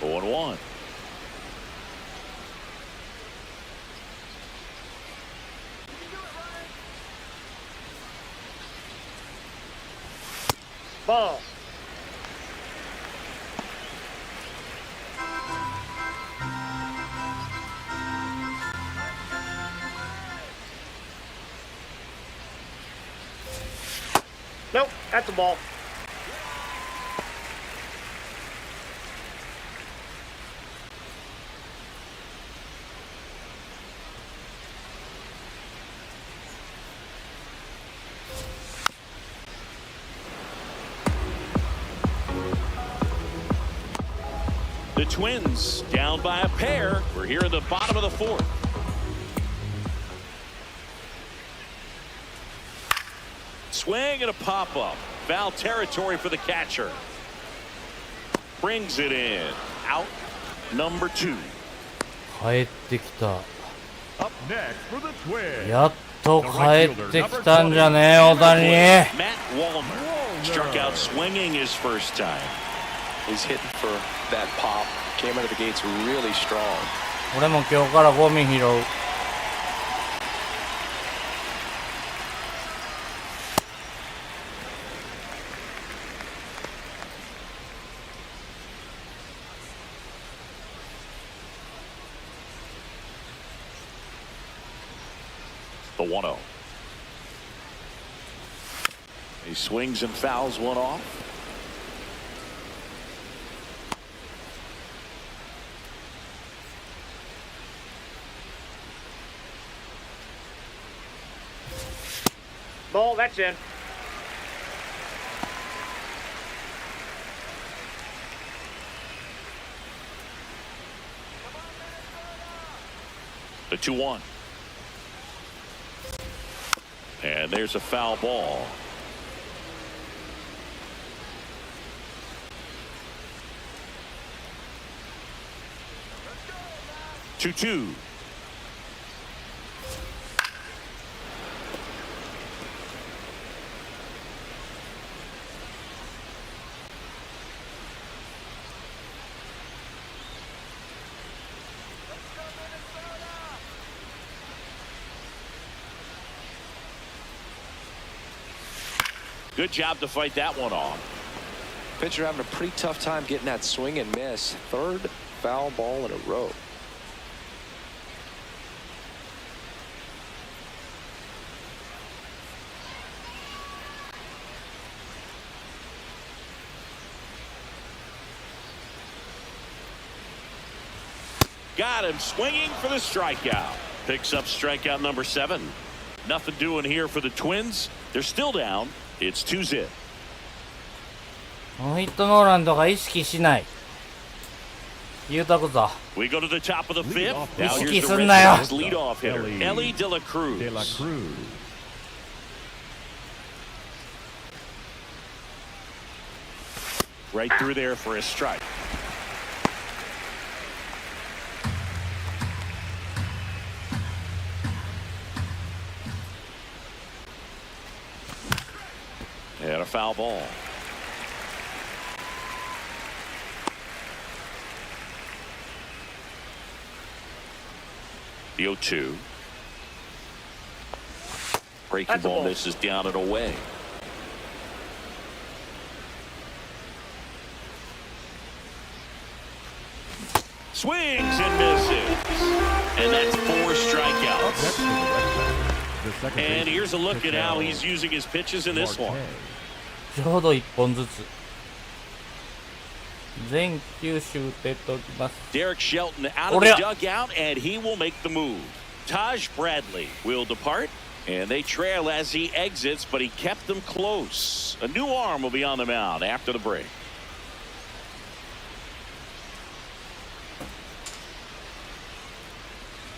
0-1. Ball. Nope, that's a ball. The Twins down by a pair. We're here in the bottom of the fourth. Swing and a pop-up. Foul territory for the catcher. Brings it in. Out number 2. 帰ってきた。 Up next for the Twins, やっと帰ってきたんじゃねえ、大谷。 Matt Wallner struck out swinging his first time. He's hitting for that pop. Came out of the gates really strong. 俺も今日からゴミ拾う。The 1-0. He swings and fouls one off. Ball, that's in. The 2-1. And there's a foul ball. Two. Good job to fight that one off. Pitcher having a pretty tough time getting that swing and miss. Third foul ball in a row. Got him swinging for the strikeout. Picks up strikeout number 7. Nothing doing here for the Twins. They're still down. It's 2-0. ノーヒットノーランとか意識しない。言うたくぞ。 We go to the top of the 5th. Now 意 here's 識 the す Red んなよ。 Sox leadoff hitter, Ellie De La Cruz. De La Cruz. Right through there for a strike. foul ball. The 0-2. Breaking That's a ball ball. misses down and away. Swings and misses. And that's 4 strikeouts. And here's a look at how he's using his pitches in this one. ちょうど1本ずつ。全球種打てておきます。 Derek Shelton out of the dugout, and he will make the move. Taj Bradley will depart, and they trail as he exits, but he kept them close. A new arm will be on the mound after the break.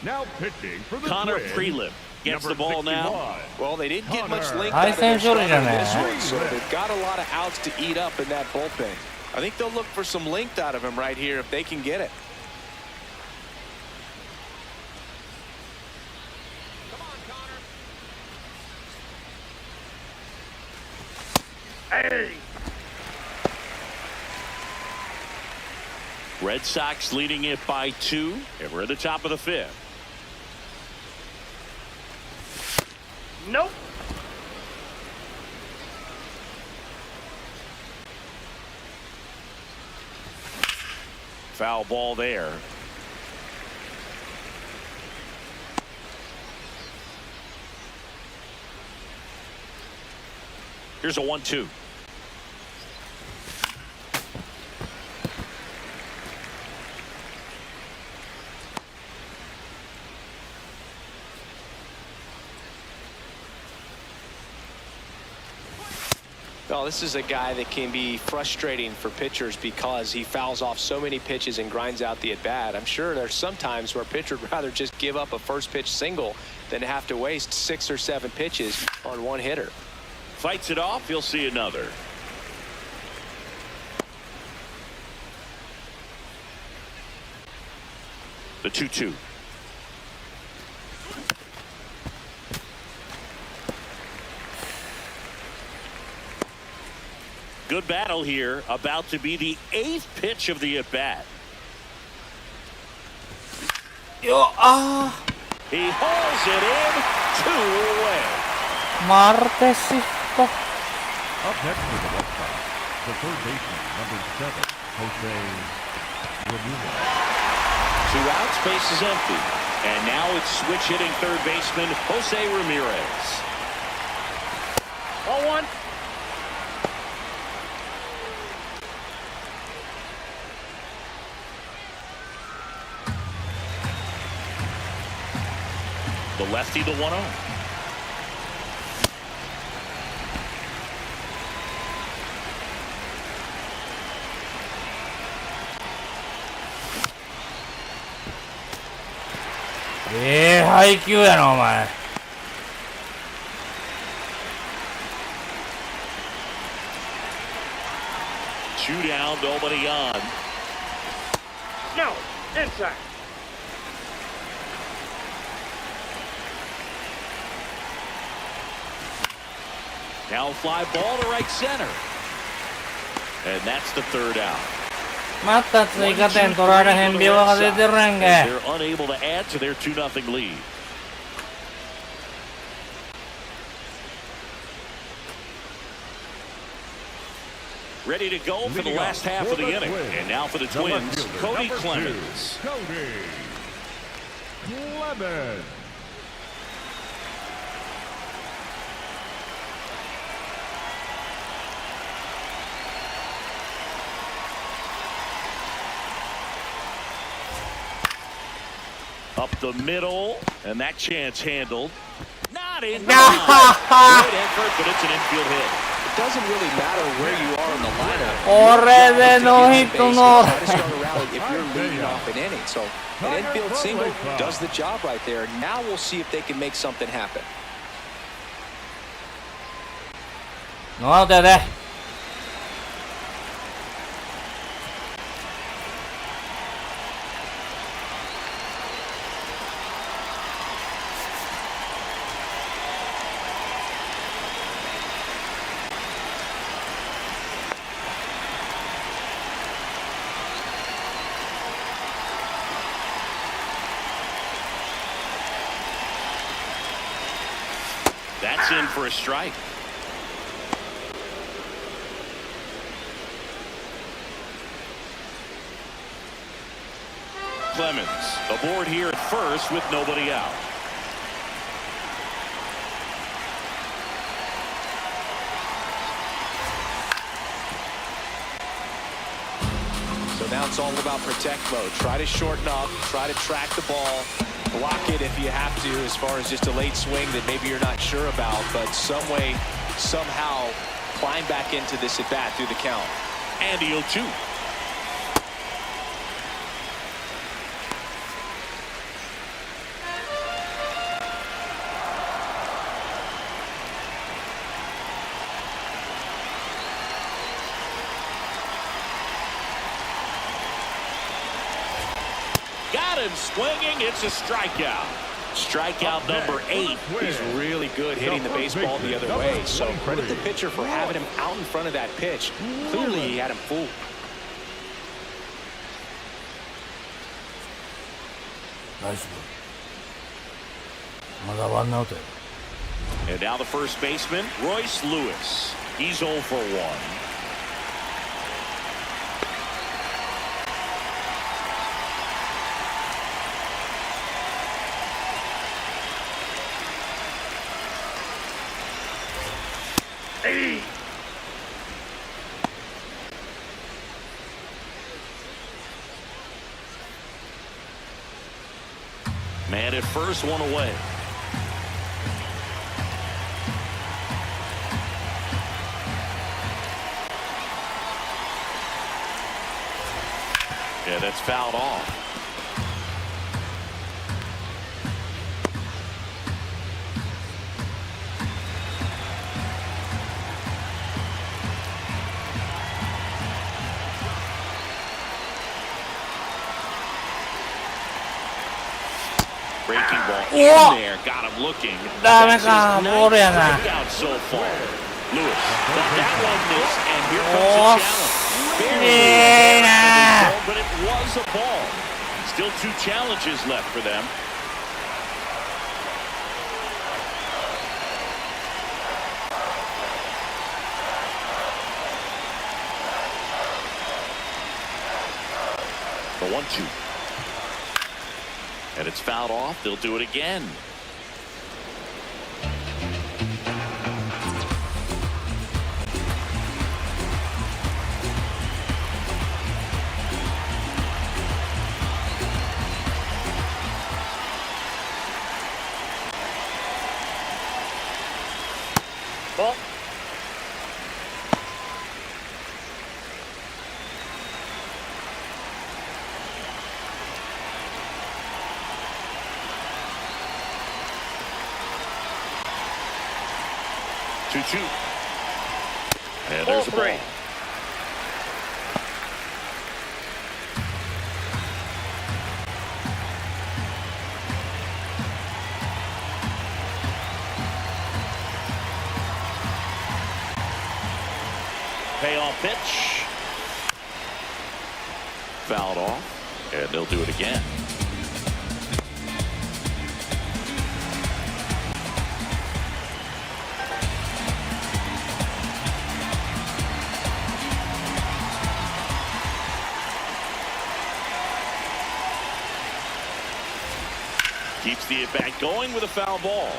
Now pitching for the Connor Twins, Prelim gets the ball now. Well, they didn't get much length High out of their century starter on this that. one, so they've got a lot of outs to eat up in that bullpen. I think they'll look for some length out of him right here if they can get it. Hey! Red Sox leading it by 2, and we're at the top of the 5th. Nope. Foul ball there. Here's a 1-2. Well, this is a guy that can be frustrating for pitchers because he fouls off so many pitches and grinds out the at-bat. I'm sure there's some times where a pitcher would rather just give up a first pitch single than have to waste 6 or 7 pitches on one hitter. Fights it off, he'll see another. The 2-2. Good battle here, about to be the 8th pitch of the at-bat. Yo, He hauls it in, 2 away. Martesito. Up next for the Red Sox, the third baseman, number 7, Jose Ramirez. 2 outs, base is empty. And now it's switch hitting third baseman Jose Ramirez. Ball 1. The lefty, the 1-0.配球やなお前。Two down, nobody on. No. Inside. Now fly ball to right center. And that's the 3rd out. また追加点取られへん病が出てるやんけ。 They're unable to add to their 2-0 lead. Ready to go for the last half of the inning. And now for the Twins, Cody Clemens. Cody Clemens. Up the middle, and that chance handled. Not in time. Great effort, but it's an infield hit. It doesn't really matter where you are in the lineup. これでノーヒットノー。 Try to start a rally if you're leading off an inning. So an infield single does the job right there. Now we'll see if they can make something happen. ノーアウトやで。That's in for a strike. Clemens aboard here at first with nobody out. So now it's all about protect mode. Try to shorten up, try to track the ball, block it if you have to, as far as just a late swing that maybe you're not sure about, but some way, somehow climb back into this at bat through the count. And he'll chew. Got him swinging. It's a strikeout. Strikeout number 8. He's really good hitting the baseball the other way. So credit the pitcher for having him out in front of that pitch. Clearly he had him fooled. Nice. まだワンアウトや。 And now the first baseman, Royce Lewis. He's 0 for 1. Man at first, one away. Yeah, that's fouled off. Breaking ball in there, got him looking. ダメか、ボールやな。 Out so far. Lewis, but that one missed, and here comes the challenge. Yeah. But it was a ball. Still 2 challenges left for them. The 1-2. And it's fouled off. They'll do it again. Ball. Two. And there's a ball. Payoff pitch. Fouled off, and they'll do it again. Keeps the at-bat going with a foul ball.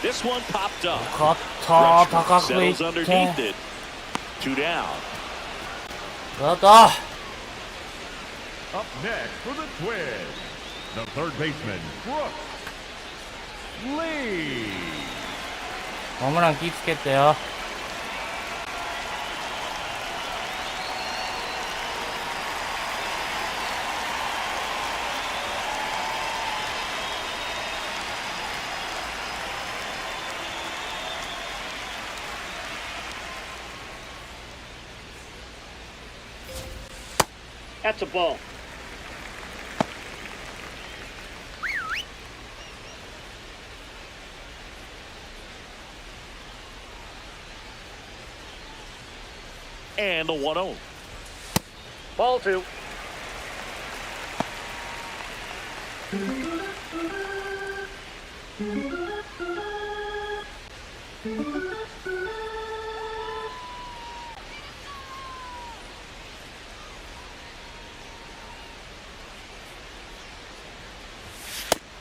This one popped up. 勝った、高くいっ Settles て。 underneath it. 2 down. 勝った。 Up next for the Twins, the third baseman, Brooks Lee. ホームラン気ぃつけてよ。That's a ball. and the 1-0. Ball 2.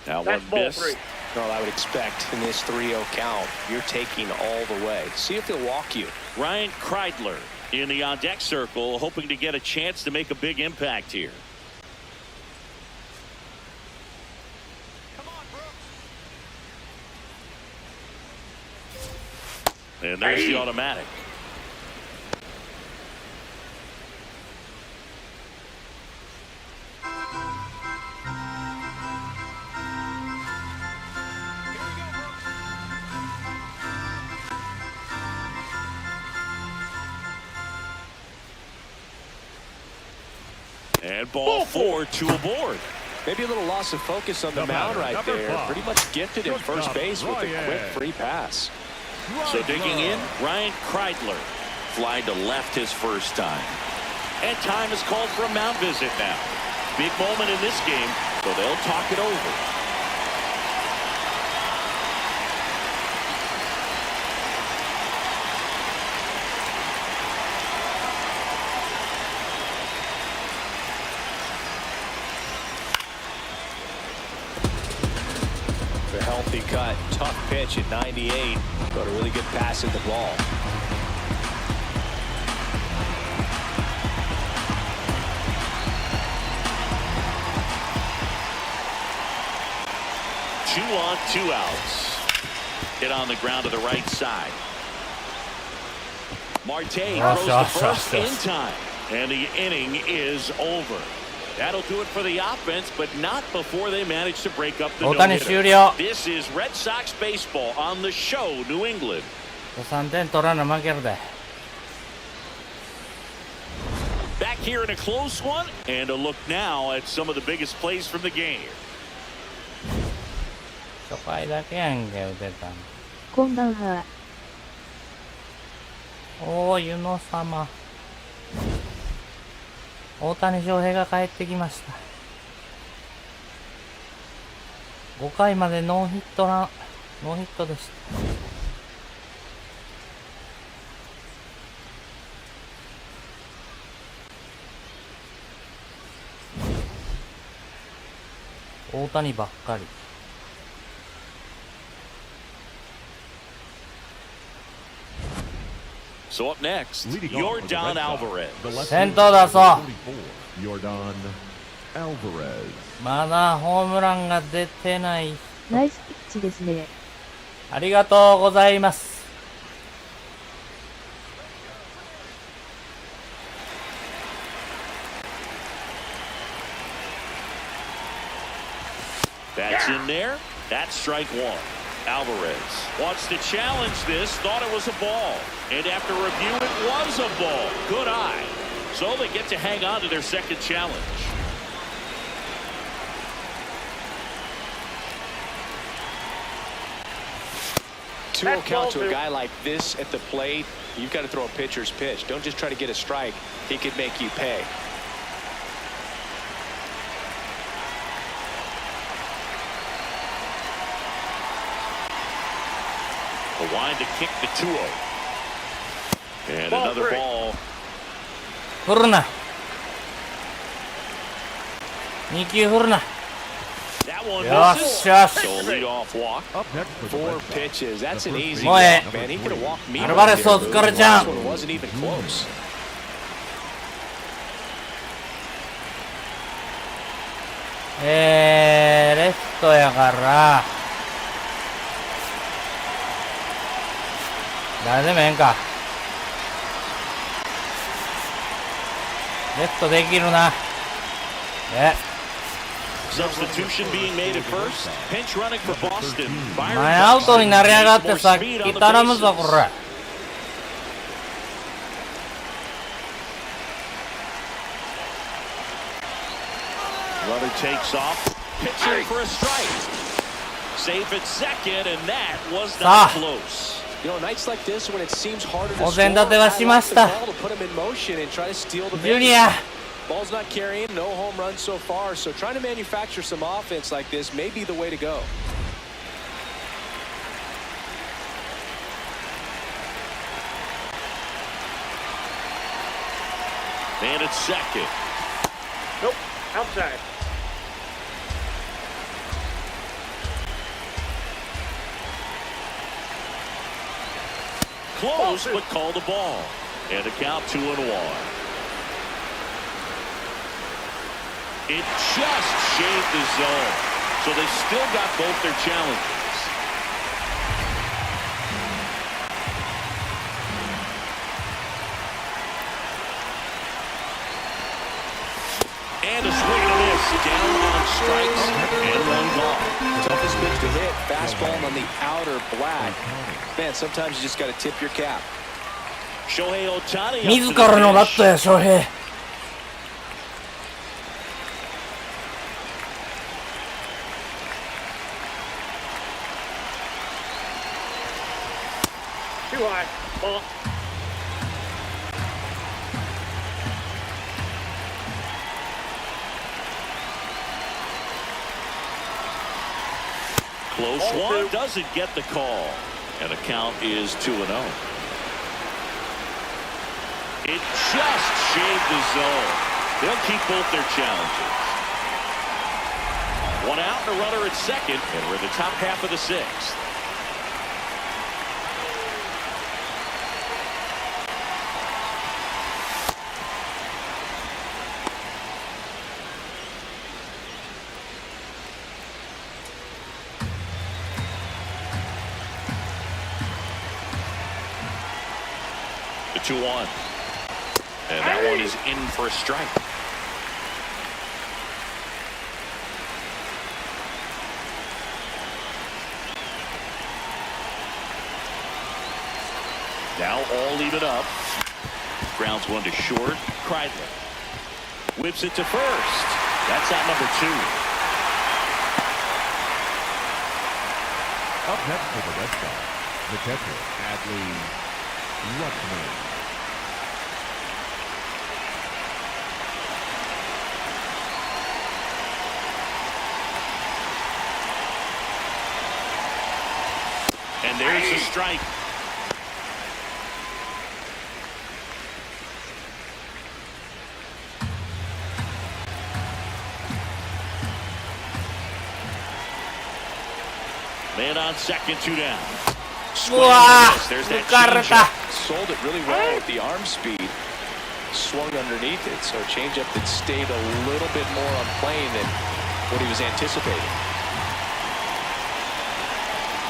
Now That's one ball miss. 3. Well, I would expect in this 3-0 count, you're taking all the way. See if he'll walk you. Ryan Kreidler in the on-deck circle, hoping to get a chance to make a big impact here. And there's the automatic. And ball 4, 2 aboard. Maybe a little loss of focus on the mound right there. Pretty much gifted in first base with a quick free pass. So digging in, Ryan Kreidler flying to left his first time. And time is called for a mound visit now. Big moment in this game, so they'll talk it over. The healthy cut, tough pitch at 98. Got a really good pass at the ball. Two on, 2 outs. Hit on the ground to the right side. Marte throws the first in time, and the inning is over. That'll do it for the offense, but not before they manage to break up the no-hitter. This is Red Sox baseball on the show, New England. 3点取らな負けるで。 Back here in a close one, and a look now at some of the biggest plays from the game. 初回だけやんけ打てたの。こんばんは。おー、湯野様。大谷翔平が帰ってきました。5回までノーヒットでした。大谷ばっかり。So up next, Yordan Alvarez. 先頭だそう。 Yordan Alvarez. まだホームランが出てない。ナイスピッチですね。ありがとうございます。That's in there. That's strike 1. Alvarez wants to challenge this, thought it was a ball. And after review, it was a ball. Good eye. So they get to hang on to their second challenge. Two count to a guy like this at the plate. You've got to throw a pitcher's pitch. Don't just try to get a strike. He could make you pay. A wind to kick the 2-0. And another ball. 振るな。2球振るな。That one よっ misses. しゃ。 So lead off walk. Up next for the 4 Red Sox. pitches. That's an easy Moe. walk, man. He could have walked me. アルバレスお疲れちゃん。 This one wasn't even close. レフトやから誰でもええんか。レフトできるな。Substitution being made at first. Pinch running for Boston. 前アウトになりやがってさっき頼むぞこれ。Runner takes off. Pitching for a strike. Safe at second, and that was not close. You know, nights like this when it seems harder to お score, 膳立て I は like しま the した。 call to put him in motion and try to steal the ジュ base. ニア Ball's not carrying, no home runs so far, so trying to manufacture some offense like this may be the way to go. And it's second. Nope. Outside. Close, but called the ball. And a count 2-1. It just shaved the zone. So they still got both their challenges. And a swing and a miss. Down on strikes and one ball. Toughest pitch to hit, fastball on the outer black. Man, sometimes you just got to tip your cap. Shohei Ohtani 自らのバットや翔平。 Too high. Ball. Close one, doesn't get the call. And the count is 2-0. It just shaved the zone. They'll keep both their challenges. One out and a runner at second, and we're in the top half of the sixth. The 2-1. And that one is in for a strike. Now all even up. Grounds one to short. Kreidler whips it to first. That's out number 2. Up next for the Red Sox, the catcher, Adley Rutschman. And there's the strike. Man on second, 2 down. Swing and a miss. There's that changeup. Sold it really well with the arm speed. Swung underneath it, so a changeup that stayed a little bit more on plane than what he was anticipating.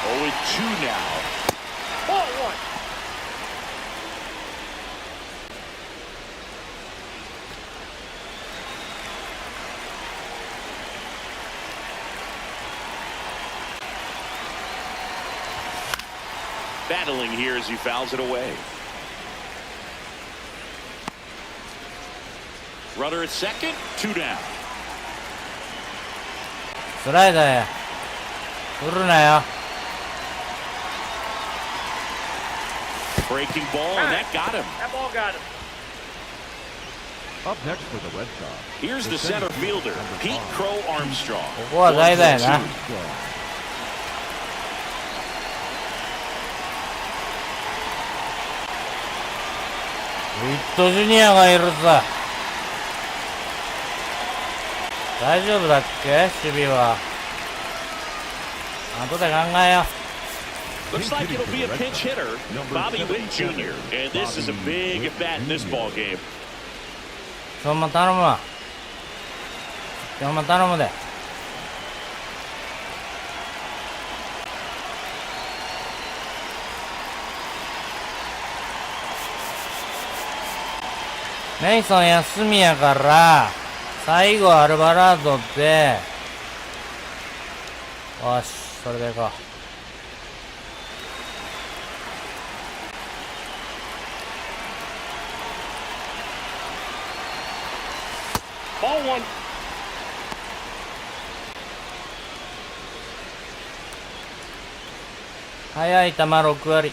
0-2 now. Ball one. Battling here as he fouls it away. Runner at second, 2 down. スライダーや。振るなよ。 Breaking ball, and that got him. That ball got him. Up next for the Red Sox, Here's the center fielder, Pete Crow Armstrong. ここは代打やな。 ウィットジュニアがいるぞ。大丈夫だっけ守備は。後で考えよ Looks like it'll be a pinch hitter, Bobby Witt Jr. And this is a big at bat in this ball game. う。今日も頼むわ。今日も頼むで。メイソン休みやから、最後アルバラードで、よし、それでいこう。Ball one. 速い球6割。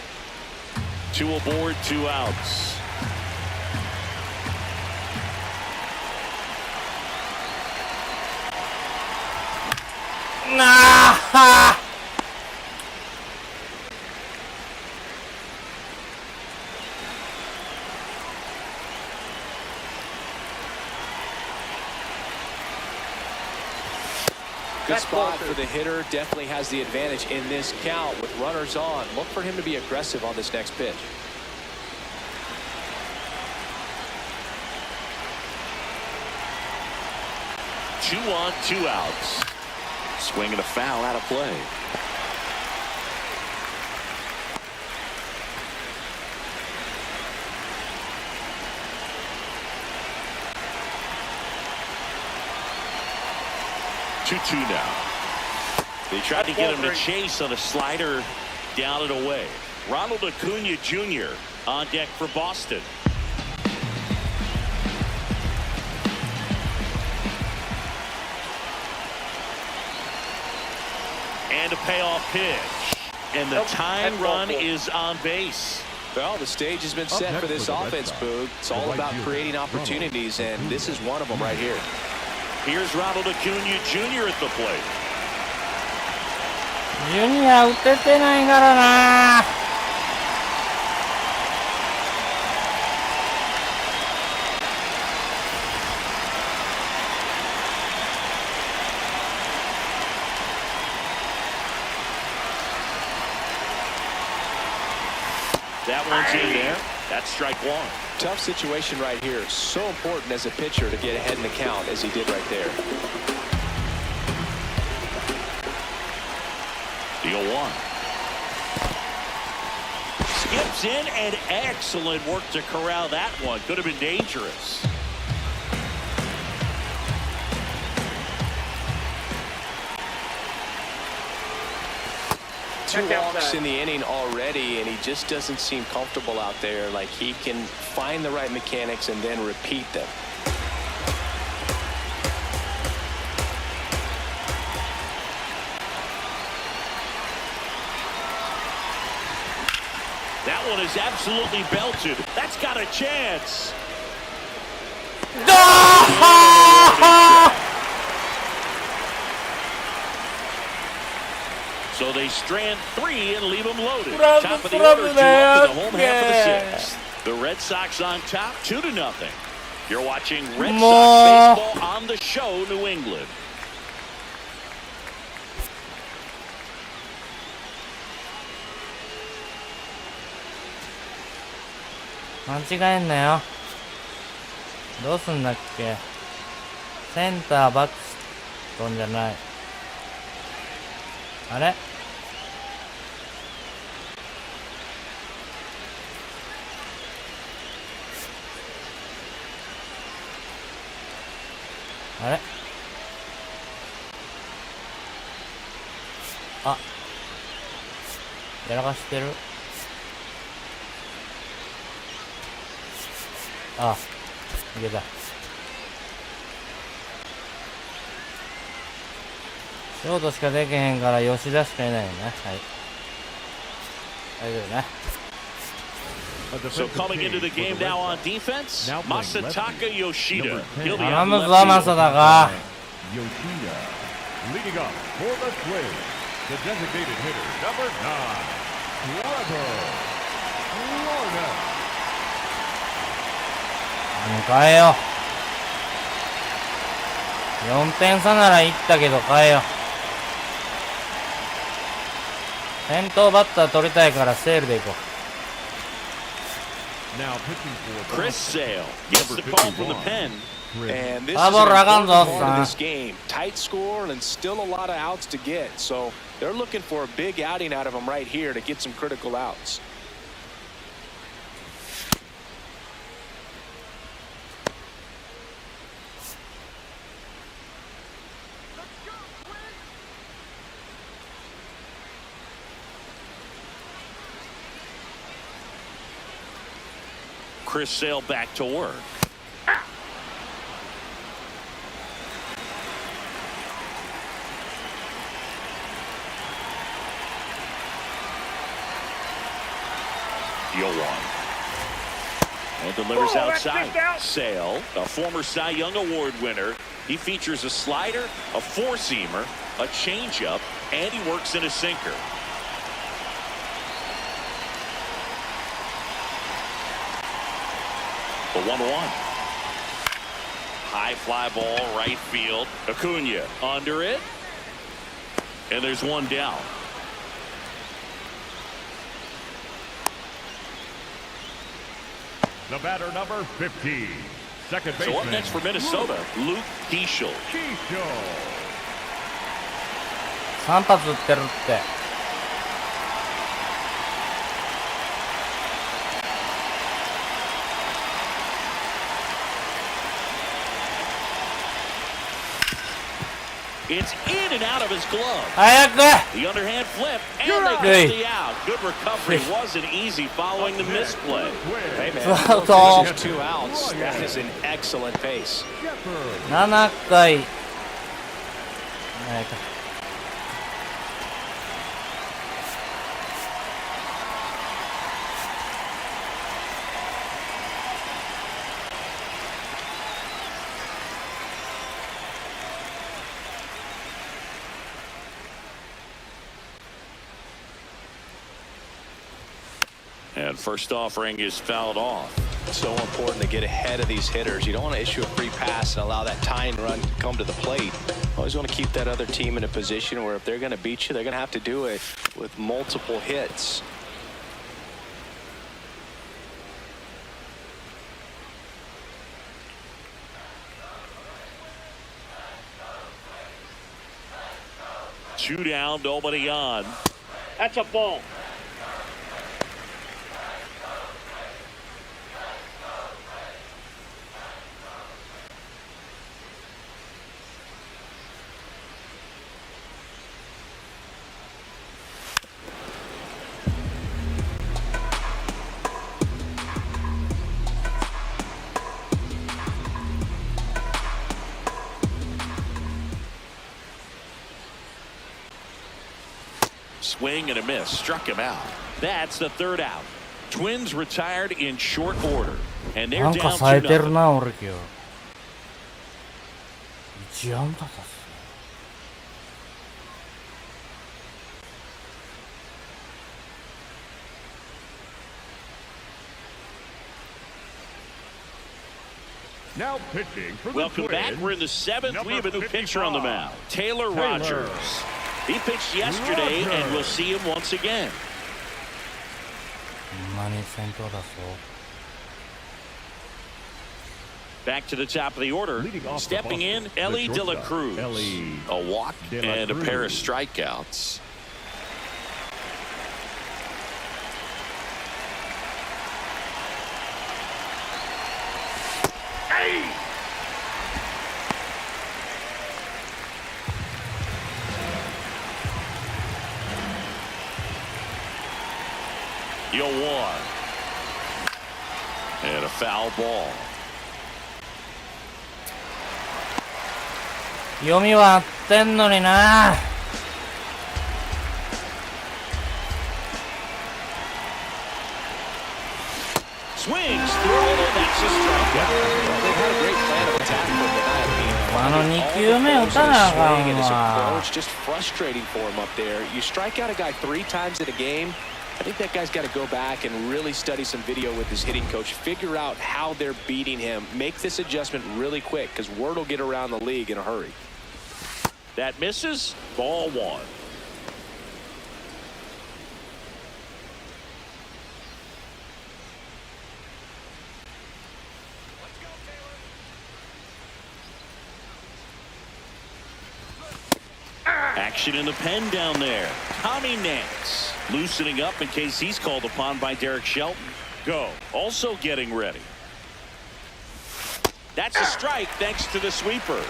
Two aboard, 2 outs. Nah! Good spot for the hitter. Definitely has the advantage in this count with runners on. Look for him to be aggressive on this next pitch. Two on, 2 outs. Swing and a foul out of play. Two now. They tried to get him to chase on a slider down and away. Ronald Acuna Jr. on deck for Boston. And a payoff pitch. And the tying run is on base. Well, the stage has been set for this offense, Boog. It's all about creating opportunities, and this is one of them right here. Here's Ronald Acuna Jr. at the plate. ジュニア打ててないからな。That one's in there. That's strike 1. Tough situation right here. So important as a pitcher to get ahead in the count as he did right there. The 0-1. Skips in, and excellent work to corral that one. Could have been dangerous. Two walks in the inning already, and he just doesn't seem comfortable out there. Like he can find the right mechanics and then repeat them. That one is absolutely belted. That's got a chance. So they strand 3 and leave them loaded. Top of the order, 2 up in the home half of the 6th. The Red Sox on top, 2-0. You're watching Red Sox baseball on the show, New England. 間違えんなよ。どうすんだっけ。センターバックストンじゃない。あれあれあ、やらかしてる。あ、いけた。ショートしかできへんから吉田しかいないよね。はい。大丈夫ね。So coming into the game now on defense, Masataka Yoshida. He'll be 頼 on む left ぞ、マサダが。Yoshida. Leading up for the Twins, the designated hitter, number 9, Trevor Lorna. 変えよう。4点差ならいったけど変えよう。先頭バッター取りたいからセールでいこう。Now pitching for Chris Sale gets the call from the pen. And this is Ah, an borra important ganzo, part of sa. this game. Tight score and still a lot of outs to get. So they're looking for a big outing out of him right here to get some critical outs. Chris Sale back to work. 0-1. And delivers outside. Sale, a former Cy Young Award winner. He features a slider, a four-seamer, a changeup, and he works in a sinker. The 1-1. High fly ball, right field. Acuna under it. And there's one down. The batter, number 15, second baseman. So up next for Minnesota, Luke Keeschel. 3発打ってるって。It's in and out of his glove. 早く The underhand flip, and they get the out. Good recovery. Wasn't easy following the misplay. Hey, man, So- just 2 outs. That is an excellent pace. 7回。And first offering is fouled off. So important to get ahead of these hitters. You don't want to issue a free pass and allow that tying run to come to the plate. Always want to keep that other team in a position where if they're going to beat you, they're going to have to do it with multiple hits. Two down, nobody on. That's a ball. Swing and a miss, struck him out. That's the third out. Twins retired in short order, and they're なんか down 冴えてる 2-0. な、俺今日。1安打だっす。Now pitching for the Welcome back. Twins, We're in the seventh. number We have a new pitcher on the 55, mound, Taylor Rogers. He pitched yesterday, and we'll see him once again. ほんまに先頭だそう。 Back to the top of the order. Leading off the Stepping in, Boston, the Ellie De La shortstop, Cruz. Ellie A walk De La and a pair of Cruz. strikeouts. Yo, one. And a foul ball. 読みは合ってんのにな。 Swings through it, and that's a strikeout. They've had a great plan of attack for tonight. あの2球目打たなあかん And his わ。 approach just frustrating for him up there. You strike out a guy 3 times in a game. I think that guy's got to go back and really study some video with his hitting coach. Figure out how they're beating him. Make this adjustment really quick because word will get around the league in a hurry. That misses. Ball one. Action in the pen down there. Tommy Nance loosening up in case he's called upon by Derek Shelton. Go. Also getting ready. That's a strike thanks to the sweeper.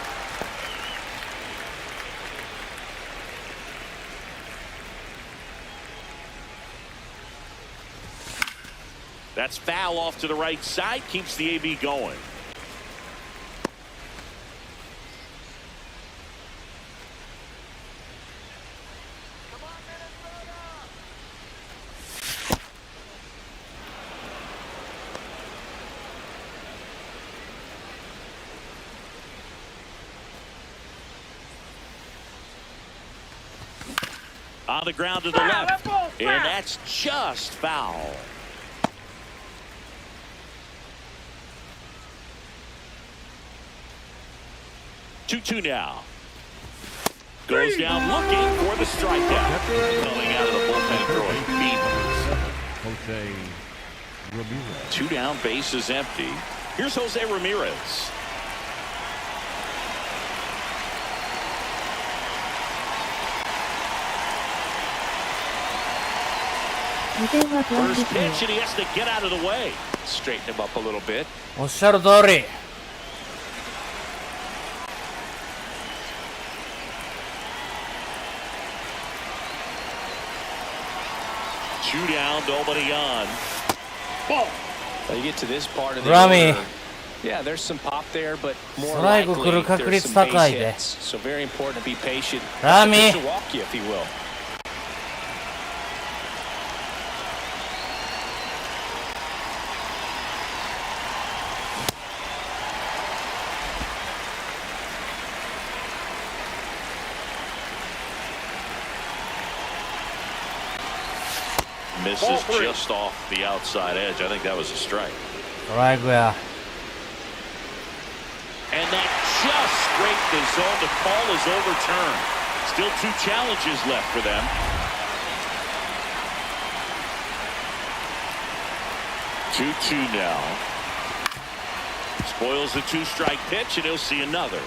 That's foul off to the right side. Keeps the AB going. On the ground to the left, and that's just foul. Two now. Goes down looking for the strikeout. Coming out of the bullpen throwing beavers. Jose Ramirez. 2 down, base is empty. Here's Jose Ramirez. First pitch, and he has to get out of the way. Straighten him up a little bit. おっしゃる通り。2 down, nobody on. Ball. Now you get to this part of the Rami. order. Yeah, there's some pop there, but more ストライク来る likely 確 there's 率 some 高 base いで。 hits. So very important to be patient. Rami. To walk you, if he will. Misses just off the outside edge. I think that was a strike. ストライクや。 And that just scraped the zone. The call is overturned. Still 2 challenges left for them. Two now. Spoils the 2-strike pitch, and he'll see another.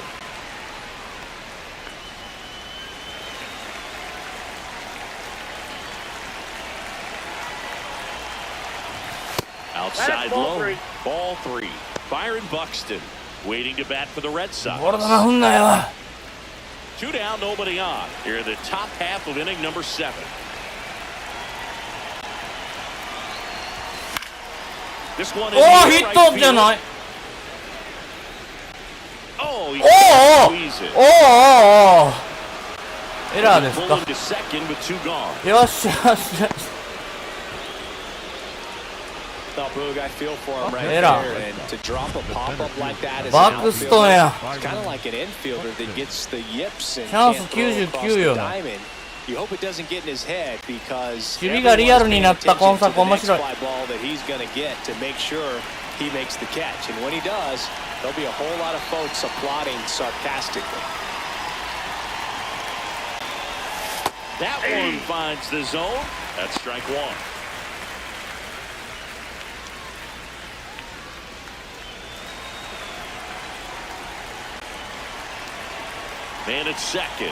Outside low. Ball 3. Byron Buxton waiting to bat for the Red Sox. ボール球振んなよ。 2 down, nobody on. Here in the top half of inning number 7. This one is おお、ヒットじゃない。 Oh, he おお、 squeezes it. おお、おお。エラーです Pull か。 him to second with 2 gone. よしよしよし。 No, Boog, I feel for him right Era. there. And to drop a pop-up like that isバックストンや。 it's kind of like an infielder that gets the yips and チャンス can't throw across 99 the よな。 diamond. You hope it doesn't get in his head because 守備がリアルになった今作面白い。 fly ball that he's going to get to make sure he makes the catch. And when he does, there'll be a whole lot of folks applauding sarcastically. That one finds the zone. That's strike 1. Man at second.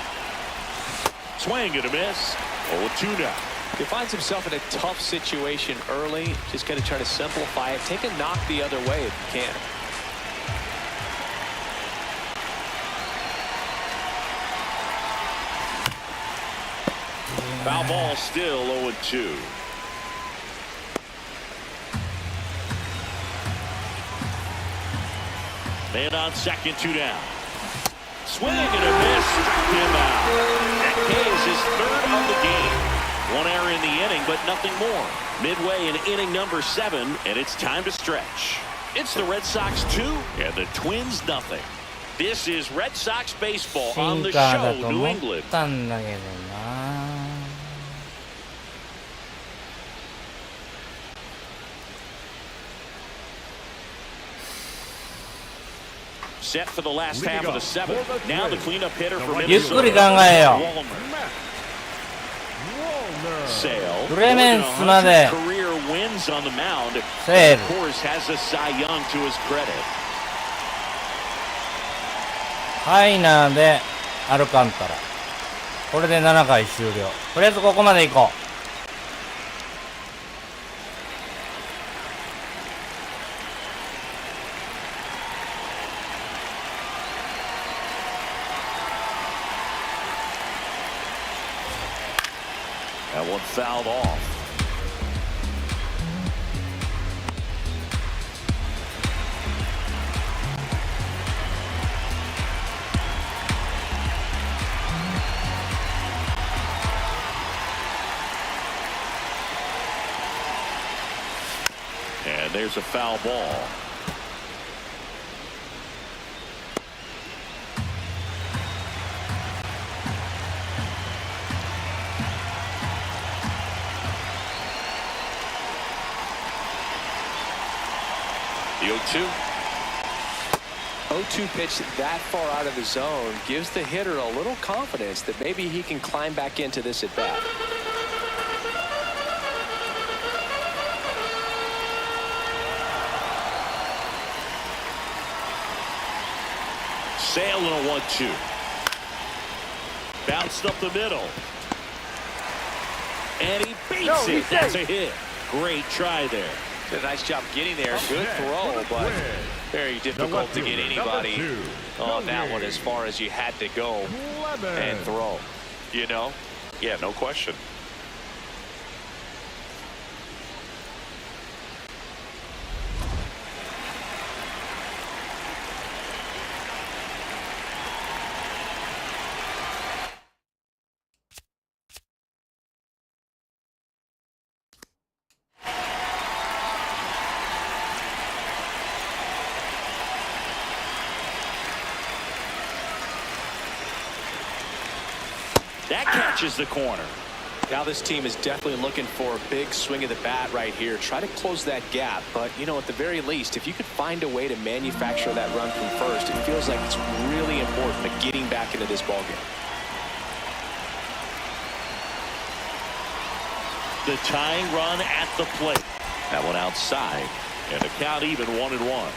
Swing and a miss. 0-2 now. He finds himself in a tough situation early. Just got to try to simplify it. Take a knock the other way if you can. Foul ball still 0-2. Man on second, 2 down. Swing and a miss, struck him out. That is his 3rd of the game. 1 error in the inning, but nothing more. Midway in inning number 7, and it's time to stretch. It's the Red Sox 2 and the Twins nothing. This is Red Sox baseball シ on ン the カーだ show, と New 思っ England. たんだけどな。 Set for the last half of the 7th. Now the cleanup hitter for ゆっくり考 Minnesota. えよ。 Sale. クレメンスまで Career wins on the mound. セー Of ブ。 course, has a Cy Young to his credit. ハイナーでアルカンタラ。これで7回終了。とりあえずここまで行こう。 That one fouled off. And there's a foul ball. 0-2. 0-2 pitch that far out of the zone gives the hitter a little confidence that maybe he can climb back into this at bat. Sale in a 1-2. Bounced up the middle. And he beats it. That's a hit. Great try there. Did a nice job getting there. Good throw, but very difficult to get anybody on that one as far as you had to go and throw. You know? Yeah, no question. That catches the corner. Now this team is definitely looking for a big swing of the bat right here. Try to close that gap. But, you know, at the very least, if you could find a way to manufacture that run from first, it feels like it's really important to getting back into this ballgame. The tying run at the plate. That one outside. And the count even 1-1.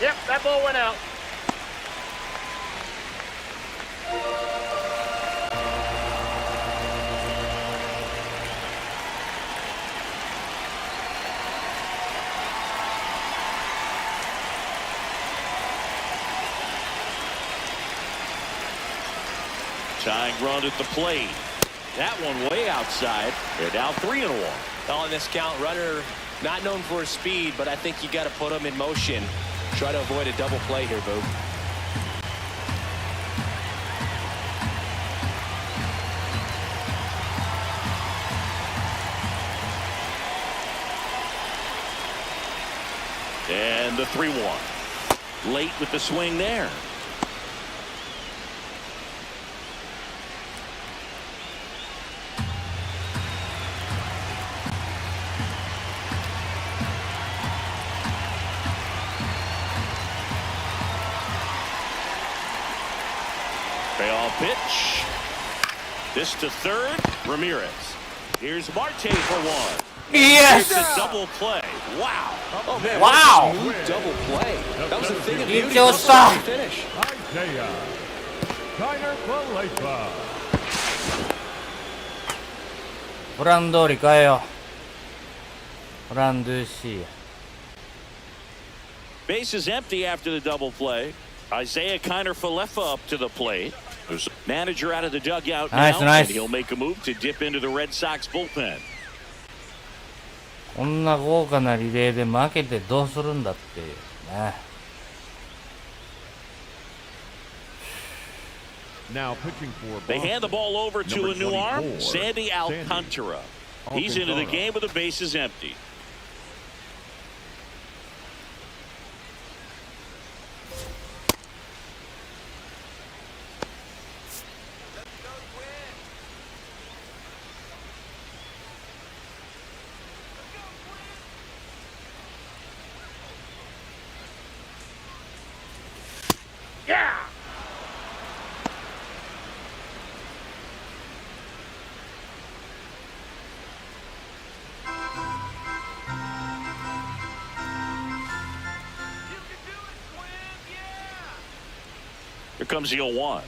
Yep, that ball went out. Tying run at the plate. That one way outside. They're now 3-1. On this count, runner not known for his speed, but I think you got to put him in motion. Try to avoid a double play here, Boo. And the 3-1. Late with the swing there. Payoff pitch. This to third. Ramirez. Here's Marte for one. Yes! It's a double play. Wow. Oh, man. Wow. Smooth double play. That was a thing of beauty. Just Finish. Isaiah Kiner-Falefa. プラン通り変えよう。プランドゥーシー。 Base is empty after the double play. Isaiah Kiner-Falefa up to the plate. There's a manager out of the dugout Nice, now, nice. and he'll make a move to dip into the Red Sox bullpen. こんな豪華なリレーで負けてどうするんだっていうね。Now pitching for They hand the ball over to a new arm, 24, Sandy Alcantara. He's into the game with the bases empty. Yeah! Here comes the 0-1.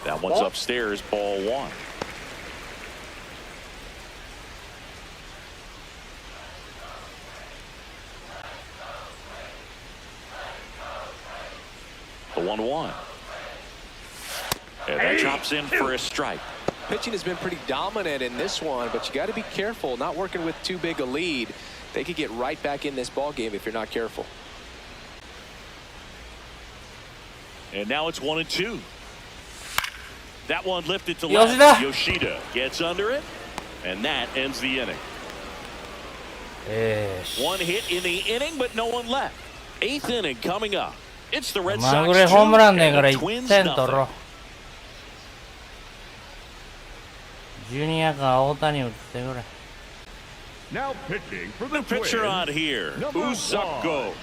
That one's upstairs, ball one. The 1-1. And that drops in for a strike. Pitching has been pretty dominant in this one, but you got to be careful. Not working with too big a lead. They could get right back in this ball game if you're not careful. And now it's 1-2. That one lifted to left. Yoshida gets under it, and that ends the inning. One hit in the inning, but no one left. Eighth inning coming up. It's the Red まぐ Sox れ 2 ホームランねえ and から the 1 Twins 点取ろ nothing. う。ジュニアか大谷打ってくれ。 Now pitching for The the pitcher on Twins, here, number Uzako.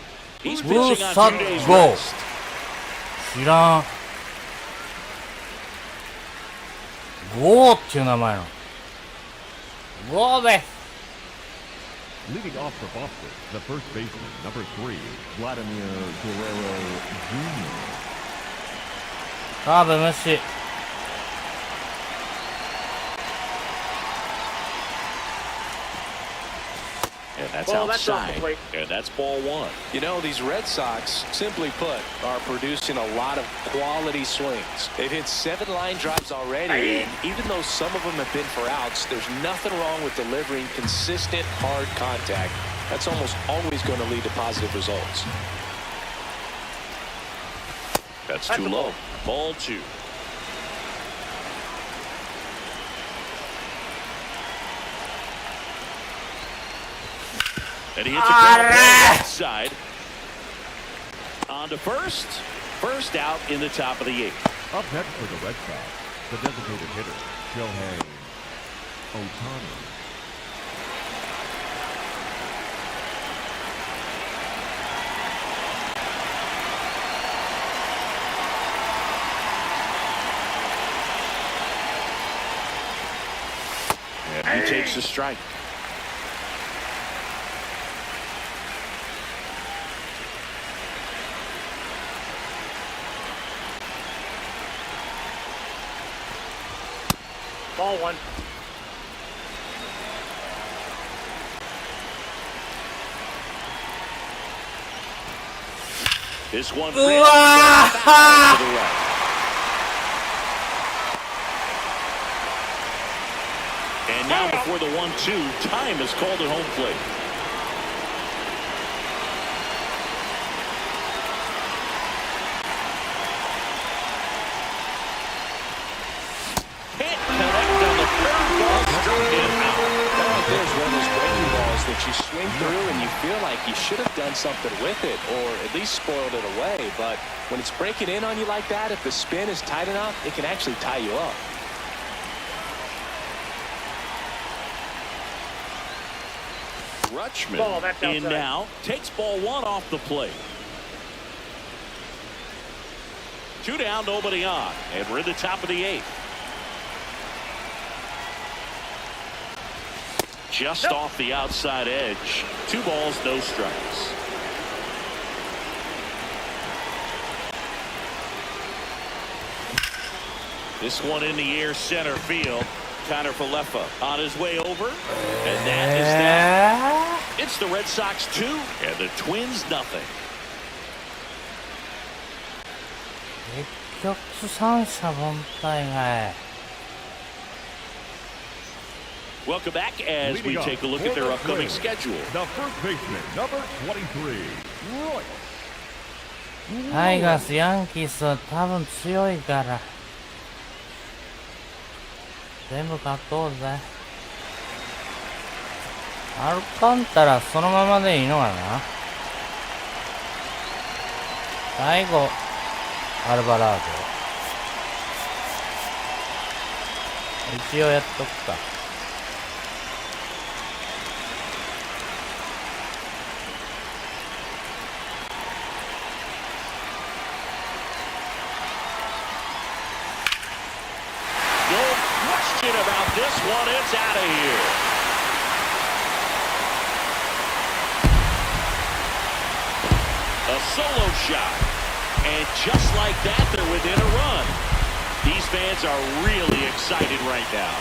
He's Uzako. pitching on 2 days rest. 知らん。ゴーっていう名前の。ゴーです。 leading off for Boston, the first baseman, number 3, Vladimir Guerrero Jr. カーブ無視。 And that's Well, that's off outside. the plate. And that's ball 1. You know, these Red Sox, simply put, are producing a lot of quality swings. They've hit 7 line drives already, and even though some of them have been for outs, there's nothing wrong with delivering consistent, hard contact. That's almost always going to lead to positive results. That's too low. Ball 2. And he hits a ground ball outside. On to first. First out in the top of the 8th. Up next for the Red Sox, the designated hitter, Shohei Ohtani. And he takes the strike. Ball 1. This one Wow. to the right. And now before the 1-2, time is called at home plate. Can't connect on the third ball, struck him out. That right there is one of those breaking balls that you swing through and you feel like you should have done something with it or at least spoiled it away. But when it's breaking in on you like that, if the spin is tight enough, it can actually tie you up. Rutschman Ball, that's in outside. now, takes ball 1 off the plate. 2 down, nobody on, and we're in the top of the 8th. Just off the outside edge. 2 balls, no strikes. This one in the air, center field. Connor Falefa on his way over, and that is that. It's the Red Sox 2 and the Twins nothing. 結局三者凡退が Welcome back as we Leading take a off look for at their the upcoming Twins, schedule. the first baseman, number 23, Roy. タイガース、ヤンキースは多分強いから。全部勝とうぜ。アルカンタラそのままでいいのかな。最後、アルバラード。一応やっとくか。About this one, it's out of here. A solo shot, and just like that, they're within a run. These fans are really excited right now.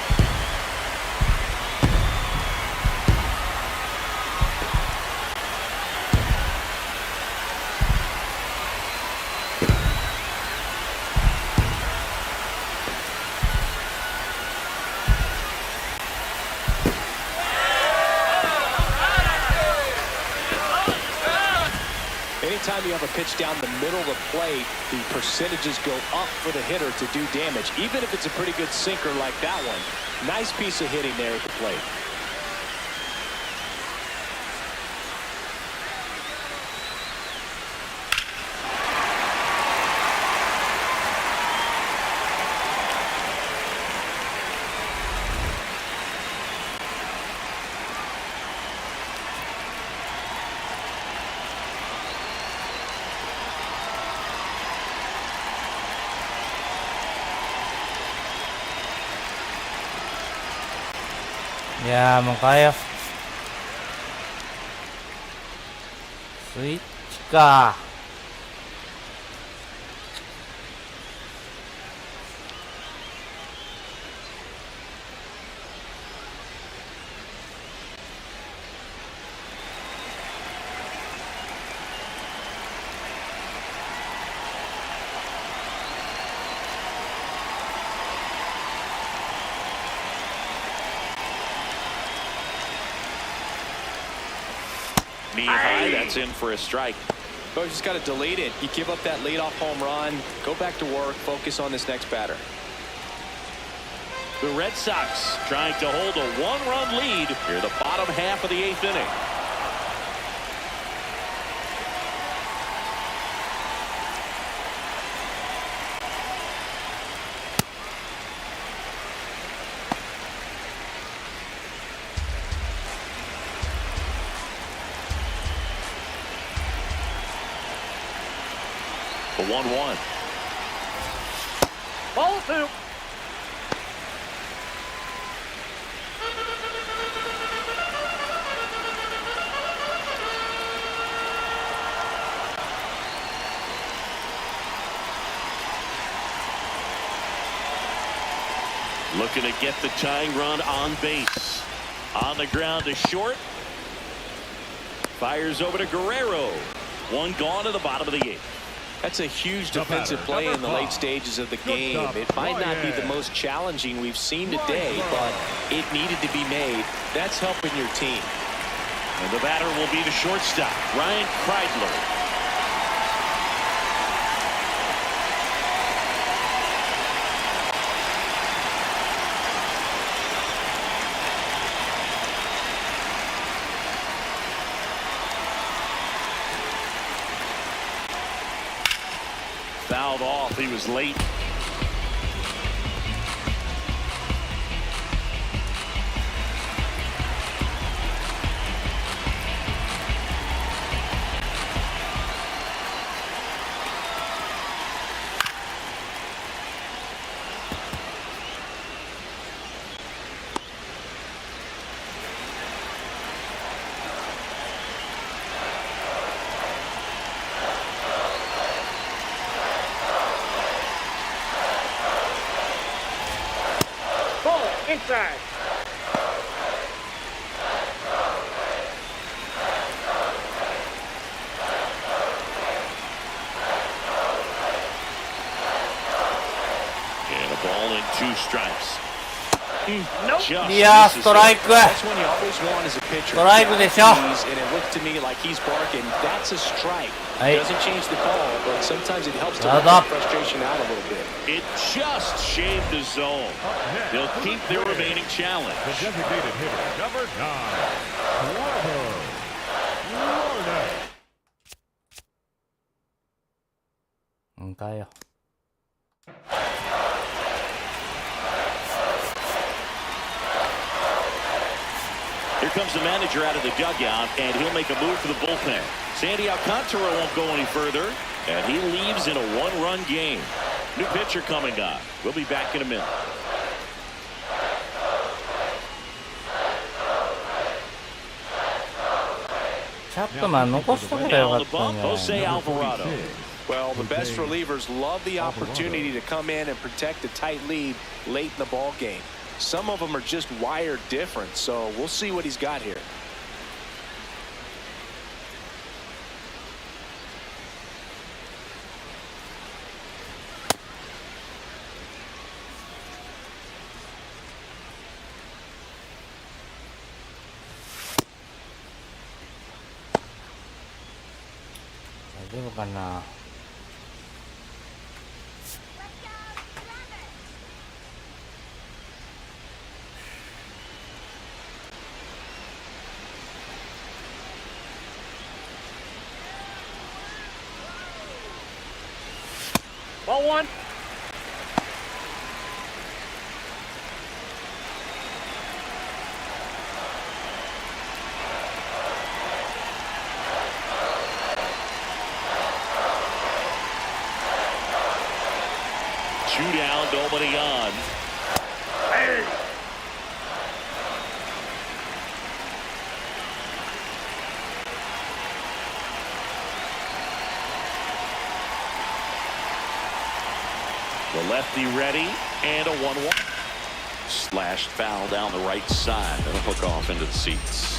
Anytime you have a pitch down the middle of the plate, the percentages go up for the hitter to do damage, even if it's a pretty good sinker like that one. Nice piece of hitting there at the plate. いやーもう変えよう。スイッチか。Knee high, that's in for a strike. Coach just got to delete it. You give up that leadoff home run, go back to work, focus on this next batter. The Red Sox trying to hold a one-run lead here the bottom half of the 8th inning. The 1-1. Ball 2. Looking to get the tying run on base. On the ground to short. Fires over to Guerrero. One gone to the bottom of the 8th. That's a huge defensive play in the late stages of the game. It might not be the most challenging we've seen today, but it needed to be made. That's helping your team. And the batter will be the shortstop, Ryan Kreidler. Fouled off. He was late. Inside. And a ball and 2 strikes. Nope. Just いやー misses ストライク。 That's one you always want as a pitcher. ストライクでしょ。 And it looks to me like he's barking. That's a strike. はい Doesn't change the call, but sometimes it helps to Shut let up. the frustration out a little bit. It just shaved the zone. They'll keep their remaining challenge. The designated hitter, number 9, Trevor Lorna. うん変えよ Here comes the manager out of the dugout, and he'll make a move for the bullpen. Sandy Alcantara won't go any further, and he leaves in a one-run game. New pitcher coming up. We'll be back in a minute. チャップマン残しとけばよか Now on っ the たん bump, じゃない Jose Alvarado. Well, the best relievers love the opportunity to come in and protect a tight lead late in the ball game. Some of them are just wired different, so we'll see what he's got here. Daijoubu 大丈夫かな。Ball 1. Two down, nobody on. Lefty ready, and a 1-1. Slashed foul down the right side. That'll hook off into the seats.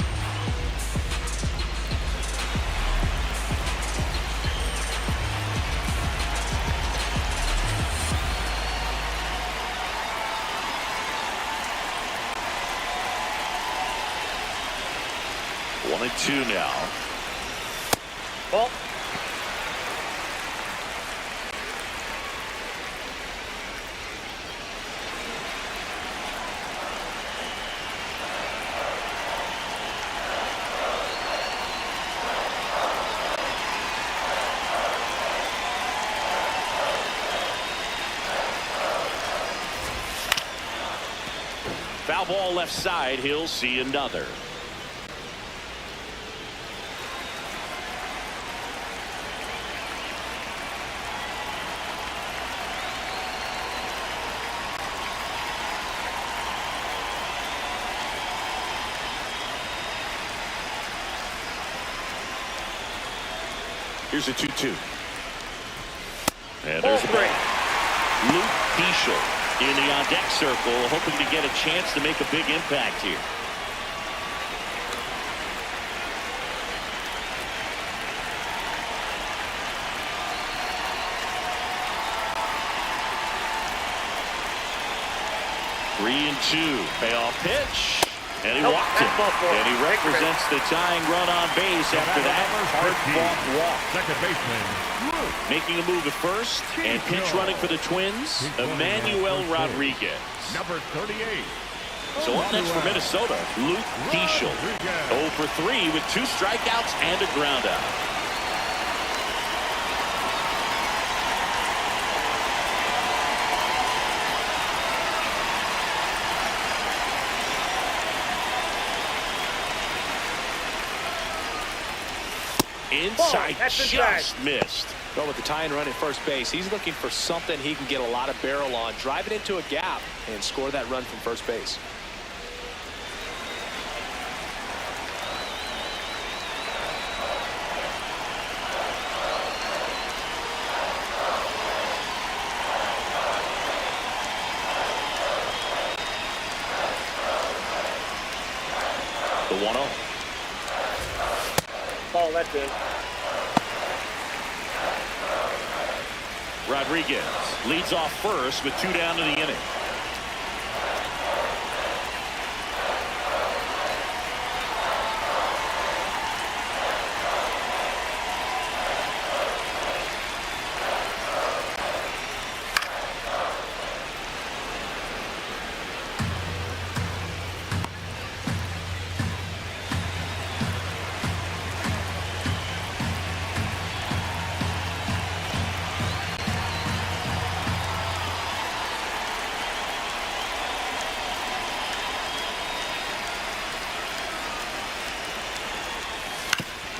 One and two now. Ball. Foul ball left side. He'll see another. Here's a 2-2. And there's a break. Luke Keeschel in the on-deck circle, hoping to get a chance to make a big impact here. Three and two. Payoff pitch. And he walked it. And he represents the tying run on base after that hard-fought walk. Second baseman, Making a move at first and pinch running for the Twins, Emmanuel Rodriguez. number 38. So up next for Minnesota, Luke Keeschel. 0 for 3 with 2 strikeouts and a groundout. Inside, just missed. Well, with the tying run at first base, he's looking for something he can get a lot of barrel on, drive it into a gap, and score that run from first base. The 1-0. Ball, that's in. Rodriguez leads off first with 2 down to the inning.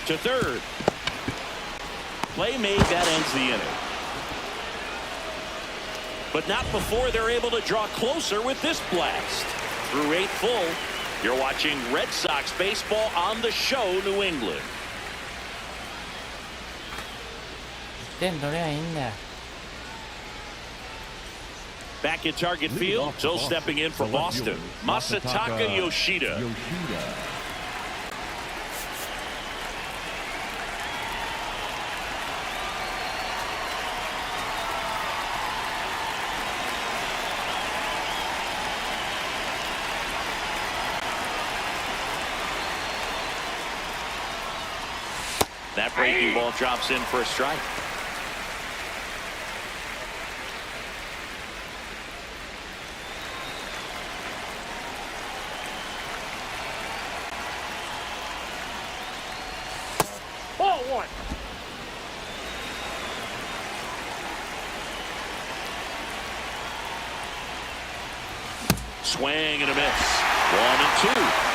To third. Play made, that ends the inning. But not before they're able to draw closer with this blast. Through 8 full, you're watching Red Sox baseball on the show, New England. 点取りゃいいんだよ。 Back in target field, so stepping in for Boston, Masataka Yoshida. That breaking ball drops in for a strike. Ball, 1. Swing and a miss. 1 and 2.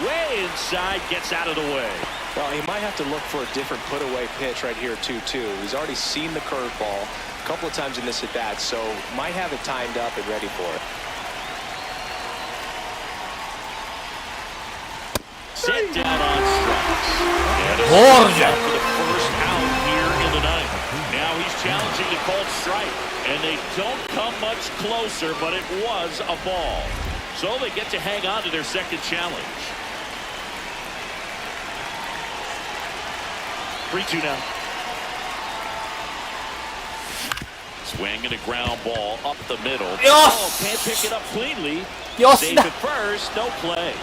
Way inside, gets out of the way. Well, he might have to look for a different put-away pitch right here, 2-2. He's already seen the curveball a couple of times in this at-bat, so might have it timed up and ready for it. Set down on strikes. And a ボールじゃん。 for the first out here in the ninth. Now he's challenging the called strike, and they don't come much closer, but it was a ball. So they get to hang on to their second challenge. 3-2 now. Swing and a ground ball up the middle. Oh, can't pick it up cleanly. Safe at first, no play.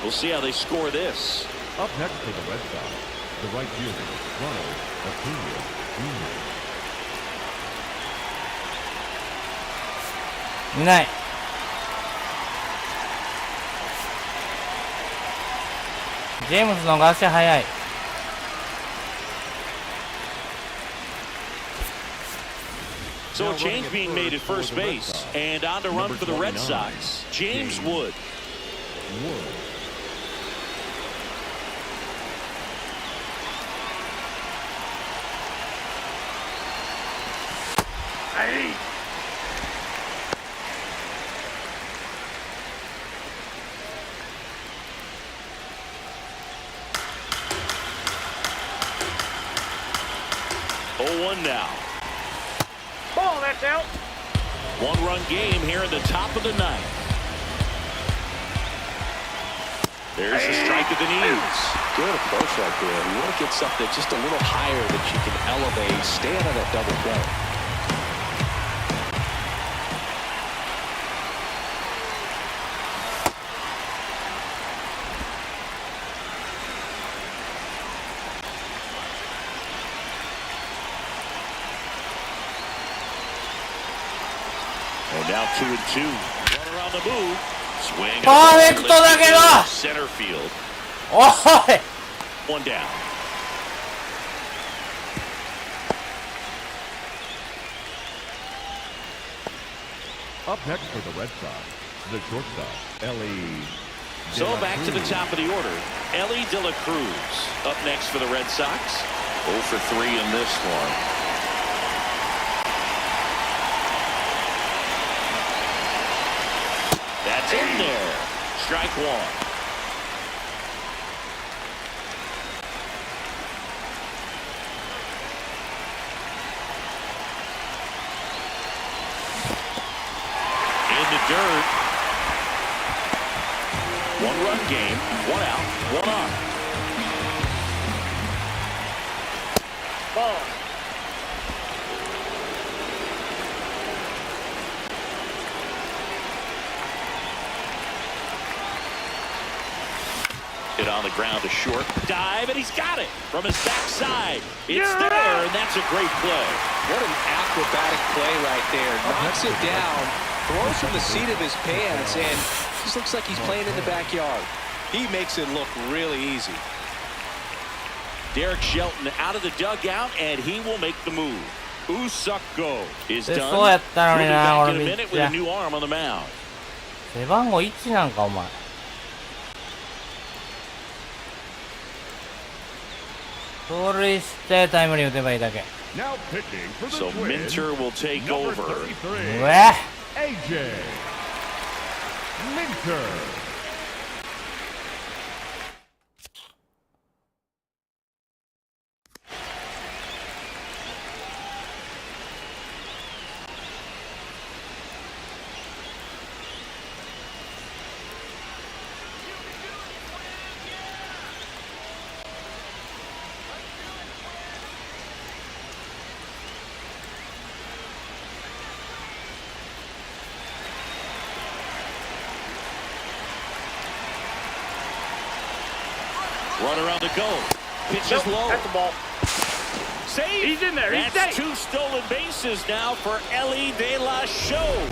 We'll see how they score this. Up next for the Red Sox, the right fielder, Ronald Acuna Jr. いない。ジェームズの方が足速い。So a change being made at first base, and on to run for the Red Sox, James Wood. Hey! Oh, 1 now. Ball, that's out. One-run game here in the top of the ninth. There's the strike of the knees. Good approach right there. You want to get something just a little higher that you can elevate. Stay out of that double play. And now 2-2. Runner on the move. Swing. Perfectだけど。 Center field. おい。 1 down. Up next for the Red Sox, the shortstop, Ellie. So back to the top of the order. Ellie De La Cruz up next for the Red Sox. 0 for 3 in this one. That's in there. Strike 1. In the dirt. 1-run game, 1 out, 1 on. Ball. Hit on the ground to short. Dive, and he's got it from his backside. It's there, and that's a great play. What an acrobatic play right there. Knocks it down, throws from the seat of his pants, and just looks like he's playing in the backyard. He makes it look really easy. Derek Shelton out of the dugout, and he will make the move. Usako is done. そうやったのにな、 We'll be back in a 俺 minute with a new arm on the mound. 背番号1なんかお前。盗塁してタイムリー打てばいいだけ。 Now pitching for the So Twins, Minter will take number over. 33, うえ。 AJ Minter. Runner on the go. Pitches Nope, low. that's the ball. Save. He's in there. He's That's safe. 2 stolen bases now for Ellie De La Show.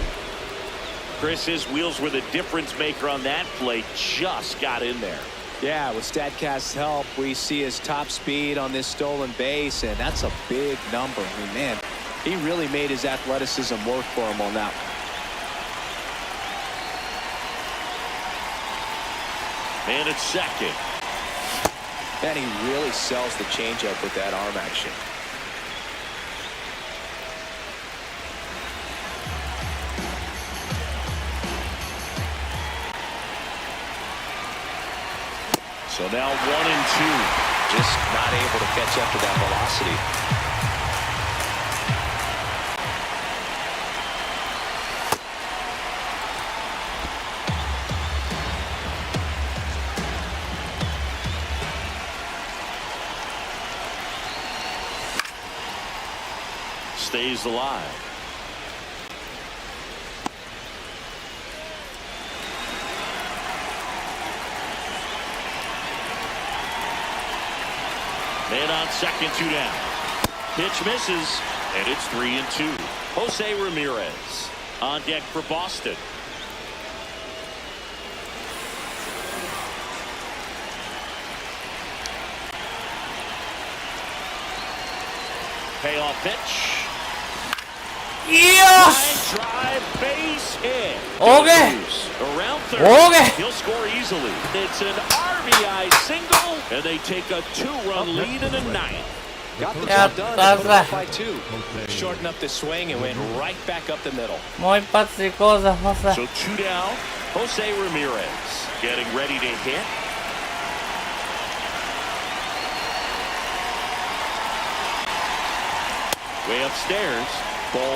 Chris, his wheels were the difference maker on that play. Just got in there. Yeah, with StatCast's help, we see his top speed on this stolen base, and that's a big number. I mean, man, he really made his athleticism work for him on that one. Man at second. And he really sells the changeup with that arm action. So now 1-2. just not able to catch up to that velocity. Stays alive. Man on second, 2 down. Pitch misses, and it's 3-2. Jose Ramirez on deck for Boston. Payoff pitch. Yes! Drive, base hit. Okay. Around third. Okay. He'll score easily. It's an RBI single, and they take a 2-run lead in the ninth. Got the Yeah, job done. that's Put up right. by 2. Shortened up the swing and went right back up the middle. もう一発行こうぜ、ホセ。 So 2 down. Jose Ramirez getting ready to hit. Way upstairs. Ball 1.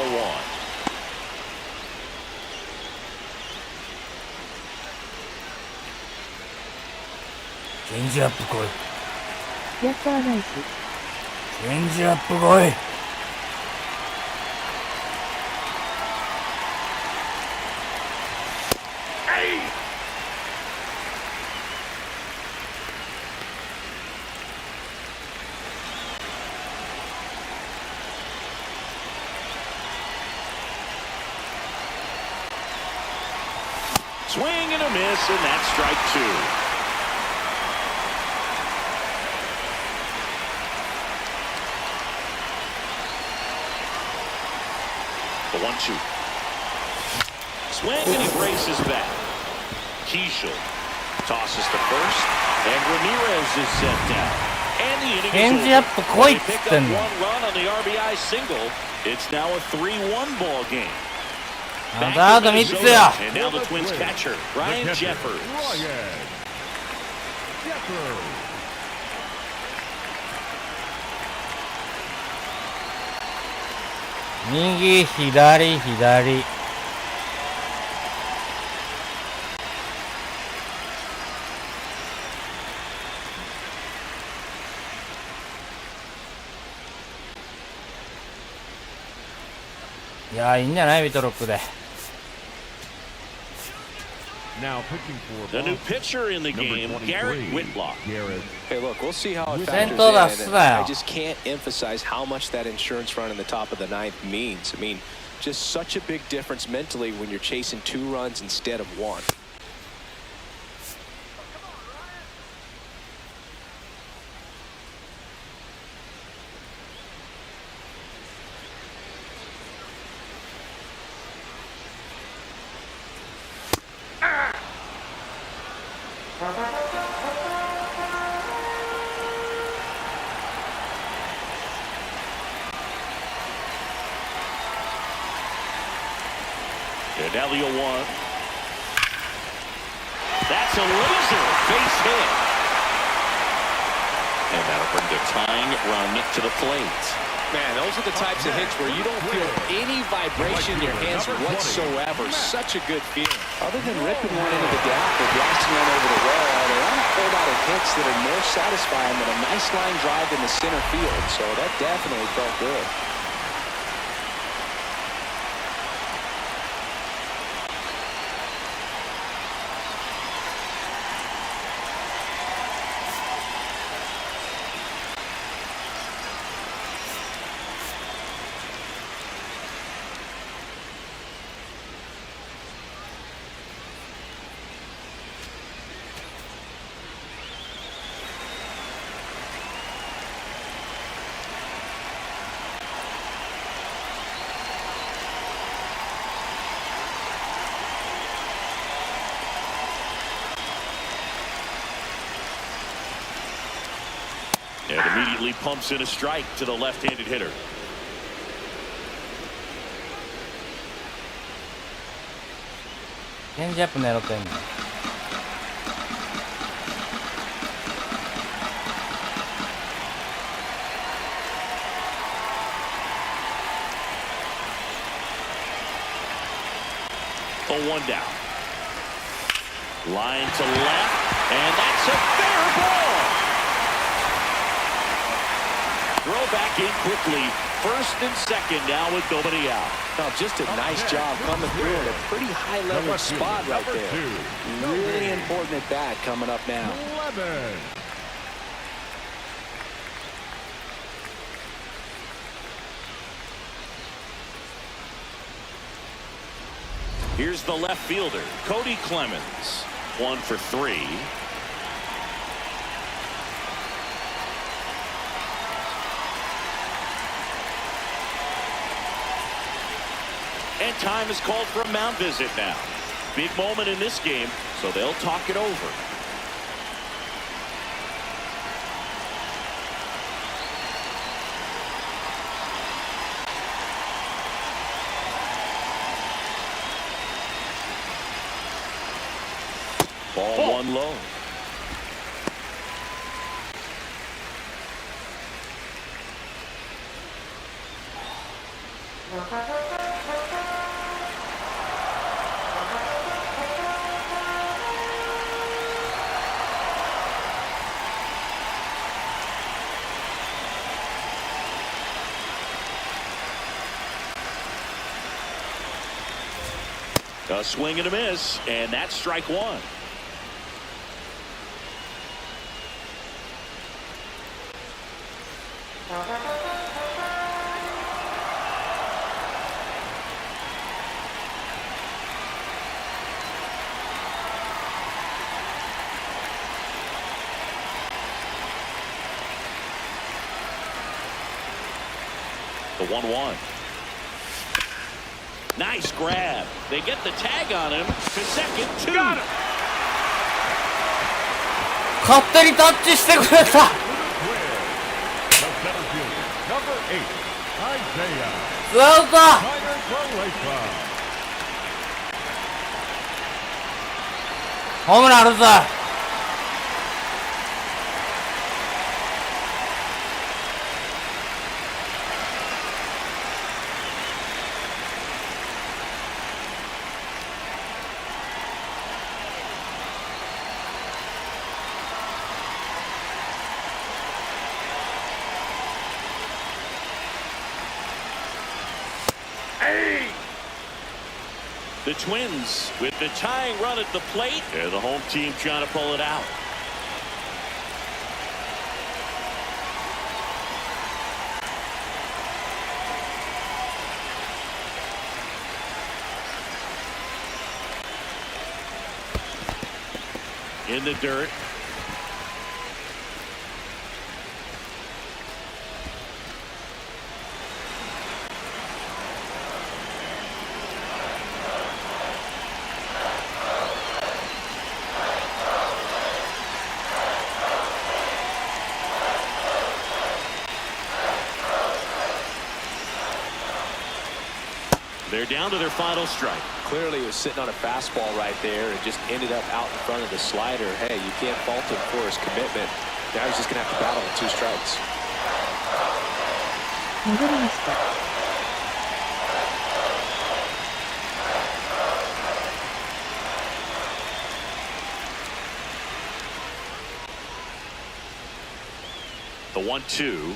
チェンジアップ来い。やったーナイス。チェンジアップ来い。Swing and a miss, and that's strike 2. The 1-2. Swing and he braces back. Keishel tosses to first, and Ramirez is set down. And the inning is over. チェンジアップ来いっ They つ pick って up んの。 1 run on the RBI single. It's now a 3-1 ball game. あとあと3つよ。 And now the Twins catcher, Ryan Jeffers. Ryan Jeffers. 右、左、左。いやー、いいんじゃないビトロックで。 Now pitching for The new Boston, pitcher in the number game, 23, Garrett Whitlock. Garrett. Hey, look, we'll see how it Sento factors da in. Sna. I just can't emphasize how much that insurance run in the top of the ninth means. I mean, just such a big difference mentally when you're chasing 2 runs instead of 1. And now the 0-1. That's a laser base hit. And that'll bring the tying run to the plate. Man, those are the types of hits where you don't feel any vibration in your hands whatsoever. Such a good feeling. Other than ripping one into the gap or blasting one over the wall, there aren't a whole lot of hits that are more satisfying than a nice line drive in the center field. So that definitely felt good. And immediately pumps in a strike to the left-handed hitter. Changeup狙ってんの。The one down. Line to left, and that's a fair ball. Throw back in quickly. First and second now with nobody out. Now, just a nice job coming through at a pretty high-level spot right there. Really important at bat coming up now. 11. Here's the left fielder, Cody Clemens. 1 for 3. And time is called for a mound visit now. Big moment in this game, so they'll talk it over. Ball one low. A swing and a miss, and that's strike one. The 1-1. Nice grab. They get the tag on him to second, 2. Got him. 勝手にタッチしてくれた。 The center fielder, number 8, Isaiah. ツーアウト。 Minor Croatia. ホームランあるぞ。The Twins with the tying run at the plate, and the home team trying to pull it out. In the dirt. They're down to their final strike. Clearly he was sitting on a fastball right there and just ended up out in front of the slider. Hey, you can't fault him for his commitment. Now he's just going to have to battle with 2 strikes. 戻りました。The 1-2.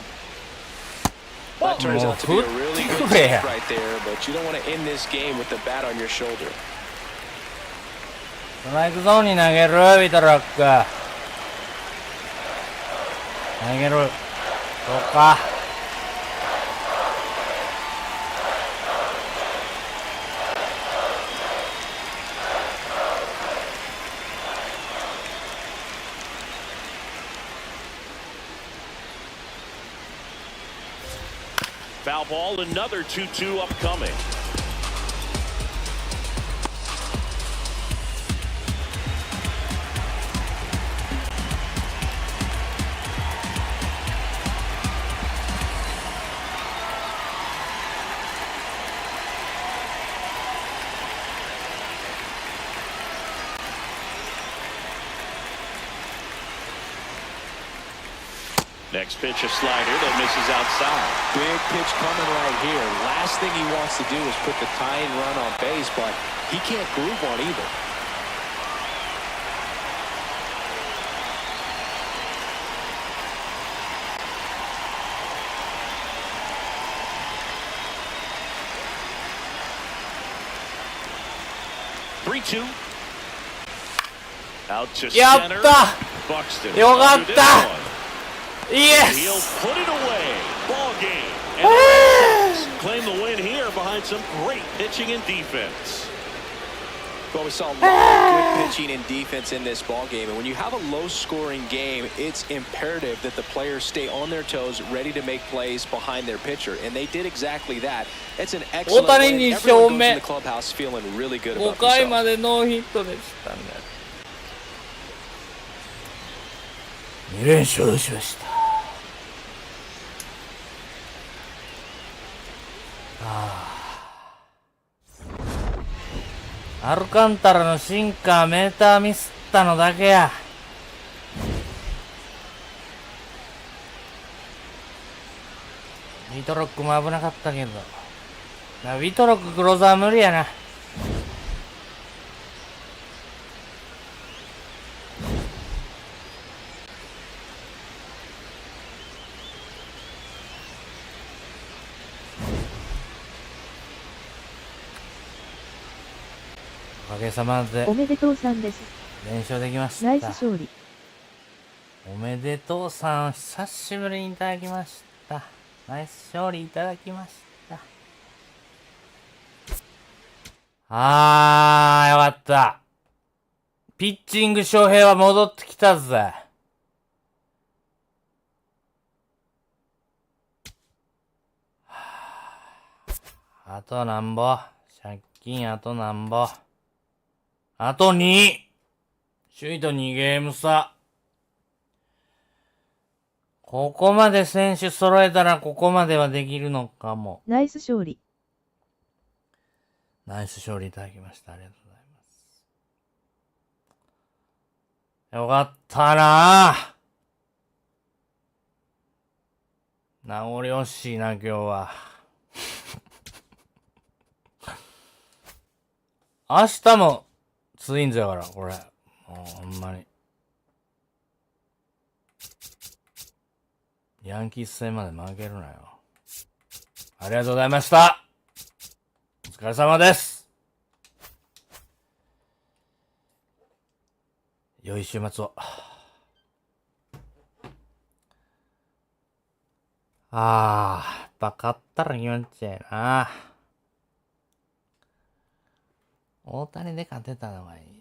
That turns out to be a really good Yeah. tip right there, but you don't want to end this game with the bat on your shoulder. ストライクゾーンに投げる、ウィトロック。投げる。そうか。Foul ball, another 2-2 upcoming. Next pitch, a slider that misses outside. Big pitch coming right here. Last thing he wants to do is put the tying run on base, but he can't groove one either. Out to やっ center. た Buxton. よかっ Under this た one. イエ He'll ス put it away. Ball game. And the Red Sox claim the win here behind some great pitching and defense. Well, we saw a lot of good pitching and defense in this ball game, and when you have a low-scoring game, it's imperative that the players stay on their toes, ready to make plays behind their pitcher, and they did exactly that. It's an excellent win. Everyone goes in the clubhouse feeling really good 5 about 回 themselves. までノーヒットでしたね。2連勝しました。アルカンタラのシンカーメーターミスったのだけや。ビトロックも危なかったけど。ビトロッククローザー無理やな。おかげさまでおめでとうさんです。連勝できました。ナイス勝利。おめでとうさん、久しぶりにいただきました。ナイス勝利いただきました。よかった。ピッチング翔平は戻ってきたぜ。あとなんぼ。借金あとなんぼ。あと2。首位と2ゲーム差。ここまで選手揃えたらここまではできるのかも。ナイス勝利。ナイス勝利いただきました。ありがとうございます。よかったなぁ。名残惜しいな、今日は。明日もツインズやから、これ。もうほんまに。ヤンキース戦まで負けるなよ。ありがとうございました。お疲れ様です。良い週末を。やっぱ勝ったら気持ちいいな。大谷で勝てたのがいい。